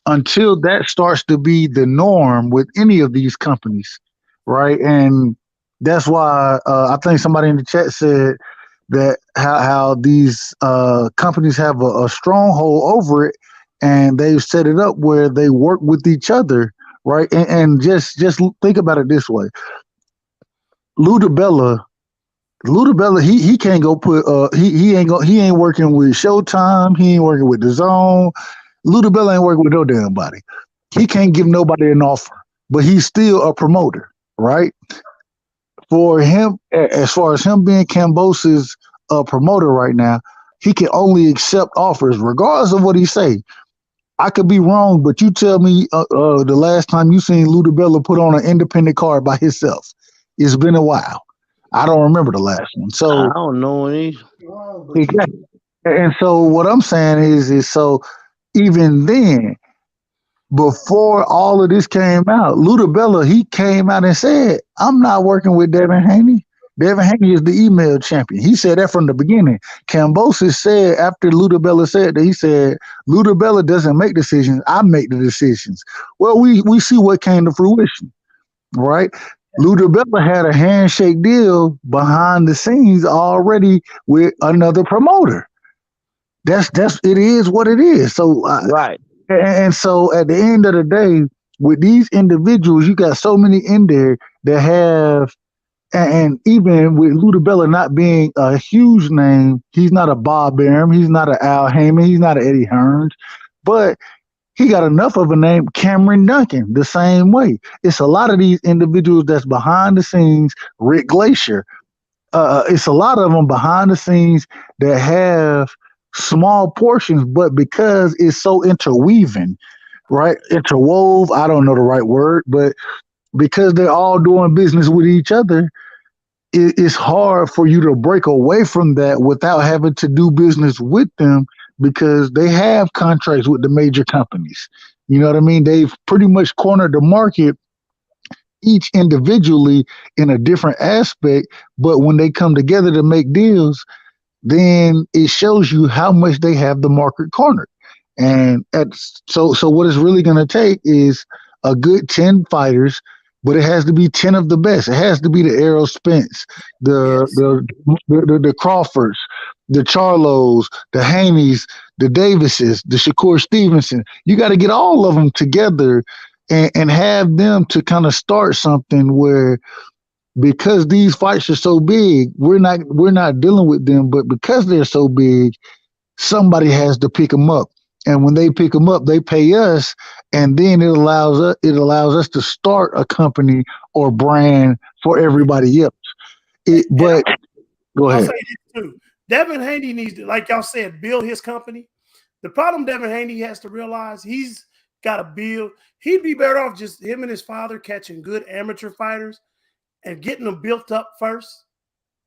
until that starts to be the norm with any of these companies, right? And that's why I think somebody in the chat said that how these companies have a stronghold over it, and they've set it up where they work with each other, right? And just think about it this way. Luda Bella, he can't go put he ain't working with Showtime, he ain't working with DAZN. Luda Bella ain't working with no damn body. He can't give nobody an offer, but he's still a promoter, right? For him, as far as him being Kambosos' promoter right now, he can only accept offers regardless of what he say. I could be wrong, but you tell me the last time you seen Luda Bella put on an independent card by himself. It's been a while. I don't remember the last one. So I don't know any. Exactly. And so what I'm saying is so even then, before all of this came out, Luda Bella, he came out and said, I'm not working with Devin Haney. Devin Haney is the email champion. He said that from the beginning. Kambosos said after Luda Bella said that, he said, Luda Bella doesn't make decisions, I make the decisions. Well, we see what came to fruition, right? Luda Bella had a handshake deal behind the scenes already with another promoter. It is what it is. So right. And so at the end of the day, with these individuals, you got so many in there that have, and even with Luda Bella not being a huge name, he's not a Bob Arum, he's not an Al Haymon, he's not an Eddie Hearns, but he got enough of a name, Cameron Duncan, the same way. It's a lot of these individuals that's behind the scenes, Rick Glacier. It's a lot of them behind the scenes that have small portions, but because it's so interweaving, right? Interwove, I don't know the right word, but because they're all doing business with each other, it's hard for you to break away from that without having to do business with them because they have contracts with the major companies. You know what I mean? They've pretty much cornered the market each individually in a different aspect, but when they come together to make deals, then it shows you how much they have the market cornered. And so what it's really going to take is a good 10 fighters, but it has to be 10 of the best. It has to be the Errol Spence, the Crawfords, the Charlos, the Haneys, the Davises, the Shakur Stevenson. You got to get all of them together and have them to kind of start something where, because these fights are so big, we're not dealing with them, but because they're so big, somebody has to pick them up. And when they pick them up, they pay us, and then it allows us to start a company or brand for everybody else. But go ahead. I'll say this too. Devin Haney needs to, like y'all said, build his company. The problem Devin Haney has to realize, he's got to build. He'd be better off just him and his father catching good amateur fighters and getting them built up first.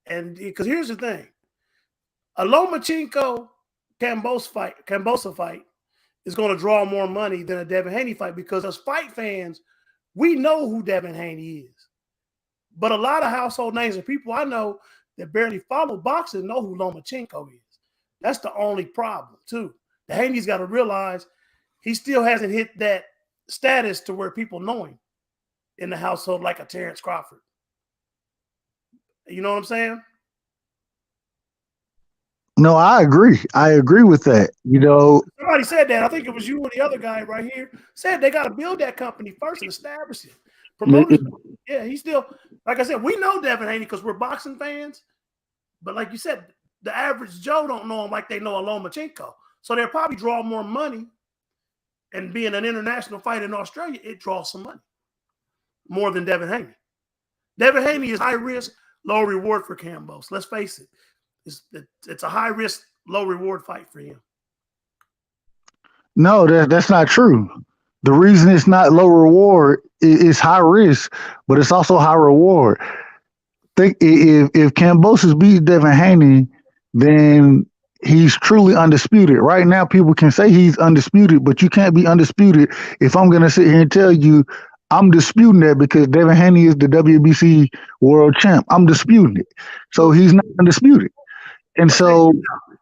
And because here's the thing, a Lomachenko Kambosos fight is going to draw more money than a Devin Haney fight, because as fight fans, we know who Devin Haney is. But a lot of household names and people I know that barely follow boxing know who Lomachenko is. That's the only problem, too. The Haney's got to realize he still hasn't hit that status to where people know him in the household like a Terrence Crawford. You know what I'm saying? No, I agree. I agree with that. You know, somebody said that. I think it was you or the other guy right here said they got to build that company first and establish it. Promote it. Yeah, he's still, like I said, we know Devin Haney because we're boxing fans. But like you said, the average Joe don't know him like they know a Lomachenko. So they'll probably draw more money. And being an international fight in Australia, it draws some money. More than Devin Haney. Devin Haney is high risk, low reward for Kambosos. Let's face it. It's a high risk, low reward fight for him. No, that's not true. The reason it's not low reward is high risk, but it's also high reward. Think if Kambosos beats Devin Haney, then he's truly undisputed. Right now, people can say he's undisputed, but you can't be undisputed if I'm going to sit here and tell you I'm disputing that because Devin Haney is the WBC world champ. I'm disputing it. So he's not undisputed. And so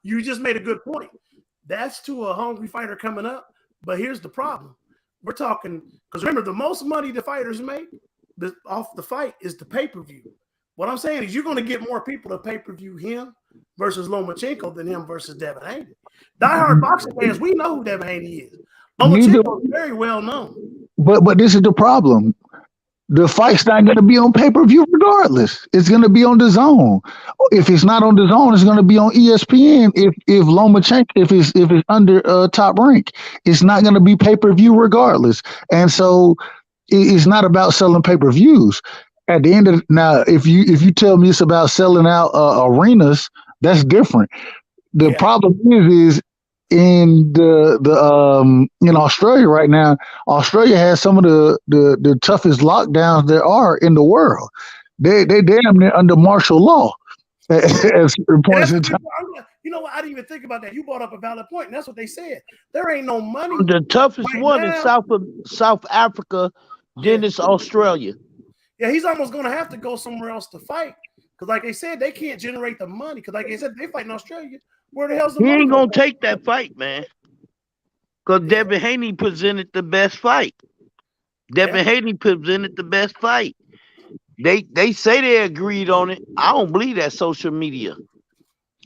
you just made a good point. That's to a hungry fighter coming up. But here's the problem. We're talking, because remember, the most money the fighters make off the fight is the pay-per-view. What I'm saying is you're going to get more people to pay-per-view him versus Lomachenko than him versus Devin Haney. Die-hard boxing fans, we know who Devin Haney is. Lomachenko is very well known. But this is the problem. The fight's not going to be on pay-per-view regardless. It's going to be on the zone. If it's not on the zone, it's going to be on ESPN. If Lomachenko, if it's under Top Rank, it's not going to be pay-per-view regardless. And so it's not about selling pay-per-views. At the end of now, if you tell me it's about selling out arenas, that's different. The problem is in in Australia right now. Australia has some of the toughest lockdowns there are in the world. They damn near under martial law at certain points in time. You know what? I didn't even think about that. You brought up a valid point, and that's what they said. There ain't no money. The toughest one is South Africa, then it's Australia. Yeah, he's almost going to have to go somewhere else to fight. Because like they said, they can't generate the money. Because like they said, they fight in Australia. Where the hell's the money? He ain't going to take that fight, man. Because Devin Haney presented the best fight. Devin Haney presented the best fight. They say they agreed on it. I don't believe that social media.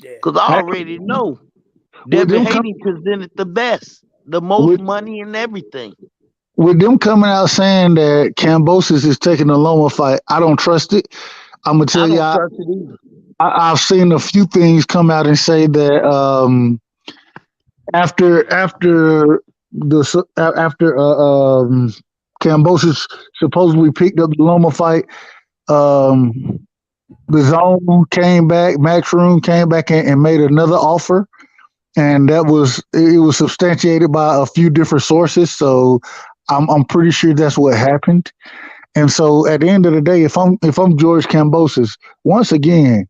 Because I already know. Devin Haney presented the best. The most money and everything. With them coming out saying that Kambosos is taking the Loma fight, I don't trust it. I'm gonna tell you, I've seen a few things come out and say that after Kambosos supposedly picked up the Loma fight, the Zone came back, Matchroom came back and made another offer, and it was substantiated by a few different sources. So I'm pretty sure that's what happened. And so at the end of the day, if I'm George Kambosos, once again,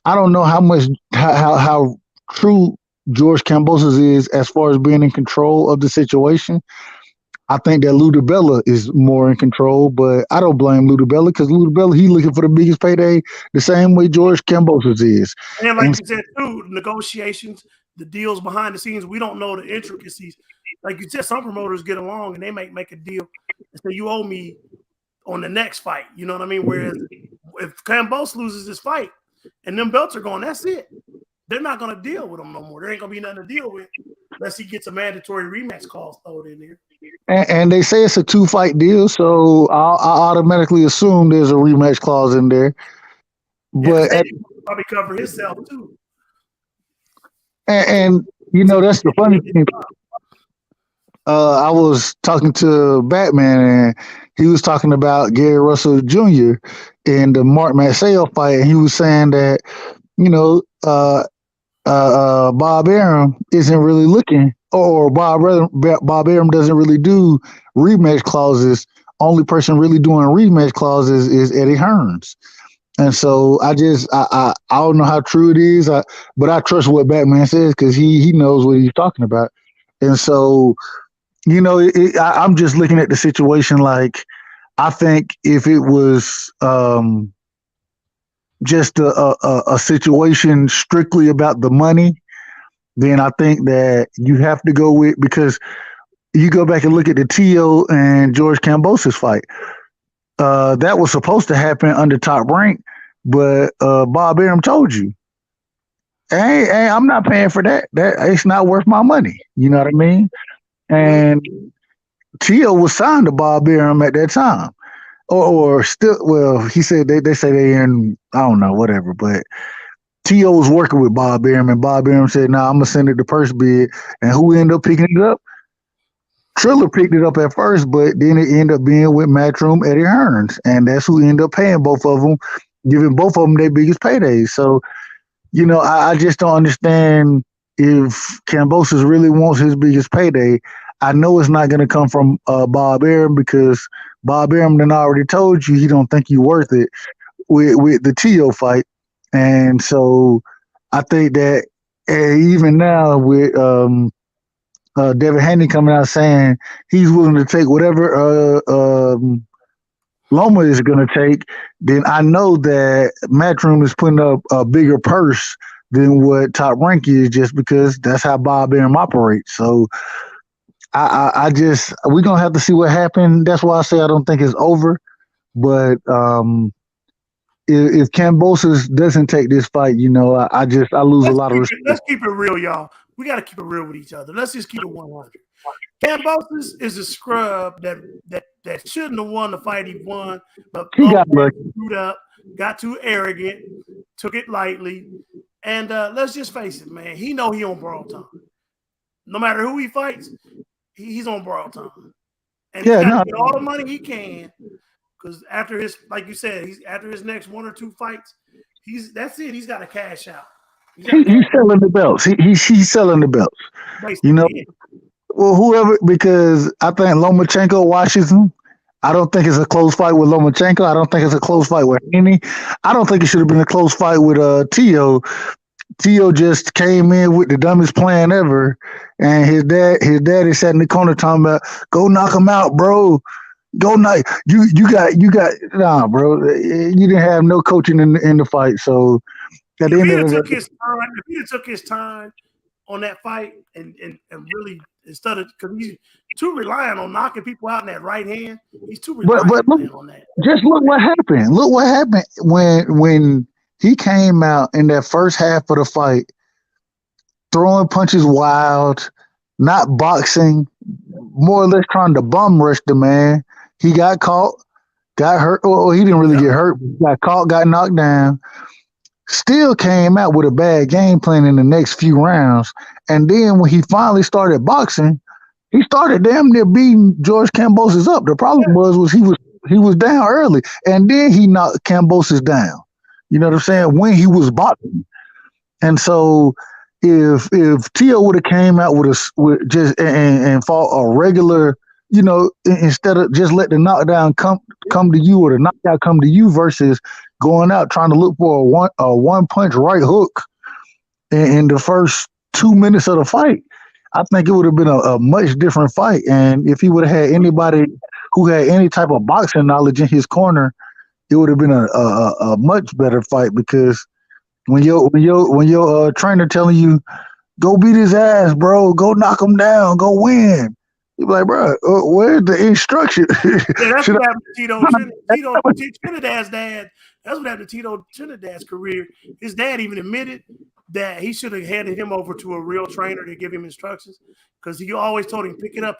I don't know how true George Kambosos is as far as being in control of the situation. I think that Lou DiBella is more in control, but I don't blame Lou DiBella because Lou DiBella, he's looking for the biggest payday the same way George Kambosos is. And like you said too, negotiations, the deals behind the scenes, we don't know the intricacies. Like you said, some promoters get along and they make a deal and say, you owe me on the next fight. You know what I mean? Whereas if Kambosos loses this fight and them belts are gone, that's it. They're not going to deal with him no more. There ain't going to be nothing to deal with unless he gets a mandatory rematch clause thrown in there. And they say it's a 2-fight deal, so I automatically assume there's a rematch clause in there. Yeah, but probably cover himself too. And you know, that's the funny thing. I was talking to Batman, and he was talking about Gary Russell Jr. in the Mark Masseo fight, and he was saying that, you know, Bob Arum isn't really looking, or Bob Arum doesn't really do rematch clauses. Only person really doing rematch clauses is Eddie Hearns. And so I don't know how true it is, but I trust what Batman says because he knows what he's talking about. And so, you know, I'm just looking at the situation like, I think if it was just a situation strictly about the money, then I think that you have to go with, because you go back and look at the T.O. and George Kambosos fight. That was supposed to happen under Top Rank, but Bob Arum told you, hey, I'm not paying for that. That it's not worth my money. You know what I mean? And T.O. was signed to Bob Arum at that time. Or still, well, he said they say they in, I don't know, whatever, but T.O. was working with Bob Arum, and Bob Arum said, nah, I'm gonna send it the purse bid. And who ended up picking it up? Triller picked it up at first, but then it ended up being with Matchroom Eddie Hearns, and that's who ended up paying both of them, giving both of them their biggest paydays. So, you know, I just don't understand if Kambosos really wants his biggest payday. I know it's not going to come from Bob Arum, because Bob Arum then already told you he don't think you worth it with the T.O. fight. And so I think that even now with Devin Haney coming out saying he's willing to take whatever Loma is going to take, then I know that Matchroom is putting up a bigger purse than what Top Rank is, just because that's how Bob Arum operates. So I just, we're going to have to see what happened. That's why I say I don't think it's over. But if Kambosos doesn't take this fight, you know, I lose a lot of respect. Let's keep it real, y'all. We got to keep it real with each other. Let's just keep it 100. Kambosos is a scrub that shouldn't have won the fight he won, but he got lucky. Screwed up, got too arrogant, took it lightly. And let's just face it, man. He know he on borrowed time. No matter who he fights, he's on borrowed time. And he's got to get all the money he can, because after his, like you said, after his next 1 or 2 fights, that's it. He's got to cash out. He's selling the belts. He's selling the belts. Basically, you know, well, whoever, because I think Lomachenko watches him. I don't think it's a close fight with Lomachenko. I don't think it's a close fight with Haney. I don't think it should have been a close fight with T.O. T.O. just came in with the dumbest plan ever, and his daddy sat in the corner talking about, go knock him out, bro. Go knock you got nah, bro. You didn't have no coaching in the fight. So at the end of the day, if he took his time on that fight and really, instead of, because he's too reliant on knocking people out in that right hand, he's too reliant on that. Just look what happened. Look what happened when he came out in that first half of the fight, throwing punches wild, not boxing, more or less trying to bum rush the man. He got caught, got hurt. Well, he didn't really get hurt. Got caught, got knocked down. Still came out with a bad game plan in the next few rounds. And then when he finally started boxing, he started damn near beating George Kambosos up. The problem was he was down early, and then he knocked Kambosos down. You know what I'm saying? When he was boxing. And so if Tio would have came out with just and fought a regular, instead of just let the knockdown come to you or the knockout come to you versus going out trying to look for a one punch right hook in the first 2 minutes of the fight, I think it would have been a much different fight. And if he would have had anybody who had any type of boxing knowledge in his corner, it would have been a much better fight, because when your trainer telling you, go beat his ass, bro, go knock him down, go win, you be like, bro, where's the instruction? Yeah, that's what happened to Tito Trinidad's dad. That's what happened to Tito Trinidad's career. His dad even admitted that he should have handed him over to a real trainer to give him instructions, because he always told him, pick it up,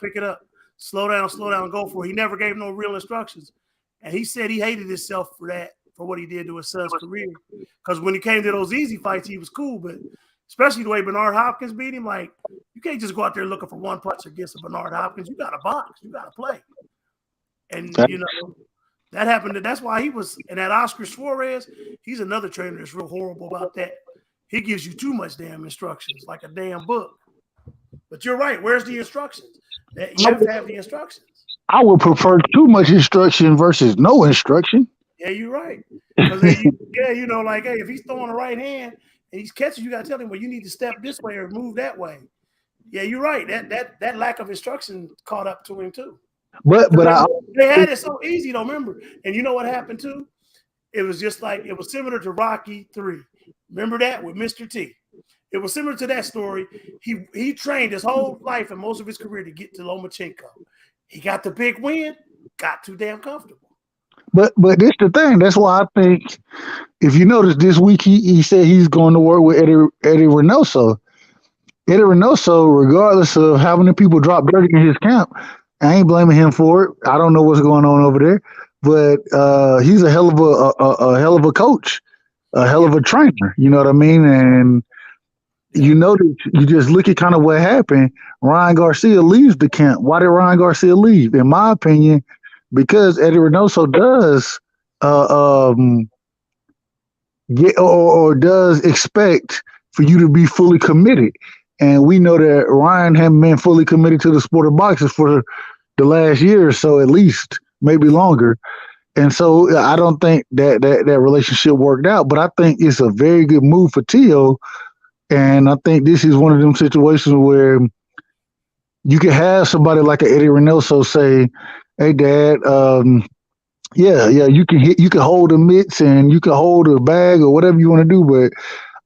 slow down, go for it. He never gave no real instructions. And he said he hated himself for that, for what he did to his son's career. Because when he came to those easy fights, he was cool. But especially the way Bernard Hopkins beat him, like, you can't just go out there looking for one punch against a Bernard Hopkins. You got to box. You got to play. And, that happened. That's why he was – and that Oscar Suarez, he's another trainer that's real horrible about that. He gives you too much damn instructions, like a damn book. But you're right. Where's the instructions? You have to have the instructions. I would prefer too much instruction versus no instruction. Yeah, you're right. Like, hey, if he's throwing the right hand and he's catching, you got to tell him, well, you need to step this way or move that way. Yeah, you're right. That lack of instruction caught up to him too. But they had it so easy, though. Remember, and you know what happened too? It was just like, it was similar to Rocky 3. Remember that with Mr. T? It was similar to that story. He trained his whole life and most of his career to get to Lomachenko. He got the big win, got too damn comfortable. But this the thing. That's why I think, if you notice, this week he said he's going to work with Eddie Reynoso. Eddie Reynoso, regardless of how many people drop dirty in his camp, I ain't blaming him for it. I don't know what's going on over there, but he's a hell of a coach, a hell of a trainer. You know what I mean? And that you just look at kind of what happened. Ryan Garcia leaves the camp. Why did Ryan Garcia leave? In my opinion, because Eddie Reynoso does get or does expect for you to be fully committed. And we know that Ryan hadn't been fully committed to the sport of boxing for the last year or so, at least, maybe longer. And so I don't think that relationship worked out, but I think it's a very good move for Tio. And I think this is one of them situations where you can have somebody like an Eddie Reynoso say, hey, Dad, you can hold the mitts and you can hold a bag or whatever you want to do, but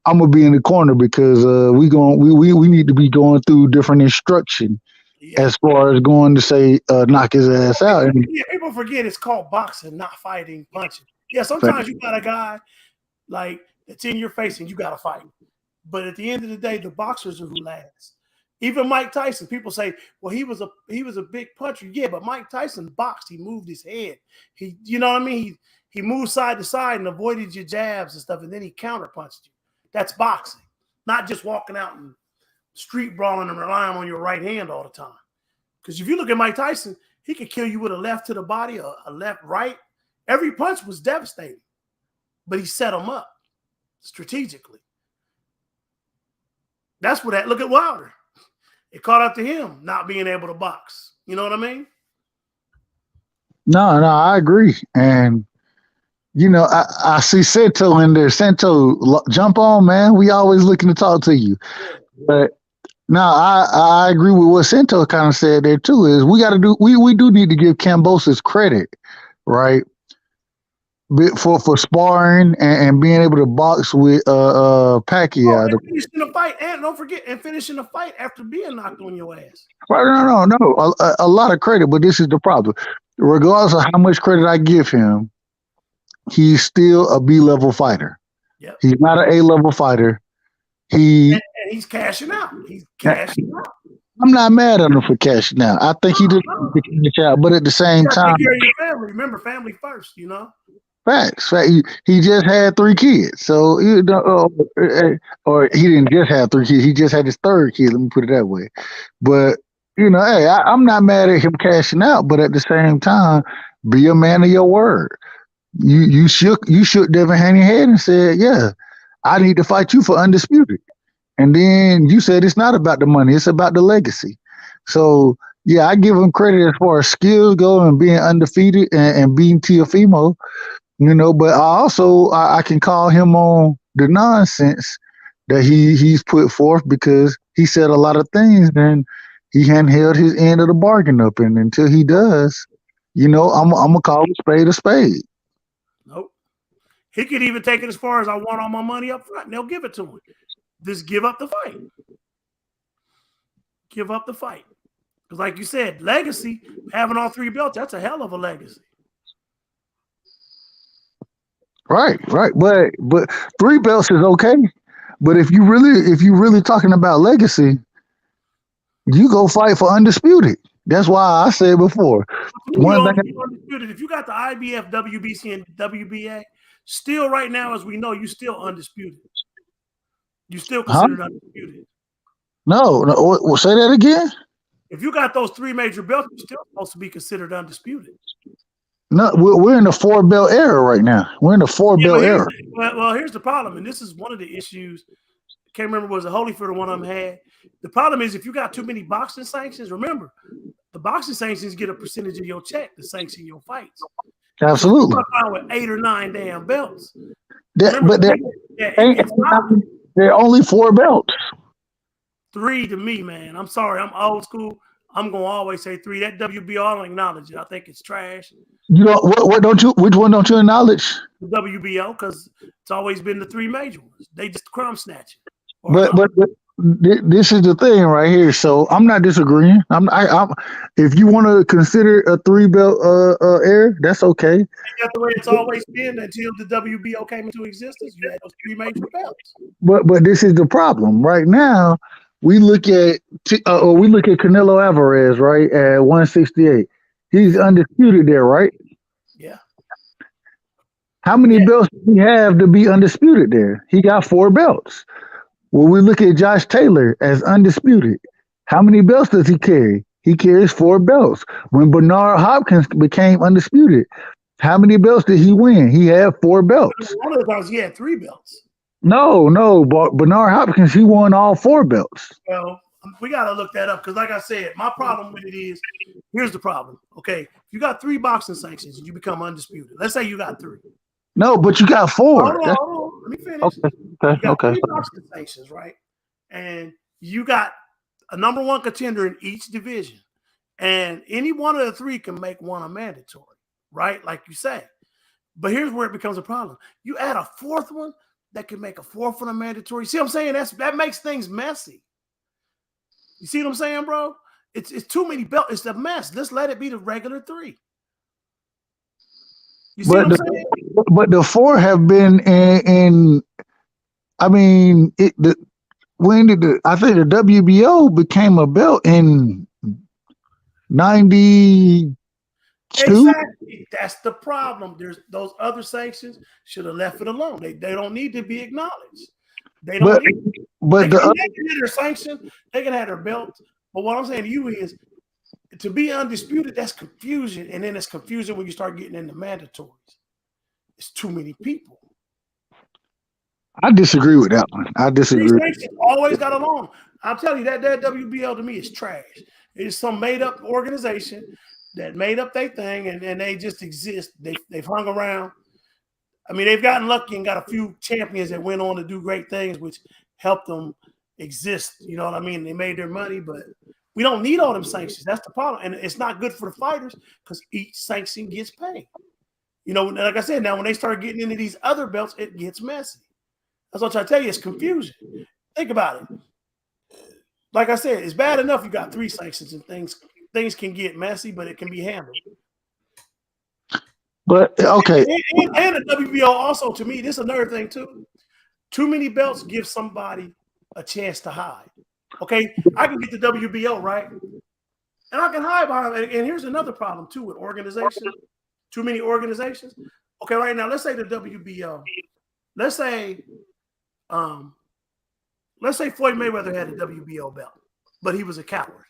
I'm gonna be in the corner because we need to be going through different instruction as far as going to say knock his ass out. And people forget it's called boxing, not fighting, punching. Yeah, sometimes you got a guy like that's in your face and you got to fight. But at the end of the day, the boxers are who last. Even Mike Tyson, people say, well, he was a big puncher. Yeah, but Mike Tyson boxed. He moved his head. You know what I mean? He moved side to side and avoided your jabs and stuff, and then he counterpunched you. That's boxing, not just walking out and street brawling and relying on your right hand all the time. Because if you look at Mike Tyson, he could kill you with a left to the body, a left, right. Every punch was devastating, but he set him up strategically. That's what look at Wilder. It caught up to him not being able to box. You know what I mean? No, I agree. And, I see Santo in there. Santo, jump on, man. We always looking to talk to you. But no, I agree with what Santo kind of said there too, is we do need to give Kambosos credit, right? For sparring and being able to box with Pacquiao. And finishing the fight, and don't forget, finishing the fight after being knocked on your ass. Right, no. A lot of credit, but this is the problem. Regardless of how much credit I give him, he's still a B-level fighter. Yep. He's not an A-level fighter. And he's cashing out. I'm not mad at him for cashing out. I think he did cash out, but at the same time, take care of your family. Remember, family first. Facts. He just had 3 kids, so or he didn't just have 3 kids. He just had his 3rd kid. Let me put it that way. But hey, I'm not mad at him cashing out, but at the same time, be a man of your word. You shook Devin Haney head and said, "Yeah, I need to fight you for undisputed." And then you said it's not about the money, it's about the legacy. So yeah, I give him credit as far as skills go and being undefeated and beating Teofimo, but I can call him on the nonsense that he's put forth because he said a lot of things and he hadn't held his end of the bargain up. And until he does, I'm gonna call a spade a spade. Nope. He could even take it as far as I want all my money up front and they'll give it to him. Just give up the fight. Give up the fight. Because like you said, legacy, having all 3 belts, that's a hell of a legacy. Right. But 3 belts is okay. But if you really talking about legacy, you go fight for undisputed. That's why I said before. Undisputed. If you got the IBF, WBC, and WBA, still right now, as we know, you still undisputed. You still considered undisputed. No, say that again. If you got those 3 major belts, you're still supposed to be considered undisputed. No, we're in the 4-belt era right now. We're in the 4-belt era. Well, here's the problem, and this is one of the issues. I can't remember, was it Holyfield or one of them had? The problem is if you got too many boxing sanctions, remember, the boxing sanctions get a percentage of your check to sanction your fights. Absolutely. So you with 8 or 9 damn belts. They're only 4 belts. 3 to me, man. I'm sorry, I'm old school. I'm gonna always say 3. That WBO, I don't acknowledge it. I think it's trash. You know which one don't you acknowledge? The WBO, because it's always been the 3 major ones. They just crumb snatching. But this is the thing right here. So I'm not disagreeing. If you want to consider a 3-belt era, that's okay. That's the way it's always been until the WBO came into existence. You had those 3 major belts. But this is the problem right now. We look at Canelo Alvarez, right, at 168. He's undisputed there, right? Yeah. How many belts does he have to be undisputed there? He got 4 belts. When we look at Josh Taylor as undisputed, how many belts does he carry? He carries 4 belts. When Bernard Hopkins became undisputed, how many belts did he win? He had 4 belts. One of the times he had 3 belts. No, but Bernard Hopkins, he won all 4 belts. Well, we got to look that up because, like I said, my problem with it is, here's the problem. Okay, you got 3 boxing sanctions and you become undisputed. Let's say you got 3. No, but you got 4. Hold on. Let me finish. Okay. You got 3 boxing sanctions, right? And you got a number 1 contender in each division. And any one of the 3 can make one a mandatory, right? Like you say. But here's where it becomes a problem. You add a 4th one that can make a 4th one a mandatory. See what I'm saying? That makes things messy. You see what I'm saying, bro? It's too many belts. It's a mess. Let's let it be the regular 3. You see what I'm saying? But the 4 have been in I mean, I think the WBO became a belt in 92. Exactly. That's the problem. There's those other sanctions should have left it alone. They don't need to be acknowledged. They don't need they can have their sanctions, they can have their belts. But what I'm saying to you is to be undisputed, that's confusion. And then it's confusion when you start getting into mandatories. It's too many people. I disagree with that one. I disagree. Always got along. I'll tell you that WBL to me is trash. It's some made up organization that made up their thing and they just exist. They've hung around. I mean, they've gotten lucky and got a few champions that went on to do great things, which helped them exist. You know what I mean? They made their money, but we don't need all them sanctions. That's the problem. And it's not good for the fighters because each sanction gets paid. You know, like I said, now when they start getting into these other belts, it gets messy. That's what I'm trying to tell you. It's confusion. Think about it. Like I said, it's bad enough you got 3 sanctions and things can get messy, but it can be handled. But okay. And the WBO also, to me, this is another thing too. Too many belts give somebody a chance to hide. Okay, I can get the WBO, right? And I can hide behind it. And here's another problem too with organizations. Too many organizations. Okay, right now, let's say the WBO. Let's say Floyd Mayweather had a WBO belt, but he was a coward.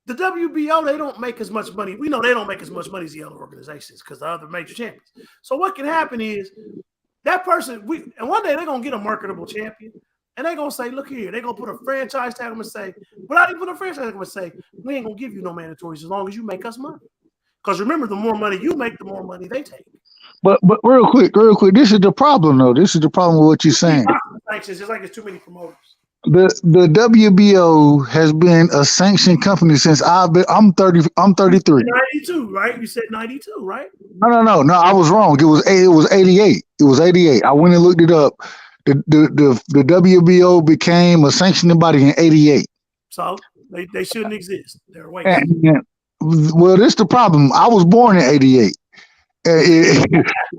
The WBO, they don't make as much money. We know they don't make as much money as the other organizations because the other major champions. So what can happen is that person, and one day they're going to get a marketable champion, And they're gonna say, look here, they're gonna put a franchise tag on and say, without even putting a franchise tag, they're gonna say, we ain't gonna give you no mandatories as long as you make us money. Because remember, the more money you make, the more money they take. But real quick, this is the problem though. This is the problem with what you're saying. Sanctions, just like there's too many promoters. The WBO has been a sanctioned company since I'm 33. 92, right? You said 92, right? No, I was wrong. It was 88. It was 88. I went and looked it up. The WBO became a sanctioning body in 88. So they shouldn't exist. They're waiting. Well, this is the problem. I was born in 88. If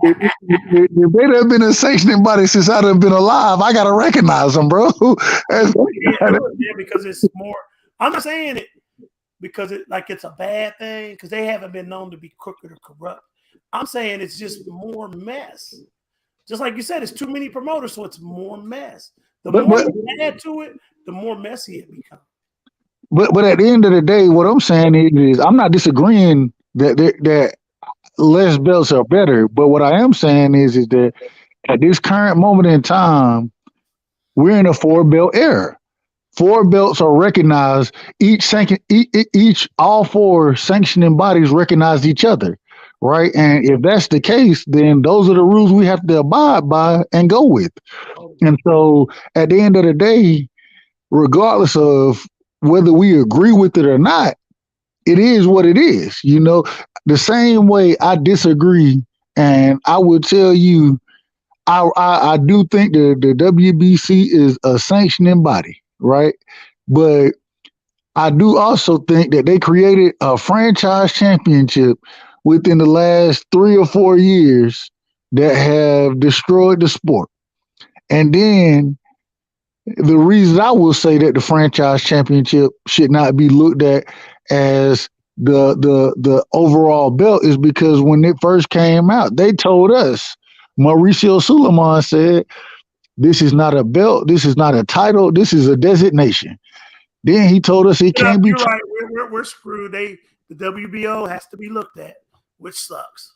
they'd have been a sanctioning body since I'd have been alive, I gotta recognize them, bro. Yeah, because it's more. I'm not saying it because it's a bad thing because they haven't been known to be crooked or corrupt. I'm saying it's just more mess. Just like you said, it's too many promoters, so it's more mess. The more you add to it, the more messy it becomes. But at the end of the day, what I'm saying is I'm not disagreeing that less belts are better. But what I am saying is that at this current moment in time, we're in a 4-belt era. 4 belts are recognized. All 4 sanctioning bodies recognize each other, right? And if that's the case, then those are the rules we have to abide by and go with. And so at the end of the day, regardless of whether we agree with it or not, it is what it is. You know, the same way I disagree, and I would tell you, I do think the WBC is a sanctioning body, right? But I do also think that they created a franchise championship within the last 3 or 4 years that have destroyed the sport. And then the reason I will say that the franchise championship should not be looked at as the overall belt is because when it first came out, they told us, Mauricio Suleiman said, this is not a belt, this is not a title, this is a designation. Then he told us it can't be. You're right. We're screwed. The WBO has to be looked at, which sucks.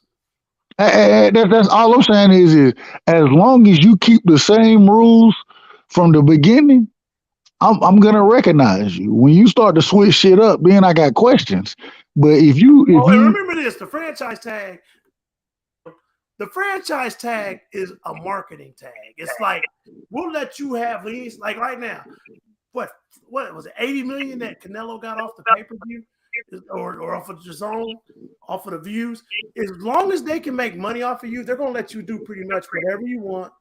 That's all I'm saying is as long as you keep the same rules from the beginning, I'm gonna recognize you. When you start to switch shit up, then I got questions. But if you remember this, the franchise tag is a marketing tag. It's like we'll let you have these. Like right now, what was it? 80 million that Canelo got off the pay-per-view or off of the zone, off of the views. As long as they can make money off of you, they're gonna let you do pretty much whatever you want,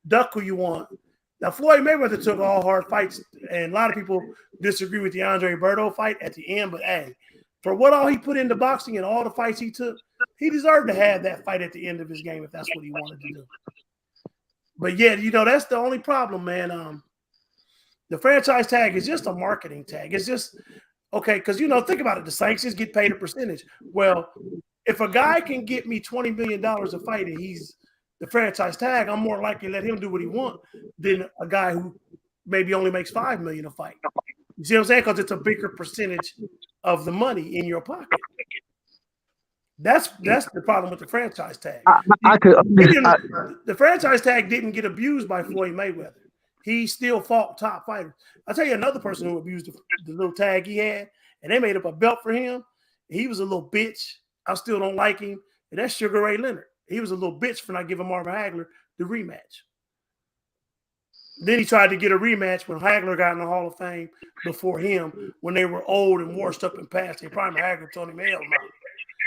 duck who you want. Now, Floyd Mayweather took all hard fights, and a lot of people disagree with the Andre Berto fight at the end, but hey, for what all he put into boxing and all the fights he took, he deserved to have that fight at the end of his game if that's what he wanted to do. But yeah, that's the only problem, man. The franchise tag is just a marketing tag. It's just, okay, because, think about it. The sanctions get paid a percentage. Well, if a guy can get me $20 million a fight and he's the franchise tag, I'm more likely to let him do what he wants than a guy who maybe only makes $5 million a fight. You see what I'm saying? Because it's a bigger percentage of the money in your pocket. That's the problem with the franchise tag. The franchise tag didn't get abused by Floyd Mayweather. He still fought top fighters. I'll tell you another person who abused the little tag he had, and they made up a belt for him. He was a little bitch. I still don't like him. And that's Sugar Ray Leonard. He was a little bitch for not giving Marvin Hagler the rematch. Then he tried to get a rematch when Hagler got in the Hall of Fame before him when they were old and washed up and past their prime. Hagler told him, hell no.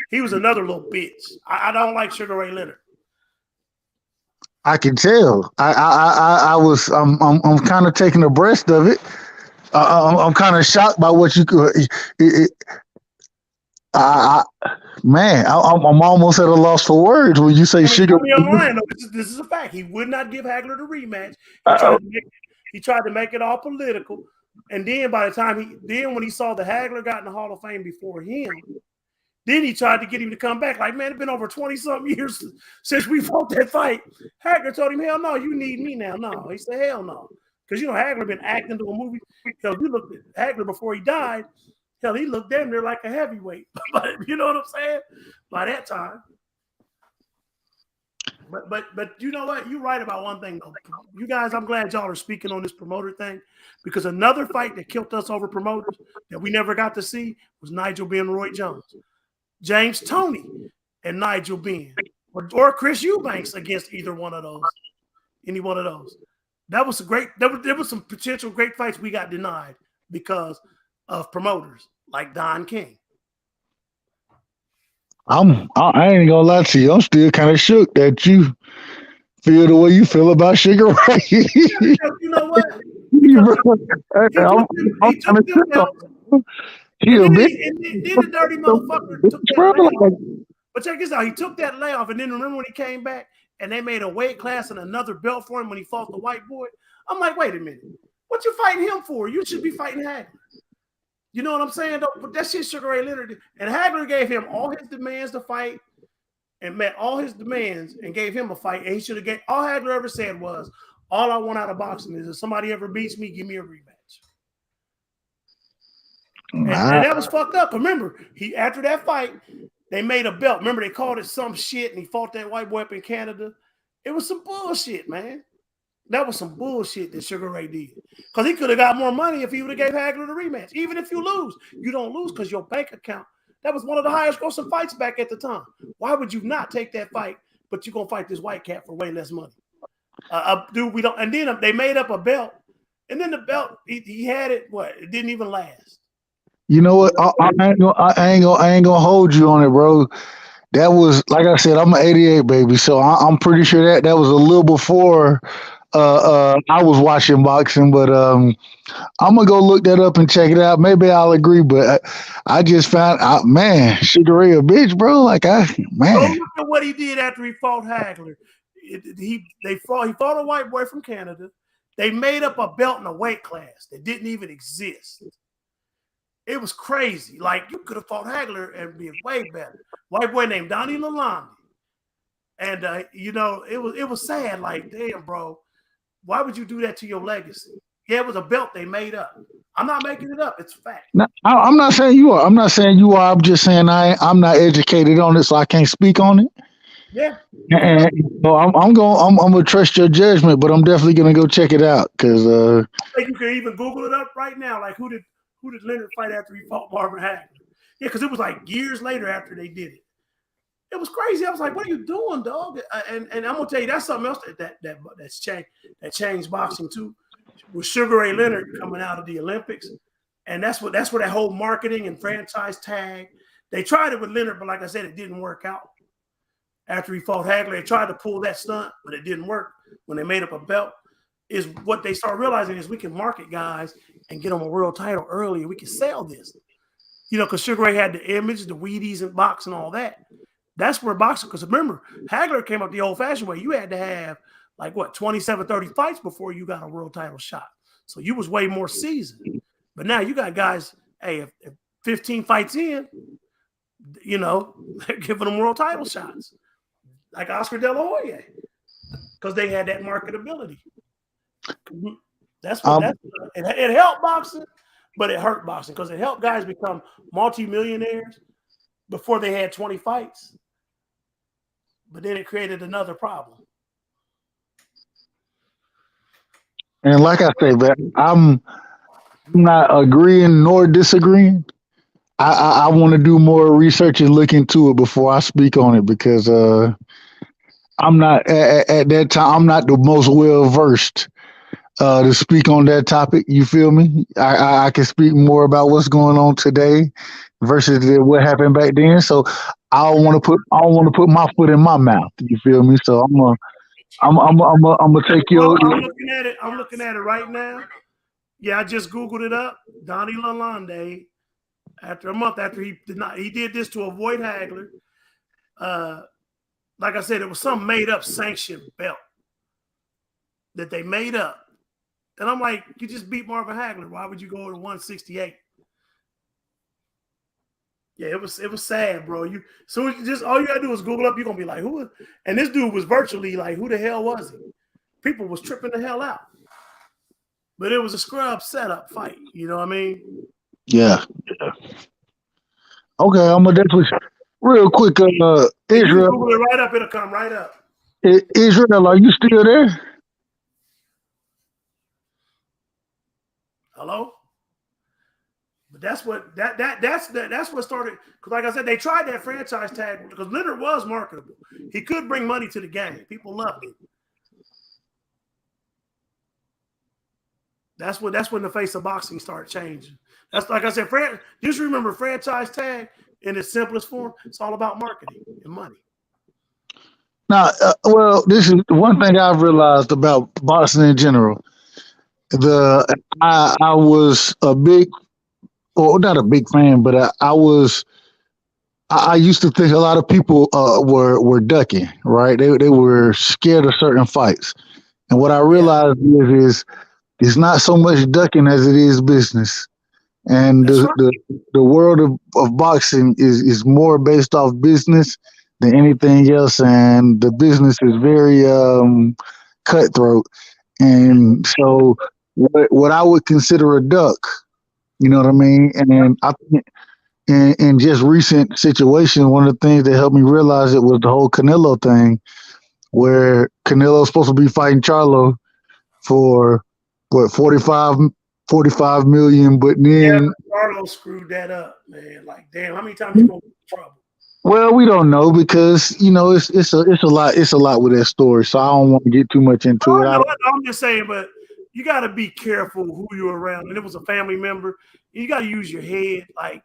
He was another little bitch. I don't like Sugar Ray Leonard. I can tell. I'm kind of taking abreast of it. I'm kind of shocked by what you could. I'm almost at a loss for words when you say Sugar. This is a fact. He would not give Hagler the rematch. He tried to make it all political, and then by the time when he saw that Hagler got in the Hall of Fame before him, then he tried to get him to come back. Like, man, it's been over 20-something years since we fought that fight. Hagler told him, hell no, you need me now. No. He said, hell no. Because, Hagler been acting to a movie. Hell, you looked at Hagler before he died. Hell, he looked damn near like a heavyweight. But you know what I'm saying? By that time. But you know what? You're right about one thing though. You guys, I'm glad y'all are speaking on this promoter thing because another fight that killed us over promoters that we never got to see was Nigel Ben Roy Jones, James Toney, and Nigel Ben, or Chris Eubanks against either one of those, any one of those. That was a great. There was some potential great fights we got denied because of promoters like Don King. I ain't gonna lie to you. I'm still kind of shook that you feel the way you feel about Sugar Ray. You know what? Then the dirty motherfucker took that layoff. But check this out. He took that layoff, and then remember when he came back and they made a weight class and another belt for him when he fought the white boy? I'm like, wait a minute. What you fighting him for? You should be fighting Hagler. You know what I'm saying? But that shit Sugar Ray Leonard did. And Hagler gave him all his demands to fight and met all his demands and gave him a fight. And he should have gave all Hagler ever said was, all I want out of boxing is if somebody ever beats me, give me a rematch. And that was fucked up. Remember, after that fight, they made a belt. Remember, they called it some shit, and he fought that white boy up in Canada. It was some bullshit, man. That was some bullshit that Sugar Ray did. Because he could have got more money if he would have gave Hagler the rematch. Even if you lose, you don't lose because your bank account, that was one of the highest grossing fights back at the time. Why would you not take that fight, but you're going to fight this white cat for way less money? Dude, we don't. And then they made up a belt. And then the belt, he had it, it didn't even last. You know what? I ain't gonna hold you on it, bro. That was, like I said, I'm an 88 baby, so I'm pretty sure that was a little before I was watching boxing, but I'm gonna go look that up and check it out. Maybe I'll agree, but I just found out, man, Sugar Ray a bitch, bro. Like Go look at what he did after he fought Hagler. He fought a white boy from Canada. They made up a belt in a weight class that didn't even exist. It was crazy. Like, you could have fought Hagler and be way better. White boy named Donnie Lalonde. And you know, it was sad. Like, damn, bro, why would you do that to your legacy? Yeah, it was a belt they made up. I'm not making it up. It's a fact. No, I'm not saying you are. I'm not saying you are. I'm just saying I'm not educated on it, so I can't speak on it. Yeah. And so I'm gonna trust your judgment, but I'm definitely gonna go check it out because I think you can even Google it up right now. Like, who did Leonard fight after he fought Marvin Hagler? Yeah, because it was like years later after they did it. It was crazy. I was like, "What are you doing, dog?" And I'm gonna tell you, that's something else that changed boxing too. With Sugar Ray Leonard coming out of the Olympics, and that's where that whole marketing and franchise tag. They tried it with Leonard, but like I said, it didn't work out. After he fought Hagler, they tried to pull that stunt, but it didn't work. When they made up a belt, is what they start realizing is we can market guys and get them a world title early, and we can sell this. You know, because Sugar Ray had the image, the Wheaties and boxing, all that. That's where boxing, because remember, Hagler came up the old-fashioned way. You had to have, 27, 30 fights before you got a world title shot. So you was way more seasoned. But now you got guys, hey, if 15 fights in, you know, they're giving them world title shots. Like Oscar De La Hoya, because they had that marketability. That's what it helped boxing, but it hurt boxing because it helped guys become multimillionaires before they had 20 fights. But then it created another problem. And like I say, man, I'm not agreeing nor disagreeing. I want to do more research and look into it before I speak on it because I'm not at that time. I'm not the most well versed to speak on that topic. You feel me? I can speak more about what's going on today versus what happened back then. So I don't want to put my foot in my mouth. You feel me? So I'm gonna take your. I'm looking at it right now. Yeah, I just Googled it up. Donnie Lalonde. After a month after he did this to avoid Hagler. Like I said, it was some made up sanctioned belt that they made up. And I'm like, you just beat Marvin Hagler. Why would you go to 168? Yeah, it was sad, bro. All you gotta do is Google up, you're gonna be like, who? And this dude was virtually like, who the hell was he? People was tripping the hell out. But it was a scrub setup fight, you know what I mean? Yeah. Okay, I'm gonna definitely real quick. Israel. Google it right up, it'll come right up. Israel, are you still there? Hello? But that's what that's what started. Because like I said, they tried that franchise tag because Leonard was marketable. He could bring money to the game. People loved it. That's when the face of boxing started changing. That's like I said, just remember franchise tag in its simplest form. It's all about marketing and money. Now, well, this is one thing I've realized about boxing in general. I was a big, or not a big fan, but I used to think a lot of people were ducking, right? They were scared of certain fights, and what I realized is it's not so much ducking as it is business. And the world of boxing is more based off business than anything else, and the business is very cutthroat. And so, what I would consider a duck, you know what I mean? And I think in just recent situations, one of the things that helped me realize it was the whole Canelo thing, where Canelo's supposed to be fighting Charlo for what 45 million, but then Charlo screwed that up, man. Like, damn, how many times you gonna get in trouble? well, we don't know because it's a lot with that story, so I don't want to get too much into it. I'm just saying, but you got to be careful who you're around. And it was a family member. You got to use your head, like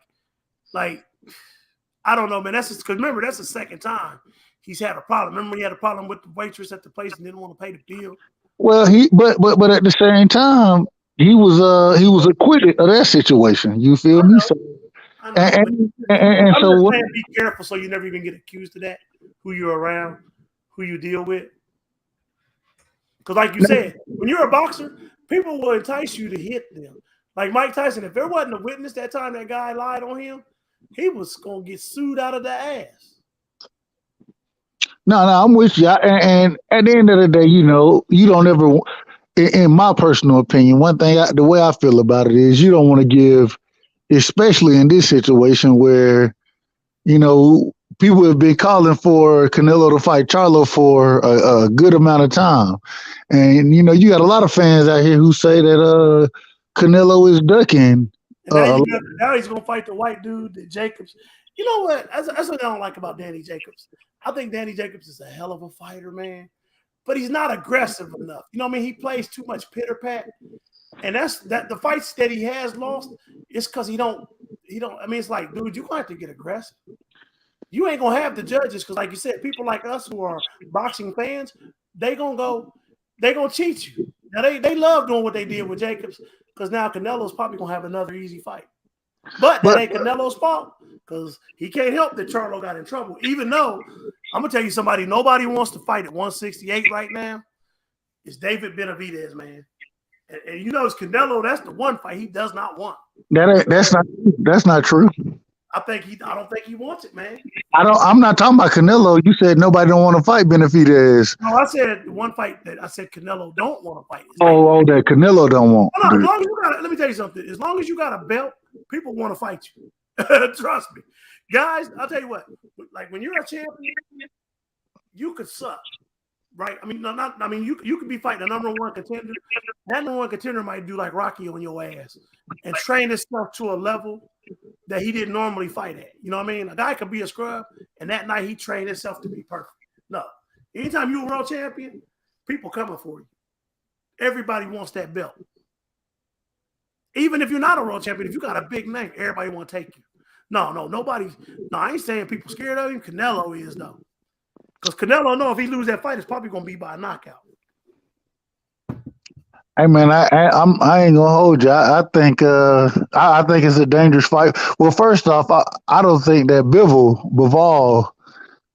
I don't know, man. That's just because remember that's the second time he's had a problem. Remember he had a problem with the waitress at the place and didn't want to pay the bill. Well, but at the same time, he was acquitted of that situation. You feel me? So, and so what? Be careful so you never even get accused of that. Who you're around, who you deal with. Because, like you said, when you're a boxer, people will entice you to hit them. Like Mike Tyson, if there wasn't a witness that time that guy lied on him, he was gonna get sued out of the ass. No, I'm with you. And at the end of the day, you don't ever. In my personal opinion, one thing, the way I feel about it is, you don't want to give, especially in this situation where, people have been calling for Canelo to fight Charlo for a good amount of time. And, you got a lot of fans out here who say that Canelo is ducking. Now he's going to fight the white dude, the Jacobs. You know what? That's what I don't like about Danny Jacobs. I think Danny Jacobs is a hell of a fighter, man. But he's not aggressive enough. You know what I mean? He plays too much pitter-pat. And that's the fights that he has lost is because he don't, I mean, it's like, dude, you're going to have to get aggressive. You ain't going to have the judges because, like you said, people like us who are boxing fans, they going to cheat you. Now, they love doing what they did with Jacobs because now Canelo's probably going to have another easy fight. But that ain't Canelo's fault because he can't help that Charlo got in trouble. Even though, I'm going to tell you somebody, nobody wants to fight at 168 right now. It's David Benavidez, man. And it's Canelo, that's the one fight he does not want. That's not true. I don't think he wants it, man. I'm not talking about Canelo. You said nobody don't want to fight Benavidez. No, I said one fight that I said Canelo don't want to fight. That Canelo don't want. No, as long as let me tell you something. As long as you got a belt, people want to fight you. Trust me. Guys, I'll tell you what. Like when you're a champion, you could suck. Right? I mean, you could be fighting a number one contender. That number one contender might do like Rocky on your ass and train himself to a level that he didn't normally fight at. You know what I mean? A guy could be a scrub, and that night he trained himself to be perfect. No. Anytime you're a world champion, people coming for you. Everybody wants that belt. Even if you're not a world champion, if you got a big name, everybody want to take you. No, I ain't saying people scared of him. Canelo is, though. Because Canelo know if he lose that fight, it's probably gonna be by a knockout. Hey man, I ain't gonna hold you. I think it's a dangerous fight. Well, first off, I don't think that Bivol,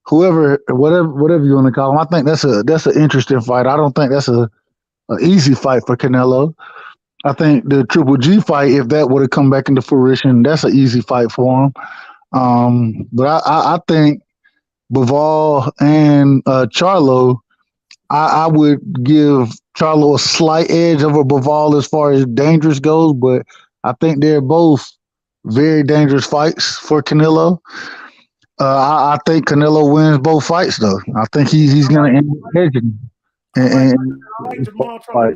whatever you want to call him, I think that's an interesting fight. I don't think that's an easy fight for Canelo. I think the Triple G fight, if that would have come back into fruition, that's an easy fight for him. But I think Bivol and Charlo, I would give Charlo a slight edge over Bivol as far as dangerous goes, but I think they're both very dangerous fights for Canelo. I think Canelo wins both fights, though. I think he's going to end up hedging. I like Jamal Charlo.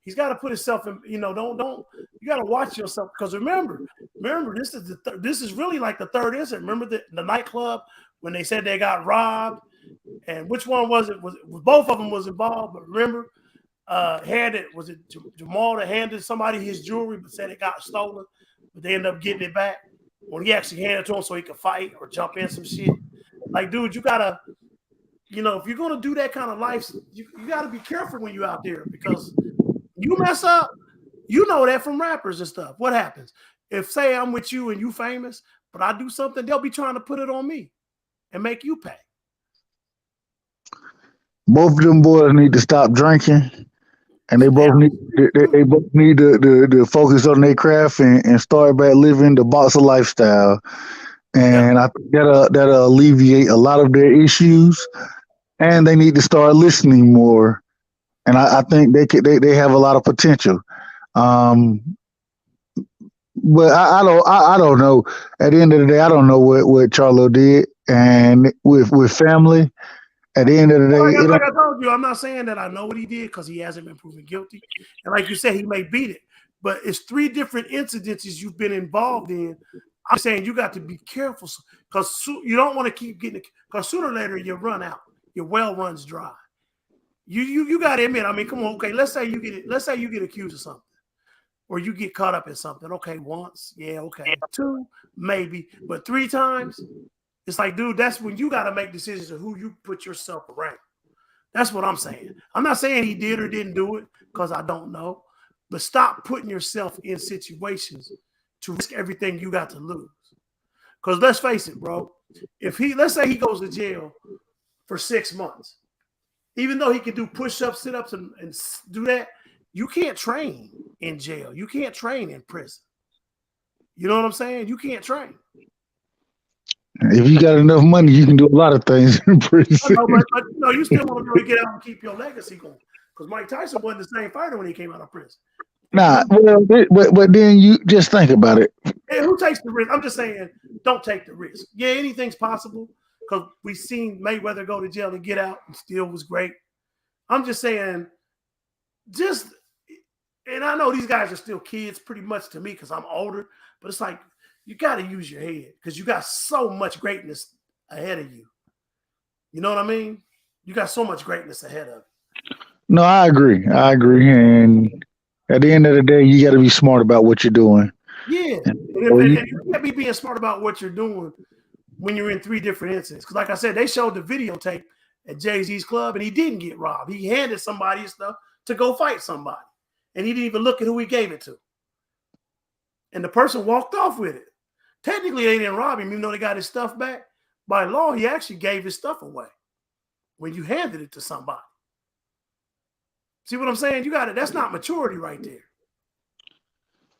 He's got to put himself in. You know, don't you got to watch yourself because remember, this is really like the third incident. Remember the nightclub when they said they got robbed, and which one was it? Was both of them was involved? But remember, was it Jamal that handed somebody his jewelry but said it got stolen, but they ended up getting it back when he actually handed it to him so he could fight or jump in some shit. Like, dude, you gotta, you know, if you're gonna do that kind of life, you gotta be careful when you're out there because you mess up, you know that from rappers and stuff. What happens? If say I'm with you and you famous, but I do something, they'll be trying to put it on me and make you pay. Both of them boys need to stop drinking. And they both need to focus on their craft and start back living the boxer lifestyle. And I think that'll alleviate a lot of their issues. And they need to start listening more. And I think they have a lot of potential. But I don't know. At the end of the day, I don't know what Charlo did. And with family. At the end of the day, like I told you, I'm not saying that I know what he did because he hasn't been proven guilty. And like you said, he may beat it, but it's 3 different incidences you've been involved in. I'm saying you got to be careful because you don't want to keep getting it because sooner or later you run out. Your well runs dry. You got to admit. I mean, come on. Okay, let's say you get accused of something, or you get caught up in something. Okay, once, yeah, okay, 2, maybe, but 3 times. It's like, dude, that's when you got to make decisions of who you put yourself around. That's what I'm saying. I'm not saying he did or didn't do it because I don't know. But stop putting yourself in situations to risk everything you got to lose. Because let's face it, bro. Let's say he goes to jail for 6 months. Even though he can do push-ups, sit-ups, and do that, you can't train in jail. You can't train in prison. You know what I'm saying? You can't train. If you got enough money, you can do a lot of things in prison. But you know, you still want to get out and keep your legacy going. Because Mike Tyson wasn't the same fighter when he came out of prison. Nah, well, but then you just think about it. And who takes the risk? I'm just saying, don't take the risk. Yeah, anything's possible. Because we've seen Mayweather go to jail and get out and still was great. I'm just saying, and I know these guys are still kids pretty much to me because I'm older, but it's like, you got to use your head because you got so much greatness ahead of you. You know what I mean? You got so much greatness ahead of you. No, I agree. And at the end of the day, you got to be smart about what you're doing. Yeah. And you can't be being smart about what you're doing when you're in 3 different incidents. Because like I said, they showed the videotape at Jay-Z's club and he didn't get robbed. He handed somebody his stuff to go fight somebody. And he didn't even look at who he gave it to. And the person walked off with it. Technically, they didn't rob him, even though they got his stuff back. By law, he actually gave his stuff away when you handed it to somebody. See what I'm saying? You got it. That's not maturity right there.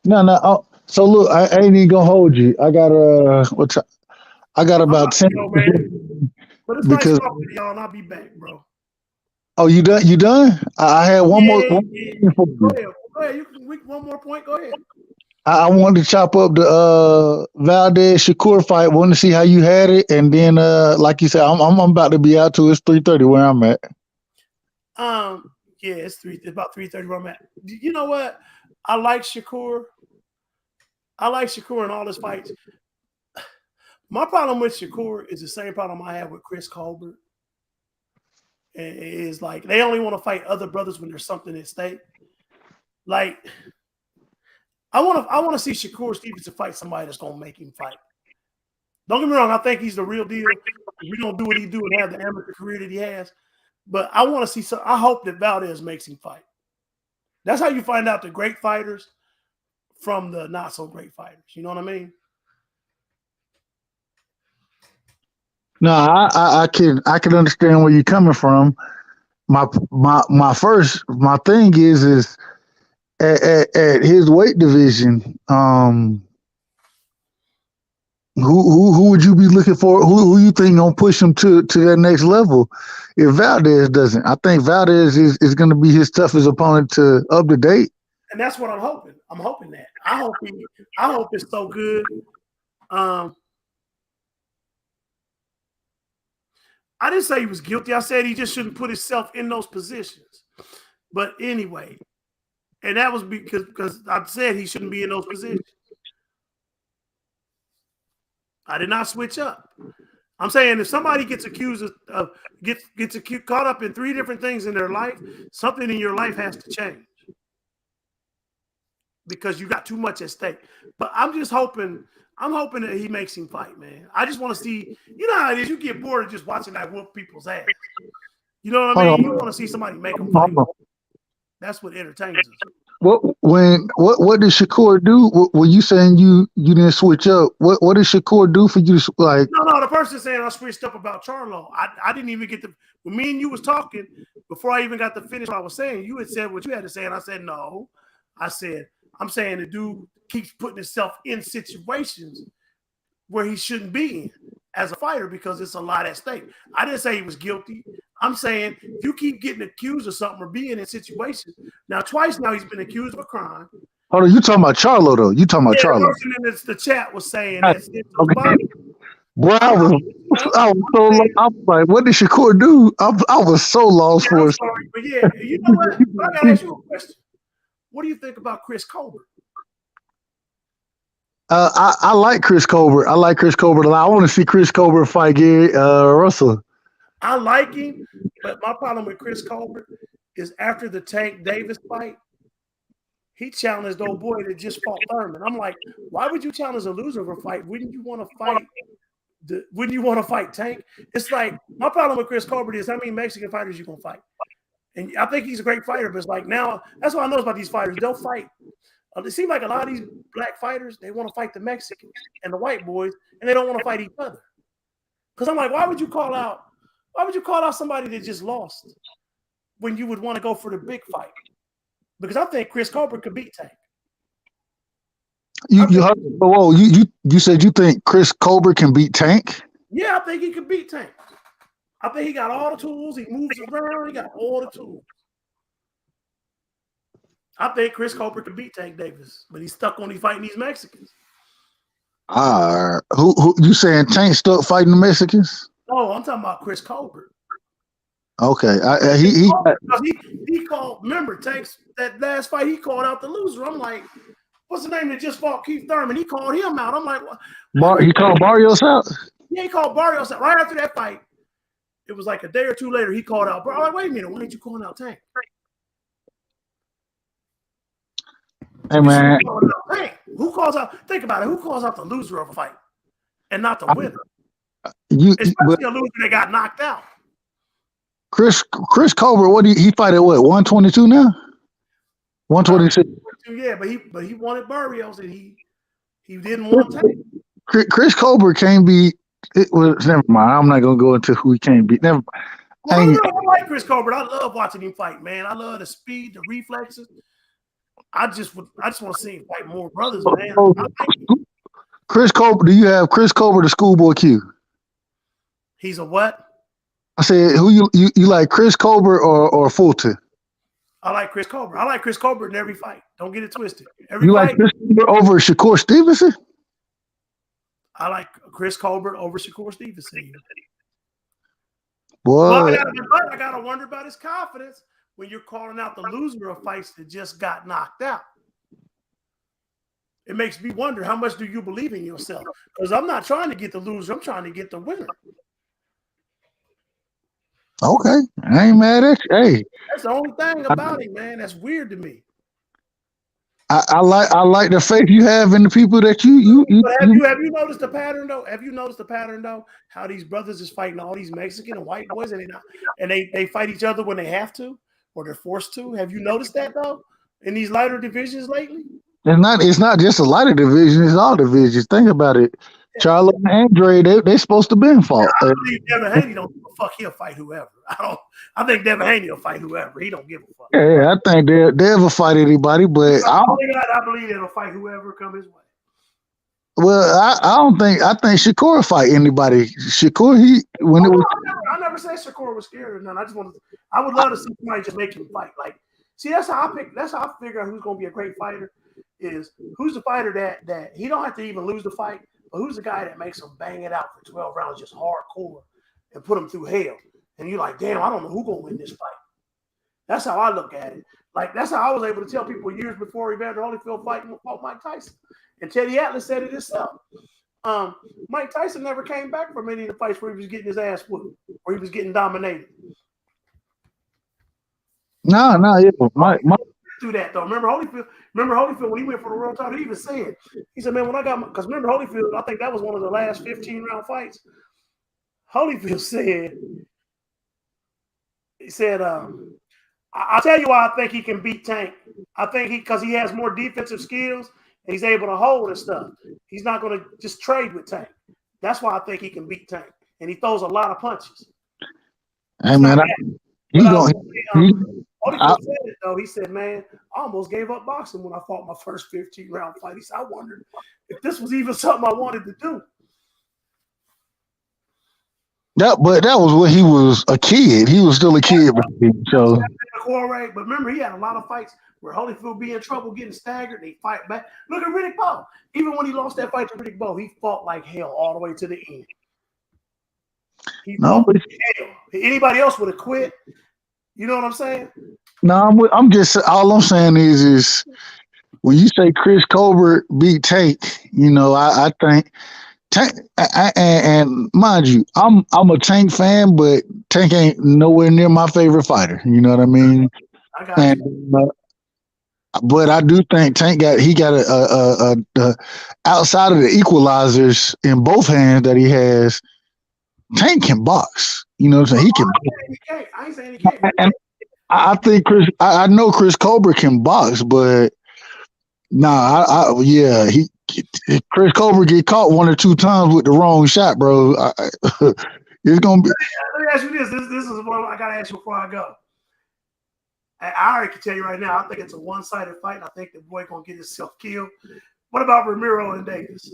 No. Oh, so look, I ain't even gonna hold you. I got about 10. But it's nice talking to y'all, and I'll be back, bro. Oh, you done? You done? I had one more. Go ahead. You can one more point. Go ahead. I wanted to chop up the Valdez Shakur fight. Wanted to see how you had it, and then like you said, I'm about to be out to it's 3:30 where I'm at. Yeah, it's about 3:30 where I'm at. You know what? I like Shakur. In all his fights. My problem with Shakur is the same problem I have with Chris Colbert. And it is like they only want to fight other brothers when there's something at stake. Like, I want to see Shakur Stevenson fight somebody that's gonna make him fight. Don't get me wrong, I think he's the real deal. We're gonna do what he do and have the amateur career that he has. But I want to see some. I hope that Valdez makes him fight. That's how you find out the great fighters from the not so great fighters. You know what I mean? No, I can understand where you're coming from. My thing is at his weight division, who would you be looking for? Who you think gonna push him to that next level? If Valdez doesn't, I think Valdez is going to be his toughest opponent to up to date. And that's what I'm hoping. I'm hoping that. I hope it's so good. I didn't say he was guilty. I said he just shouldn't put himself in those positions. But anyway, and that was because I said he shouldn't be in those positions. I did not switch up. I'm saying if somebody gets accused of gets caught up in 3 different things in their life, something in your life has to change because you got too much at stake. But I'm hoping that he makes him fight, man. I just want to see. You know how it is. You get bored of just watching that whoop people's ass. You know what I mean? You want to see somebody make them fight. That's what entertains us. What did Shakur do? When you saying you didn't switch up? What did Shakur do for you to like? No. The person saying I switched up about Charlo. I didn't even get to. When me and you was talking before I even got to finish what I was saying, you had said what you had to say, and I said no. I said I'm saying the dude keeps putting himself in situations where he shouldn't be in as a fighter because it's a lot at stake. I didn't say he was guilty. I'm saying if you keep getting accused of something or being in situations. Now, twice now he's been accused of a crime. Hold on, you talking about Charlo though? You talking about Charlo? The person in the chat was saying that. Okay. Bro, I was so lost. I was like, what did Shakur do? I was so lost for a sorry, but yeah, you know what? I gotta ask you a question. What do you think about Chris Colbert? I like Chris Colbert. I like Chris Colbert a lot. I want to see Chris Colbert fight Gary Russell. I like him, but my problem with Chris Colbert is after the Tank Davis fight, he challenged the old boy that just fought Thurman. I'm like, why would you challenge a loser of a fight? Wouldn't you want to fight? Wouldn't you want to fight Tank? It's like my problem with Chris Colbert is how many Mexican fighters you gonna fight? And I think he's a great fighter, but it's like now that's what I know about these fighters. They'll fight. It seems like a lot of these black fighters, they want to fight the Mexicans and the white boys, and they don't want to fight each other. Because I'm like, why would you call out somebody that just lost when you would want to go for the big fight? Because I think Chris Colbert could beat Tank. You said you think Chris Colbert can beat Tank? Yeah, I think he could beat Tank. I think he got all the tools. He moves around. He got all the tools. I think Chris Colbert could beat Tank Davis, but he's stuck on fighting these Mexicans. Who you saying Tank stuck fighting the Mexicans? No, I'm talking about Chris Colbert. Okay, he called. Remember Tank's that last fight? He called out the loser. I'm like, what's the name that just fought Keith Thurman? He called him out. I'm like, he called Barrios out. Yeah, he called Barrios out right after that fight. It was like a day or two later. He called out. I'm like, wait a minute, why ain't you calling out Tank? Hey man, who calls out? Think about it. Who calls out the loser of a fight and not the winner? Especially a loser that got knocked out. Chris Colbert, he fight at what? 122 now? 126. Yeah, but he wanted Barrios and he didn't want Tank. Chris Colbert can't beat. Never mind. I'm not gonna go into who he can't beat. Never. I like Chris Colbert. I love watching him fight, man. I love the speed, the reflexes. I just want to see him fight more brothers, man. Chris Colbert, do you have Chris Colbert or Schoolboy Q? He's a what? I said, who you like, Chris Colbert or Fulton? I like Chris Colbert. I like Chris Colbert in every fight. Don't get it twisted. Like Chris Colbert over Shakur Stevenson? I like Chris Colbert over Shakur Stevenson. Boy. But I gotta wonder about his confidence when you're calling out the loser of fights that just got knocked out. It makes me wonder, how much do you believe in yourself? Because I'm not trying to get the loser. I'm trying to get the winner. Okay. I ain't mad at you. Hey. That's the only thing about it, man. That's weird to me. I like the faith you have in the people that you have you noticed the pattern though? Have you noticed the pattern though? How these brothers is fighting all these Mexican and white boys and they fight each other when they have to or they're forced to. Have you noticed that though? In these lighter divisions lately? It's not just a lighter division, it's all divisions. Think about it. Charlo and Andre, they supposed to be fought. I believe Devin Haney don't give a fuck. He'll fight whoever. I think Devin Haney will fight whoever. He don't give a fuck. Yeah, I think they'll fight anybody, but I believe they'll fight whoever come his way. Well, I think Shakur will fight anybody. Shakur, I never said Shakur was scared or nothing. I would love to see somebody just make him fight. Like, see, that's how I figure out who's gonna be a great fighter. Is who's the fighter that he don't have to even lose the fight, but who's the guy that makes him bang it out for 12 rounds just hardcore and put him through hell. And you're like, damn, I don't know who's gonna win this fight. That's how I look at it. Like that's how I was able to tell people years before Evander Holyfield fought Mike Tyson. And Teddy Atlas said it himself. Mike Tyson never came back from any of the fights where he was getting his ass whooped, or he was getting dominated. No, yeah, Mike. Do that though. Remember Holyfield when he went for the world title, he even said, he said, man, when I got because remember Holyfield, I think that was one of the last 15-round fights. Holyfield said, he said, I'll tell you why I think he can beat Tank. I think because he has more defensive skills and he's able to hold and stuff. He's not going to just trade with Tank. That's why I think he can beat Tank. And he throws a lot of punches. Hey man, Holyfield said it though. He said, man, I almost gave up boxing when I fought my first 15-round fight. He said, I wondered if this was even something I wanted to do. But that was when he was a kid. He was still a kid, so. But remember, he had a lot of fights where Holyfield be in trouble, getting staggered, and he fight back. Look at Riddick Bowe. Even when he lost that fight to Riddick Bowe, he fought like hell all the way to the end. Anybody else would have quit. You know what I'm saying? No, I'm just all I'm saying is when you say Chris Colbert beat Tank, you know, I think Tank, and mind you, I'm a Tank fan, but Tank ain't nowhere near my favorite fighter. You know what I mean? I got you. But I do think Tank got a outside of the equalizers in both hands that he has. Tank can box. You know what I'm saying? He can. I ain't saying he can't. And I think I know Chris Colbert can box, but Chris Colbert get caught one or two times with the wrong shot, bro. It's gonna be. Let me ask you this. This is one I gotta ask you before I go. I already can tell you right now. I think it's a one-sided fight. I think the boy gonna get himself killed. What about Ramiro and Davis?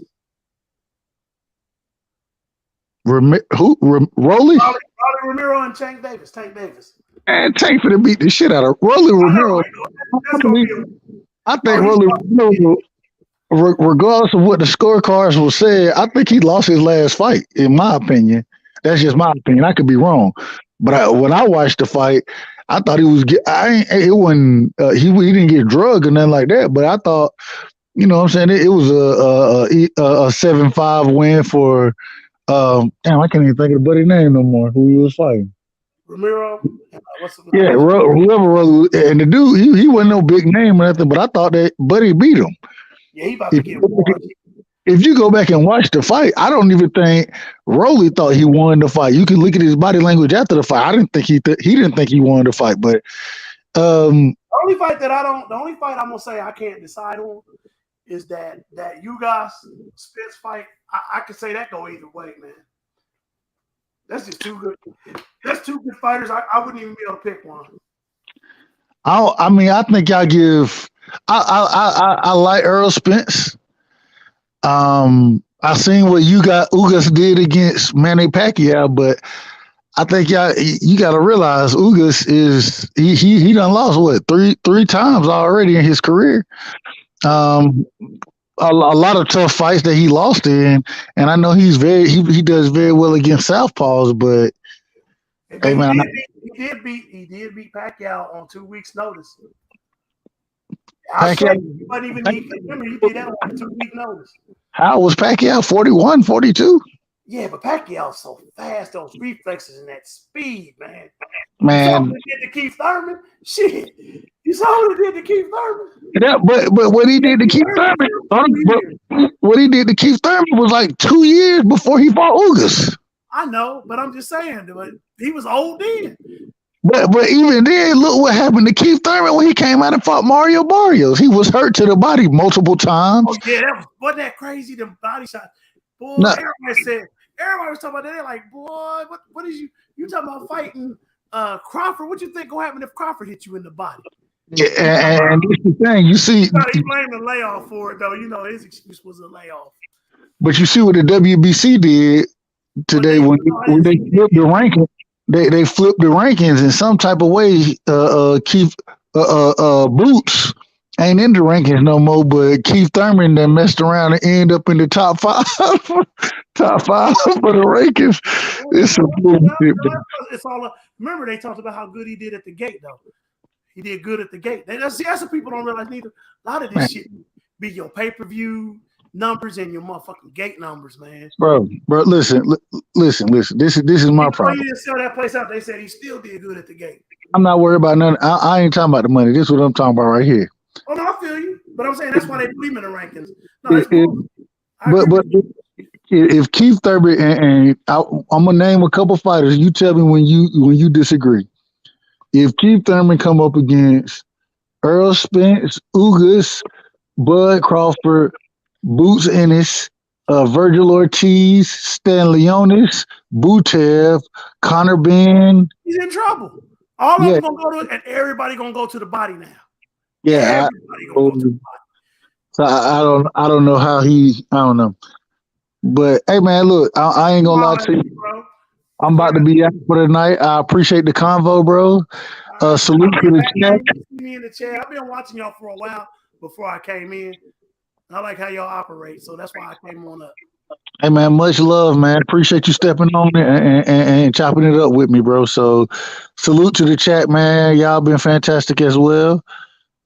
Rolly? Rolly Ramiro and Tank Davis. And Tank finna beat the shit out of Rolly Ramiro. I think Rolly Ramiro, regardless of what the scorecards will say, I think he lost his last fight, in my opinion. That's just my opinion. I could be wrong. But when I watched the fight, I thought he was he didn't get drugged or nothing like that, but I thought, you know what I'm saying, it was a 7-5 win for damn, I can't even think of the buddy's name no more, who he was fighting. Ramiro? Whoever, and the dude, he wasn't no big name or nothing, but I thought that Buddy beat him. Yeah, he about to get one. If you go back and watch the fight, I don't even think Rolly thought he won the fight. You can look at his body language after the fight. I didn't think he didn't think he won the fight, but the only fight I'm gonna say I can't decide on is that Ugas Spence fight. I could say that go either way, man. That's just too good. That's two good fighters. I wouldn't even be able to pick one. I think y'all give. I like Earl Spence. I seen what Ugas did against Manny Pacquiao, but I think you got to realize Ugas is he done lost what three times already in his career. A lot of tough fights that he lost in, and I know he does very well against southpaws, but hey, man, he did beat Pacquiao on 2 weeks' notice. Pacquiao, he did that on 2 weeks' notice. How was Pacquiao 41, 42? Yeah, but Pacquiao's so fast, those reflexes and that speed, man. Man, you saw what he did to Keith Thurman? Shit, you saw what he did to Keith Thurman? Yeah, but what he did to Keith Thurman, was like 2 years before he fought Ugas. I know, but I'm just saying, but he was old then. But even then, look what happened to Keith Thurman when he came out and fought Mario Barrios. He was hurt to the body multiple times. Oh yeah, wasn't that crazy? The body shot, boy. No. Everybody was talking about that. They're like, boy, what is you talking about fighting Crawford? What you think gonna happen if Crawford hit you in the body? Yeah, and that's the thing. You see, he blamed the layoff for it though. You know, his excuse was a layoff. But you see what the WBC did today when they flipped the ranking. They flipped the rankings in some type of way. Keith Boots ain't in the rankings no more, but Keith Thurman done messed around and end up in the top 5, top 5 for the rankings. It's some bullshit. It's all. Remember, they talked about how good he did at the gate, though. He did good at the gate. That's what people don't realize neither. A lot of this shit be your pay-per-view numbers and your motherfucking gate numbers, man. Bro, listen. This is my problem. He didn't sell that place out. They said he still did good at the gate. I'm not worried about nothing. I ain't talking about the money. This is what I'm talking about right here. Oh no, I feel you. But I'm saying that's why they put him in the rankings. No, but if Keith Thurman and I'm gonna name a couple fighters, you tell me when you disagree. If Keith Thurman come up against Earl Spence, Ugas, Bud Crawford, Boots Ennis, Virgil Ortiz, Stan Leonis, Butev, Conor Benn, he's in trouble. All of them gonna go to, and everybody gonna go to the body now. Yeah, so I don't know how I don't know. But hey, man, look, I ain't gonna lie to you. I'm about to be out for the night. I appreciate the convo, bro. Salute to the chat. See me in the chat. I've been watching y'all for a while before I came in. I like how y'all operate, so that's why I came on up. Hey, man, much love, man. Appreciate you stepping on it and chopping it up with me, bro. So salute to the chat, man. Y'all been fantastic as well.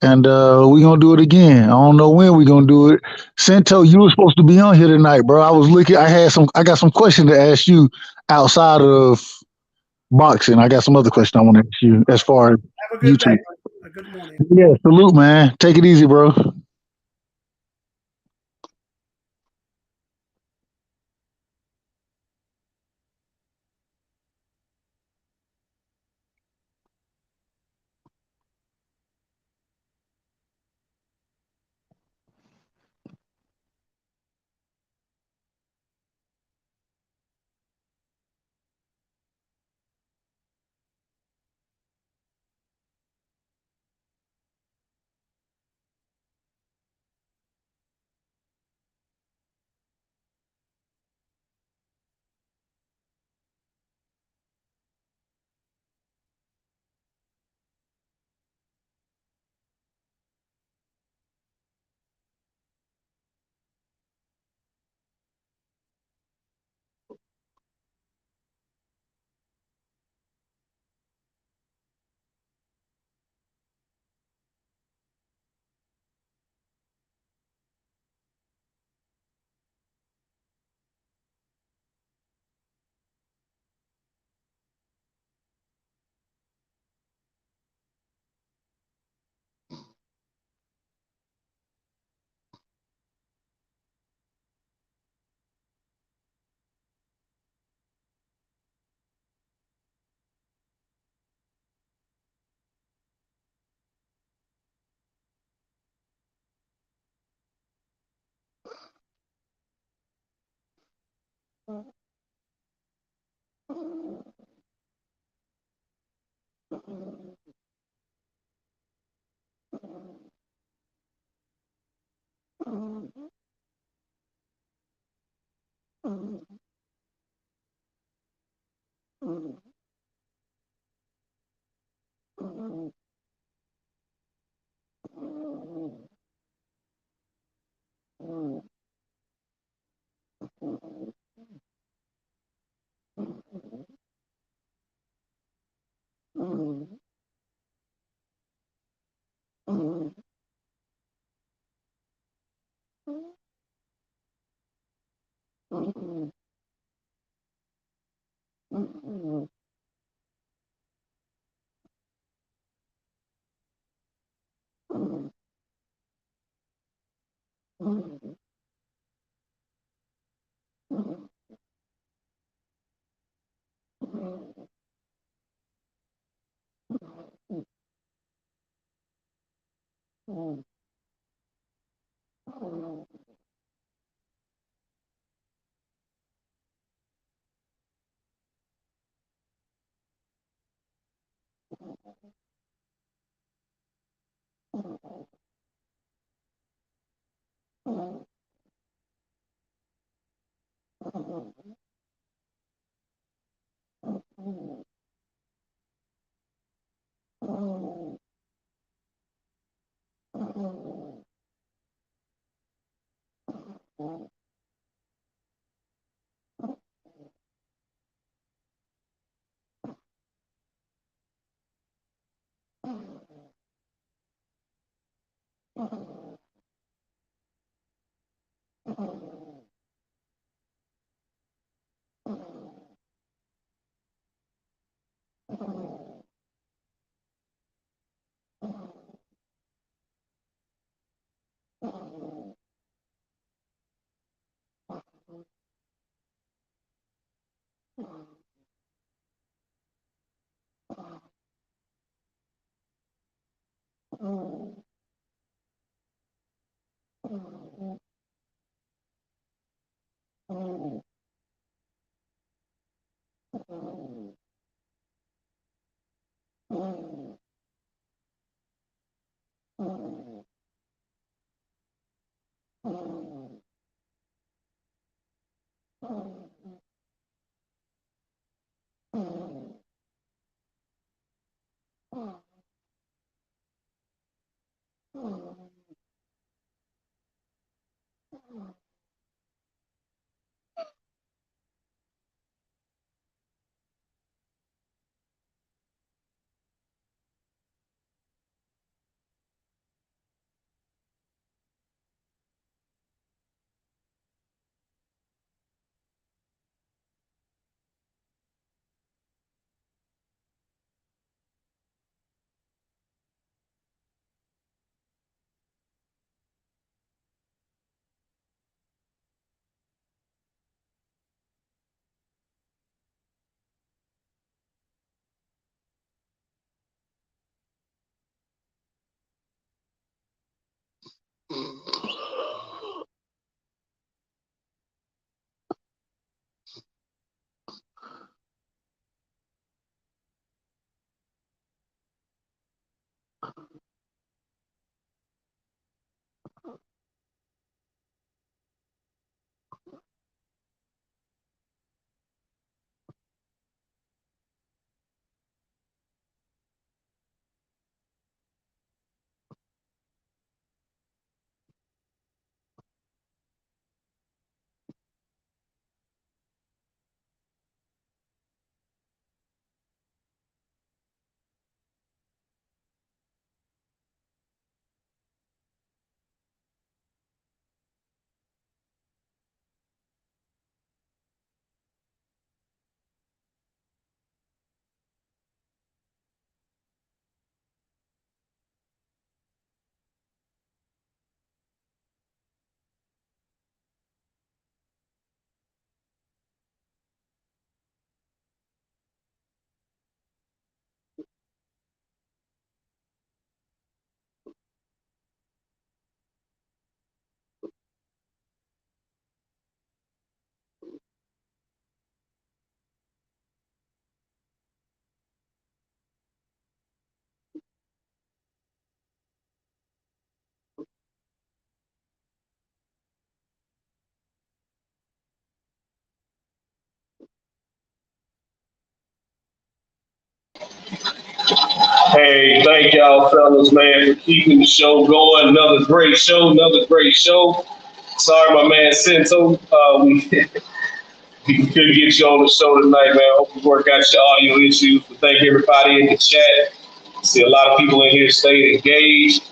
And we're gonna do it again. I don't know when we're gonna do it. Sento, you were supposed to be on here tonight, bro. I got some questions to ask you outside of boxing. I got some other questions I want to ask you as far as have a good YouTube. day. A good morning. Yeah, salute, man. Take it easy, bro. Hey, thank y'all fellas, man, for keeping the show going. Another great show, another great show. Sorry, my man Sento, we couldn't get you on the show tonight, man. Hope you work out your audio issues. But thank everybody in the chat. See a lot of people in here staying engaged.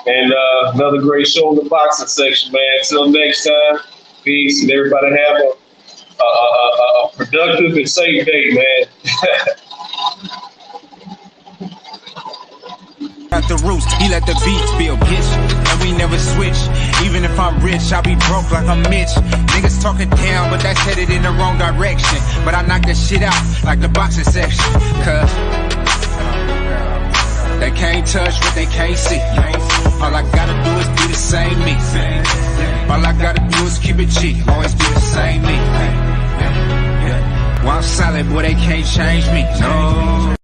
And another great show in the boxing section, man. Until next time, peace, and everybody have a productive and safe day, man. At the roost, he let the beats feel bitch, and we never switch. Even if I'm rich, I'll be broke like I'm Mitch. Niggas talking down, but that's headed in the wrong direction. But I knock that shit out like the boxing section, cause they can't touch what they can't see. All I gotta do is be the same me. All I gotta do is keep it cheap, always be the same me. While I'm solid, boy, they can't change me. No.